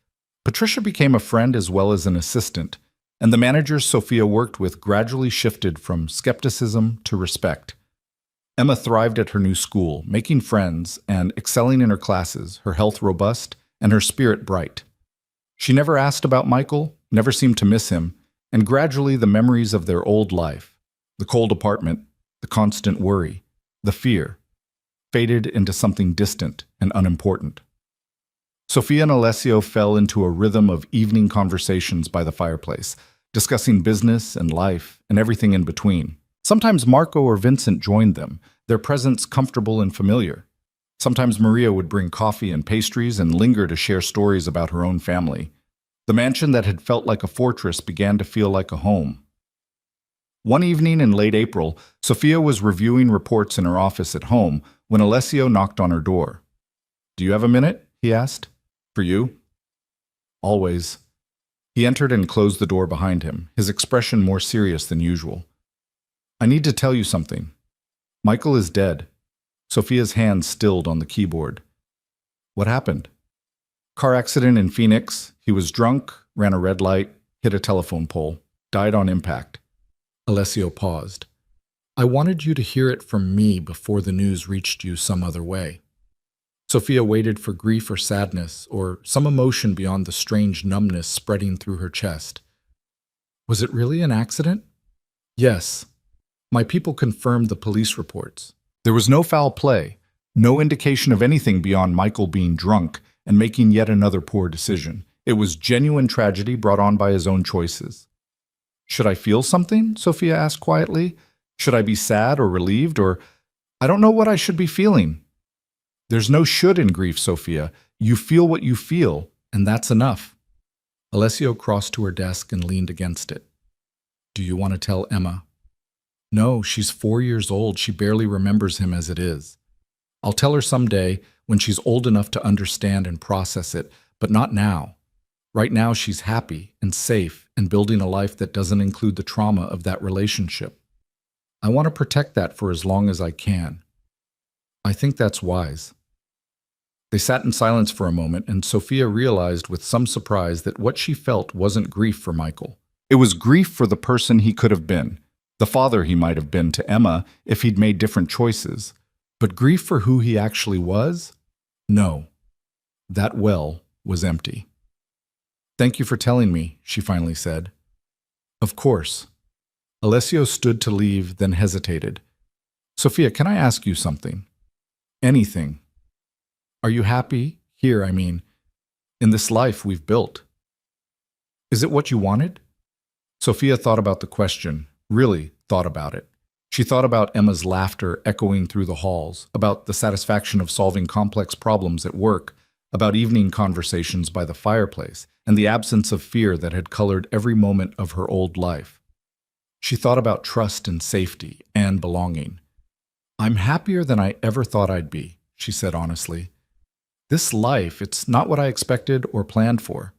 Patricia became a friend as well as an assistant, and the managers Sophia worked with gradually shifted from skepticism to respect. Emma thrived at her new school, making friends and excelling in her classes, her health robust and her spirit bright. She never asked about Michael, never seemed to miss him, and gradually the memories of their old life, the cold apartment, the constant worry, the fear, faded into something distant and unimportant. Sophia and Alessio fell into a rhythm of evening conversations by the fireplace, discussing business and life and everything in between. Sometimes Marco or Vincent joined them, their presence comfortable and familiar. Sometimes Maria would bring coffee and pastries and linger to share stories about her own family. The mansion that had felt like a fortress began to feel like a home. One evening in late April, Sophia was reviewing reports in her office at home when Alessio knocked on her door. "Do you have a minute?" he asked. "For you?" "Always." He entered and closed the door behind him, his expression more serious than usual. "I need to tell you something. Michael is dead." Sophia's hand stilled on the keyboard. "What happened?" "Car accident in Phoenix. He was drunk, ran a red light, hit a telephone pole, died on impact." Alessio paused. "I wanted you to hear it from me before the news reached you some other way." Sophia waited for grief or sadness, or some emotion beyond the strange numbness spreading through her chest. "Was it really an accident?" "Yes. My people confirmed the police reports. There was no foul play, no indication of anything beyond Michael being drunk and making yet another poor decision. It was genuine tragedy brought on by his own choices." "Should I feel something?" Sophia asked quietly. "Should I be sad or relieved, or I don't know what I should be feeling?" "There's no should in grief, Sophia. You feel what you feel, and that's enough." Alessio crossed to her desk and leaned against it. "Do you want to tell Emma?" "No, she's 4 years old. She barely remembers him as it is. I'll tell her someday when she's old enough to understand and process it, but not now. Right now she's happy and safe and building a life that doesn't include the trauma of that relationship. I want to protect that for as long as I can. I think that's wise." They sat in silence for a moment, and Sophia realized with some surprise that what she felt wasn't grief for Michael. It was grief for the person he could have been, the father he might have been to Emma if he'd made different choices. But grief for who he actually was? No. That well was empty. "Thank you for telling me," she finally said. "Of course." Alessio stood to leave, then hesitated. "Sophia, can I ask you something?" "Anything." "Are you happy? Here, I mean, in this life we've built. Is it what you wanted?" Sophia thought about the question, really thought about it. She thought about Emma's laughter echoing through the halls, about the satisfaction of solving complex problems at work, about evening conversations by the fireplace, and the absence of fear that had colored every moment of her old life. She thought about trust and safety and belonging. "I'm happier than I ever thought I'd be," she said honestly. "This life, it's not what I expected or planned for,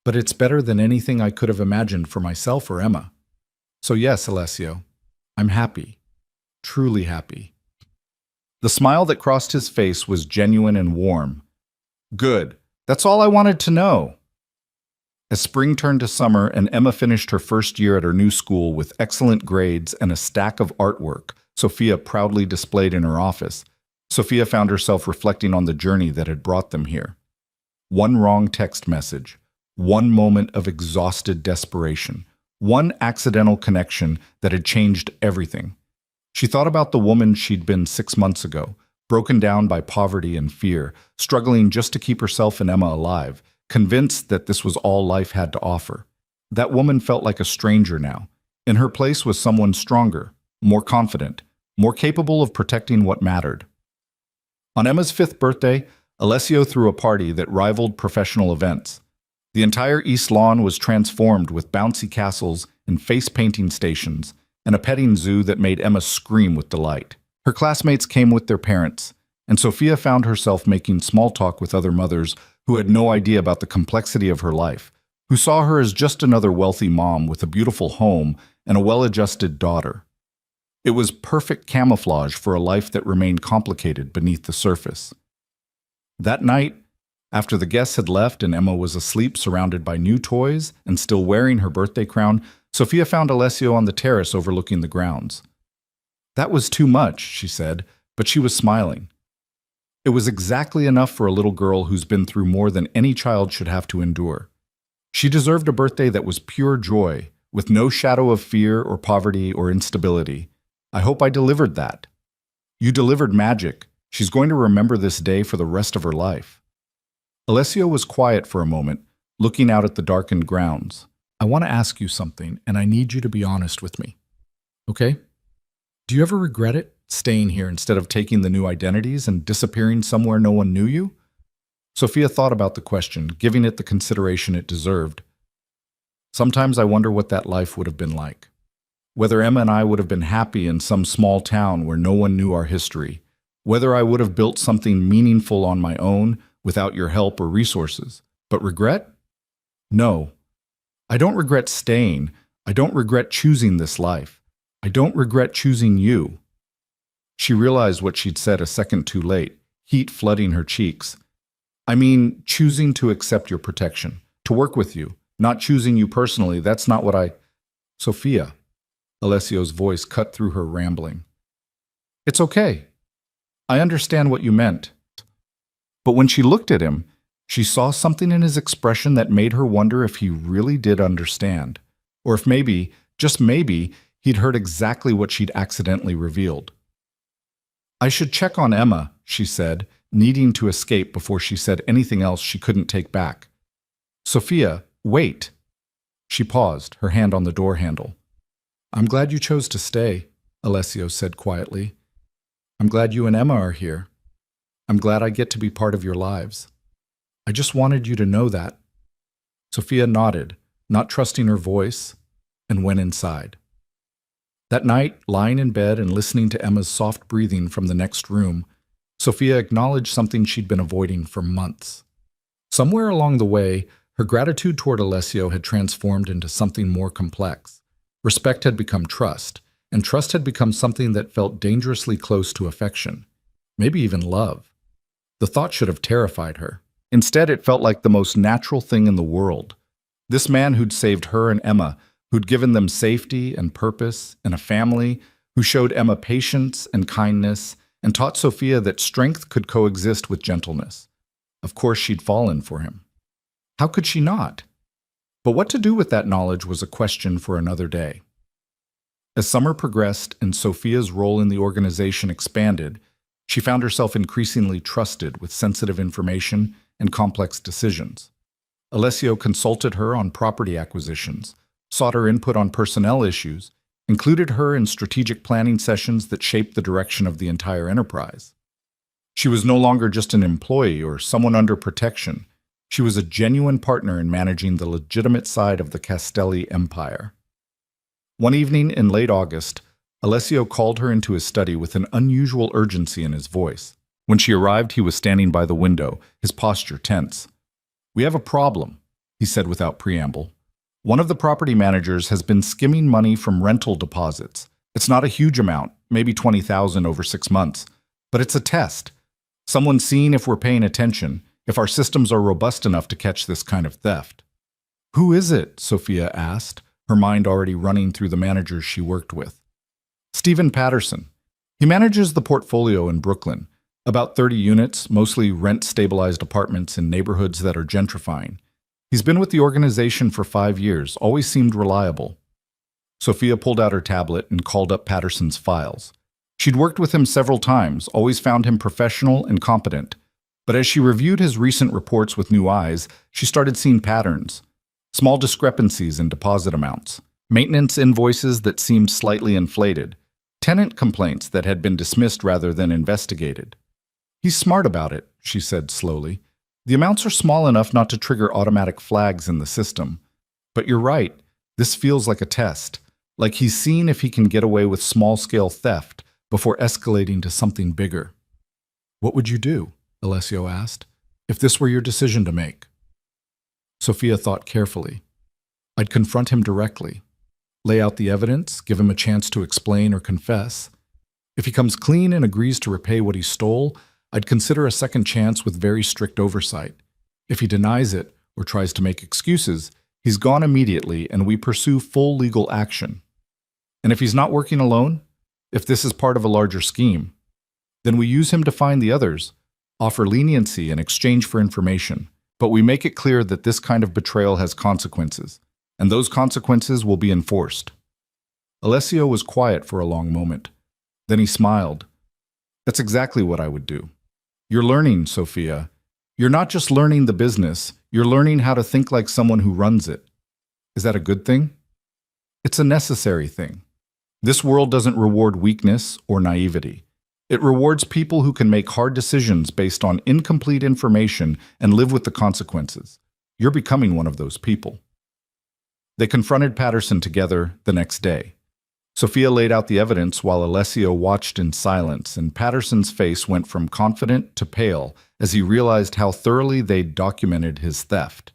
but it's better than anything I could have imagined for myself or Emma. So yes, Alessio, I'm happy, truly happy." The smile that crossed his face was genuine and warm. "Good. That's all I wanted to know." As spring turned to summer and Emma finished her first year at her new school with excellent grades and a stack of artwork Sophia proudly displayed in her office, Sophia found herself reflecting on the journey that had brought them here. One wrong text message, one moment of exhausted desperation, one accidental connection that had changed everything. She thought about the woman she'd been 6 months ago, broken down by poverty and fear, struggling just to keep herself and Emma alive, convinced that this was all life had to offer. That woman felt like a stranger now. In her place was someone stronger, more confident, more capable of protecting what mattered. On Emma's 5th birthday, Alessio threw a party that rivaled professional events. The entire East Lawn was transformed with bouncy castles and face-painting stations, and a petting zoo that made Emma scream with delight. Her classmates came with their parents, and Sophia found herself making small talk with other mothers who had no idea about the complexity of her life, who saw her as just another wealthy mom with a beautiful home and a well-adjusted daughter. It was perfect camouflage for a life that remained complicated beneath the surface. That night, after the guests had left and Emma was asleep surrounded by new toys and still wearing her birthday crown, Sophia found Alessio on the terrace overlooking the grounds. "That was too much," she said, but she was smiling. It was exactly enough for a little girl who's been through more than any child should have to endure. She deserved a birthday that was pure joy, with no shadow of fear or poverty or instability. I hope I delivered that. You delivered magic. She's going to remember this day for the rest of her life. Alessio was quiet for a moment, looking out at the darkened grounds. "I want to ask you something, and I need you to be honest with me. Okay? Do you ever regret it, staying here instead of taking the new identities and disappearing somewhere no one knew you?" Sophia thought about the question, giving it the consideration it deserved. "Sometimes I wonder what that life would have been like. Whether Emma and I would have been happy in some small town where no one knew our history. Whether I would have built something meaningful on my own without your help or resources. But regret? No. I don't regret staying. I don't regret choosing this life. I don't regret choosing you." She realized what she'd said a second too late, heat flooding her cheeks. "I mean, choosing to accept your protection, to work with you, not choosing you personally, that's not what I—" "Sophia," Alessio's voice cut through her rambling. "It's okay. I understand what you meant." But when she looked at him, she saw something in his expression that made her wonder if he really did understand, or if maybe, just maybe, he'd heard exactly what she'd accidentally revealed. "I should check on Emma," she said, needing to escape before she said anything else she couldn't take back. "Sophia, wait." She paused, her hand on the door handle. "I'm glad you chose to stay," Alessio said quietly. "I'm glad you and Emma are here. I'm glad I get to be part of your lives. I just wanted you to know that." Sophia nodded, not trusting her voice, and went inside. That night, lying in bed and listening to Emma's soft breathing from the next room, Sophia acknowledged something she'd been avoiding for months. Somewhere along the way, her gratitude toward Alessio had transformed into something more complex. Respect had become trust, and trust had become something that felt dangerously close to affection, maybe even love. The thought should have terrified her. Instead, it felt like the most natural thing in the world. This man who'd saved her and Emma, who'd given them safety and purpose and a family, who showed Emma patience and kindness, and taught Sophia that strength could coexist with gentleness. Of course, she'd fallen for him. How could she not? But what to do with that knowledge was a question for another day. As summer progressed and Sophia's role in the organization expanded, she found herself increasingly trusted with sensitive information and complex decisions. Alessio consulted her on property acquisitions, sought her input on personnel issues, included her in strategic planning sessions that shaped the direction of the entire enterprise. She was no longer just an employee or someone under protection. She was a genuine partner in managing the legitimate side of the Castelli empire. One evening in late August, Alessio called her into his study with an unusual urgency in his voice. When she arrived, he was standing by the window, his posture tense. "We have a problem," he said without preamble. "One of the property managers has been skimming money from rental deposits. It's not a huge amount, maybe $20,000 over 6 months, but it's a test. Someone's seeing if we're paying attention, if our systems are robust enough to catch this kind of theft." "Who is it?" Sophia asked, her mind already running through the managers she worked with. "Stephen Patterson. He manages the portfolio in Brooklyn. About 30 units, mostly rent-stabilized apartments in neighborhoods that are gentrifying. He's been with the organization for 5 years, always seemed reliable." Sophia pulled out her tablet and called up Patterson's files. She'd worked with him several times, always found him professional and competent. But as she reviewed his recent reports with new eyes, she started seeing patterns. Small discrepancies in deposit amounts, maintenance invoices that seemed slightly inflated, tenant complaints that had been dismissed rather than investigated. "He's smart about it," she said slowly. "The amounts are small enough not to trigger automatic flags in the system. But you're right, this feels like a test, like he's seeing if he can get away with small-scale theft before escalating to something bigger." What would you do? Alessio asked. If this were your decision to make. Sophia thought carefully. I'd confront him directly, lay out the evidence, give him a chance to explain or confess. If he comes clean and agrees to repay what he stole, I'd consider a second chance with very strict oversight. If he denies it or tries to make excuses, he's gone immediately and we pursue full legal action. And if he's not working alone, if this is part of a larger scheme, then we use him to find the others, offer leniency in exchange for information, but we make it clear that this kind of betrayal has consequences, and those consequences will be enforced. Alessio was quiet for a long moment. Then he smiled. That's exactly what I would do. You're learning, Sophia. You're not just learning the business, you're learning how to think like someone who runs it. Is that a good thing? It's a necessary thing. This world doesn't reward weakness or naivety. It rewards people who can make hard decisions based on incomplete information and live with the consequences. You're becoming one of those people. They confronted Patterson together the next day. Sophia laid out the evidence while Alessio watched in silence, and Patterson's face went from confident to pale as he realized how thoroughly they'd documented his theft.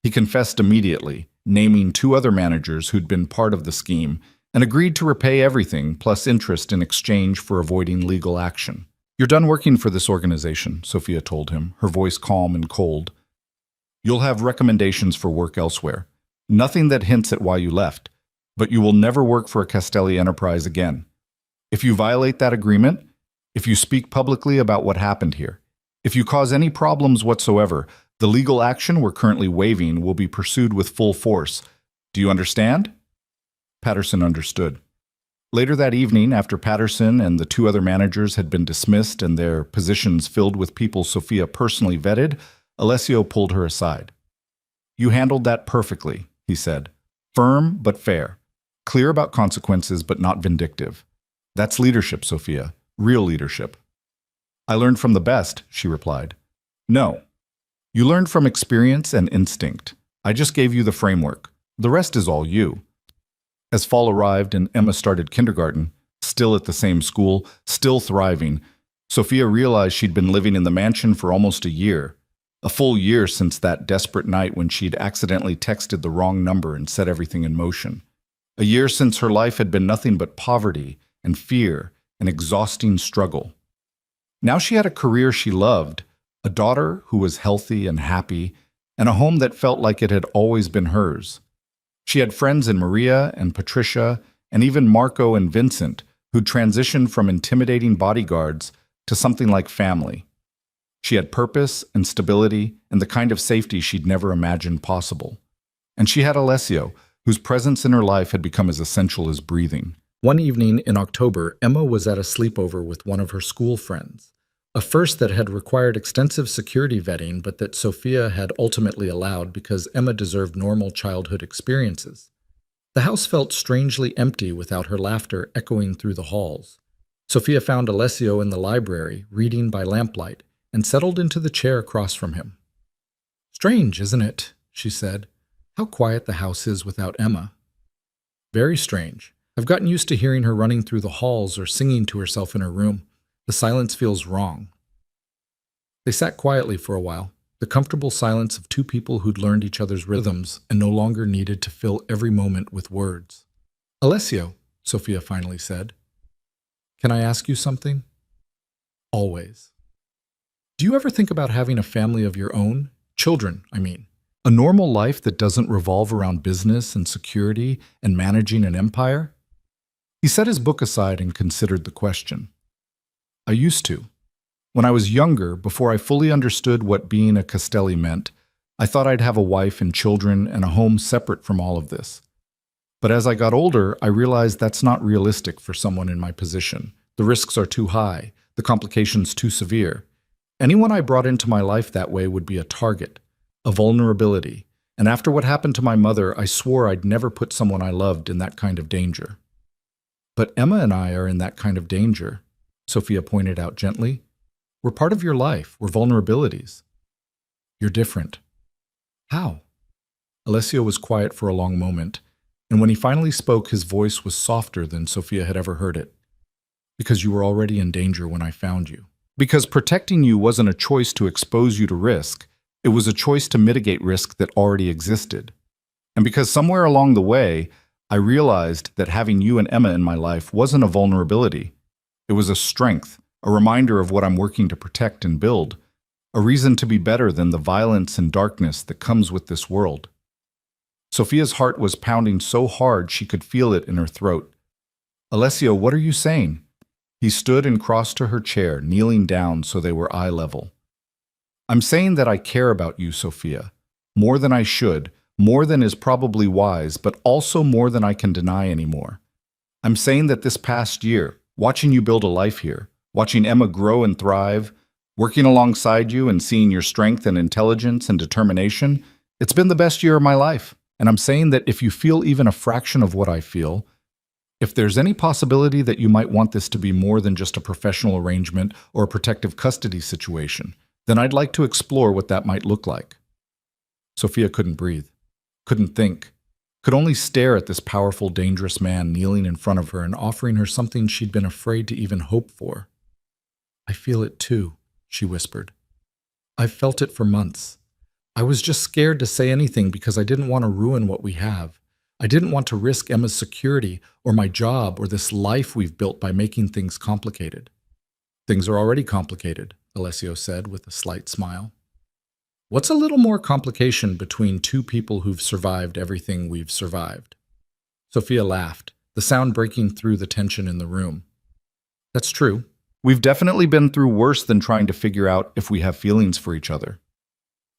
He confessed immediately, naming 2 other managers who'd been part of the scheme, and agreed to repay everything plus interest in exchange for avoiding legal action. You're done working for this organization, Sophia told him, her voice calm and cold. You'll have recommendations for work elsewhere. Nothing that hints at why you left, but you will never work for a Castelli enterprise again. If you violate that agreement, if you speak publicly about what happened here, if you cause any problems whatsoever, the legal action we're currently waiving will be pursued with full force. Do you understand? Patterson understood. Later that evening, after Patterson and the 2 other managers had been dismissed and their positions filled with people Sophia personally vetted, Alessio pulled her aside. You handled that perfectly, he said. Firm but fair. Clear about consequences but not vindictive. That's leadership, Sophia. Real leadership. I learned from the best, she replied. No. You learned from experience and instinct. I just gave you the framework. The rest is all you. As fall arrived and Emma started kindergarten, still at the same school, still thriving, Sophia realized she'd been living in the mansion for almost a year. A full year since that desperate night when she'd accidentally texted the wrong number and set everything in motion. A year since her life had been nothing but poverty and fear and exhausting struggle. Now she had a career she loved, a daughter who was healthy and happy, and a home that felt like it had always been hers. She had friends in Maria and Patricia, and even Marco and Vincent, who'd transitioned from intimidating bodyguards to something like family. She had purpose and stability and the kind of safety she'd never imagined possible. And she had Alessio, whose presence in her life had become as essential as breathing. One evening in October, Emma was at a sleepover with one of her school friends, a first that had required extensive security vetting but that Sophia had ultimately allowed because Emma deserved normal childhood experiences. The house felt strangely empty without her laughter echoing through the halls. Sophia found Alessio in the library, reading by lamplight, and settled into the chair across from him. Strange, isn't it? She said. How quiet the house is without Emma. Very strange. I've gotten used to hearing her running through the halls or singing to herself in her room. The silence feels wrong. They sat quietly for a while, the comfortable silence of 2 people who'd learned each other's rhythms and no longer needed to fill every moment with words. Alessio, Sophia finally said, can I ask you something? Always. Do you ever think about having a family of your own? Children, I mean. A normal life that doesn't revolve around business and security and managing an empire? He set his book aside and considered the question. I used to. When I was younger, before I fully understood what being a Castelli meant, I thought I'd have a wife and children and a home separate from all of this. But as I got older, I realized that's not realistic for someone in my position. The risks are too high, the complications too severe. Anyone I brought into my life that way would be a target, a vulnerability, and after what happened to my mother, I swore I'd never put someone I loved in that kind of danger. But Emma and I are in that kind of danger, Sophia pointed out gently. We're part of your life. We're vulnerabilities. You're different. How? Alessio was quiet for a long moment, and when he finally spoke, his voice was softer than Sophia had ever heard it. Because you were already in danger when I found you. Because protecting you wasn't a choice to expose you to risk, it was a choice to mitigate risk that already existed. And because somewhere along the way, I realized that having you and Emma in my life wasn't a vulnerability. It was a strength, a reminder of what I'm working to protect and build, a reason to be better than the violence and darkness that comes with this world. Sophia's heart was pounding so hard she could feel it in her throat. Alessio, what are you saying? He stood and crossed to her chair, kneeling down so they were eye level. I'm saying that I care about you, Sophia, more than I should, more than is probably wise, but also more than I can deny anymore. I'm saying that this past year, watching you build a life here, watching Emma grow and thrive, working alongside you and seeing your strength and intelligence and determination, it's been the best year of my life. And I'm saying that if you feel even a fraction of what I feel, if there's any possibility that you might want this to be more than just a professional arrangement or a protective custody situation, then I'd like to explore what that might look like. Sophia couldn't breathe, couldn't think, could only stare at this powerful, dangerous man kneeling in front of her and offering her something she'd been afraid to even hope for. I feel it too, she whispered. I've felt it for months. I was just scared to say anything because I didn't want to ruin what we have. I didn't want to risk Emma's security or my job or this life we've built by making things complicated. Things are already complicated, Alessio said with a slight smile. What's a little more complication between two people who've survived everything we've survived? Sophia laughed, the sound breaking through the tension in the room. That's true. We've definitely been through worse than trying to figure out if we have feelings for each other.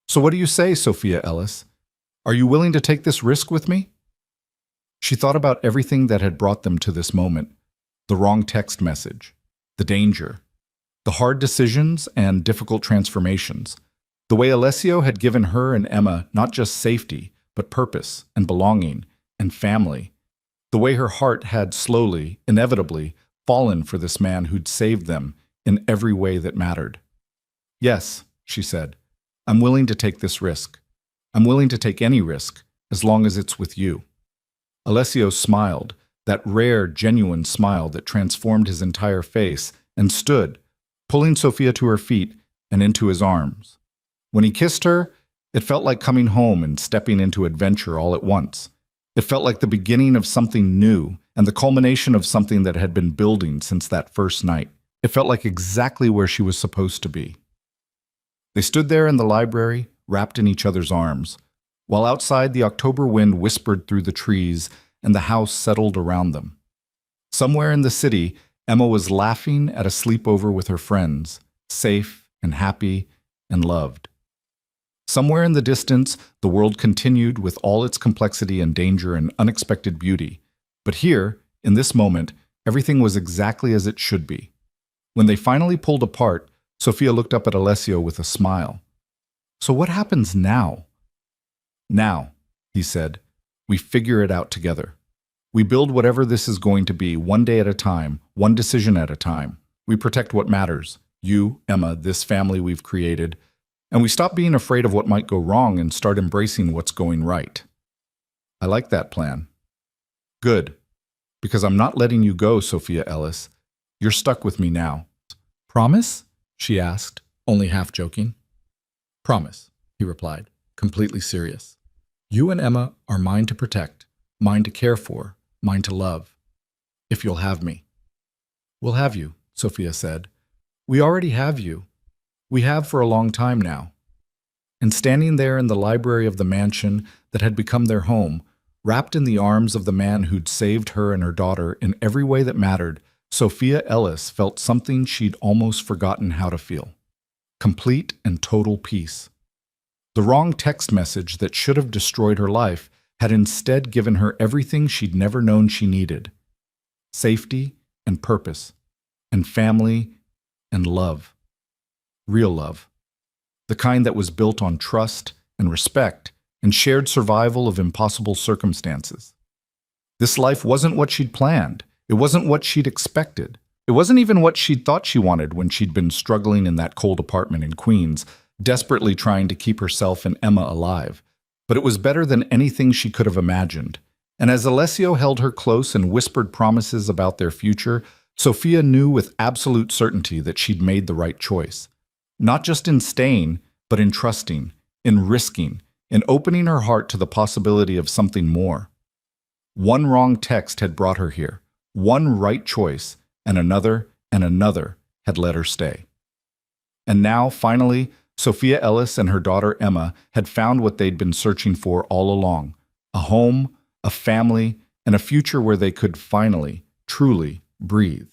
So what do you say, Sophia Ellis? Are you willing to take this risk with me? She thought about everything that had brought them to this moment, the wrong text message, the danger, the hard decisions and difficult transformations, the way Alessio had given her and Emma not just safety, but purpose and belonging and family, the way her heart had slowly, inevitably, fallen for this man who'd saved them in every way that mattered. Yes, she said, I'm willing to take this risk. I'm willing to take any risk, as long as it's with you. Alessio smiled, that rare, genuine smile that transformed his entire face, and stood, pulling Sophia to her feet and into his arms. When he kissed her, it felt like coming home and stepping into adventure all at once. It felt like the beginning of something new and the culmination of something that had been building since that first night. It felt like exactly where she was supposed to be. They stood there in the library, wrapped in each other's arms, while outside the October wind whispered through the trees and the house settled around them. Somewhere in the city, Emma was laughing at a sleepover with her friends, safe and happy and loved. Somewhere in the distance, the world continued with all its complexity and danger and unexpected beauty. But here, in this moment, everything was exactly as it should be. When they finally pulled apart, Sophia looked up at Alessio with a smile. So what happens now? Now, he said, we figure it out together. We build whatever this is going to be, one day at a time, one decision at a time. We protect what matters, you, Emma, this family we've created, and we stop being afraid of what might go wrong and start embracing what's going right. I like that plan. Good, because I'm not letting you go, Sophia Ellis. You're stuck with me now. Promise? She asked, only half joking. Promise, he replied, completely serious. You and Emma are mine to protect, mine to care for, mine to love. If you'll have me. We'll have you, Sophia said. We already have you. We have for a long time now. And standing there in the library of the mansion that had become their home, wrapped in the arms of the man who'd saved her and her daughter in every way that mattered, Sophia Ellis felt something she'd almost forgotten how to feel. Complete and total peace. The wrong text message that should have destroyed her life had instead given her everything she'd never known she needed. Safety and purpose, and family and love. Real love. The kind that was built on trust and respect and shared survival of impossible circumstances. This life wasn't what she'd planned. It wasn't what she'd expected. It wasn't even what she'd thought she wanted when she'd been struggling in that cold apartment in Queens, desperately trying to keep herself and Emma alive. But it was better than anything she could have imagined. And as Alessio held her close and whispered promises about their future, Sophia knew with absolute certainty that she'd made the right choice, not just in staying, but in trusting, in risking, in opening her heart to the possibility of something more. One wrong text had brought her here, one right choice, and another had let her stay. And now, finally, Sophia Ellis and her daughter Emma had found what they'd been searching for all along: a home, a family, and a future where they could finally, truly breathe.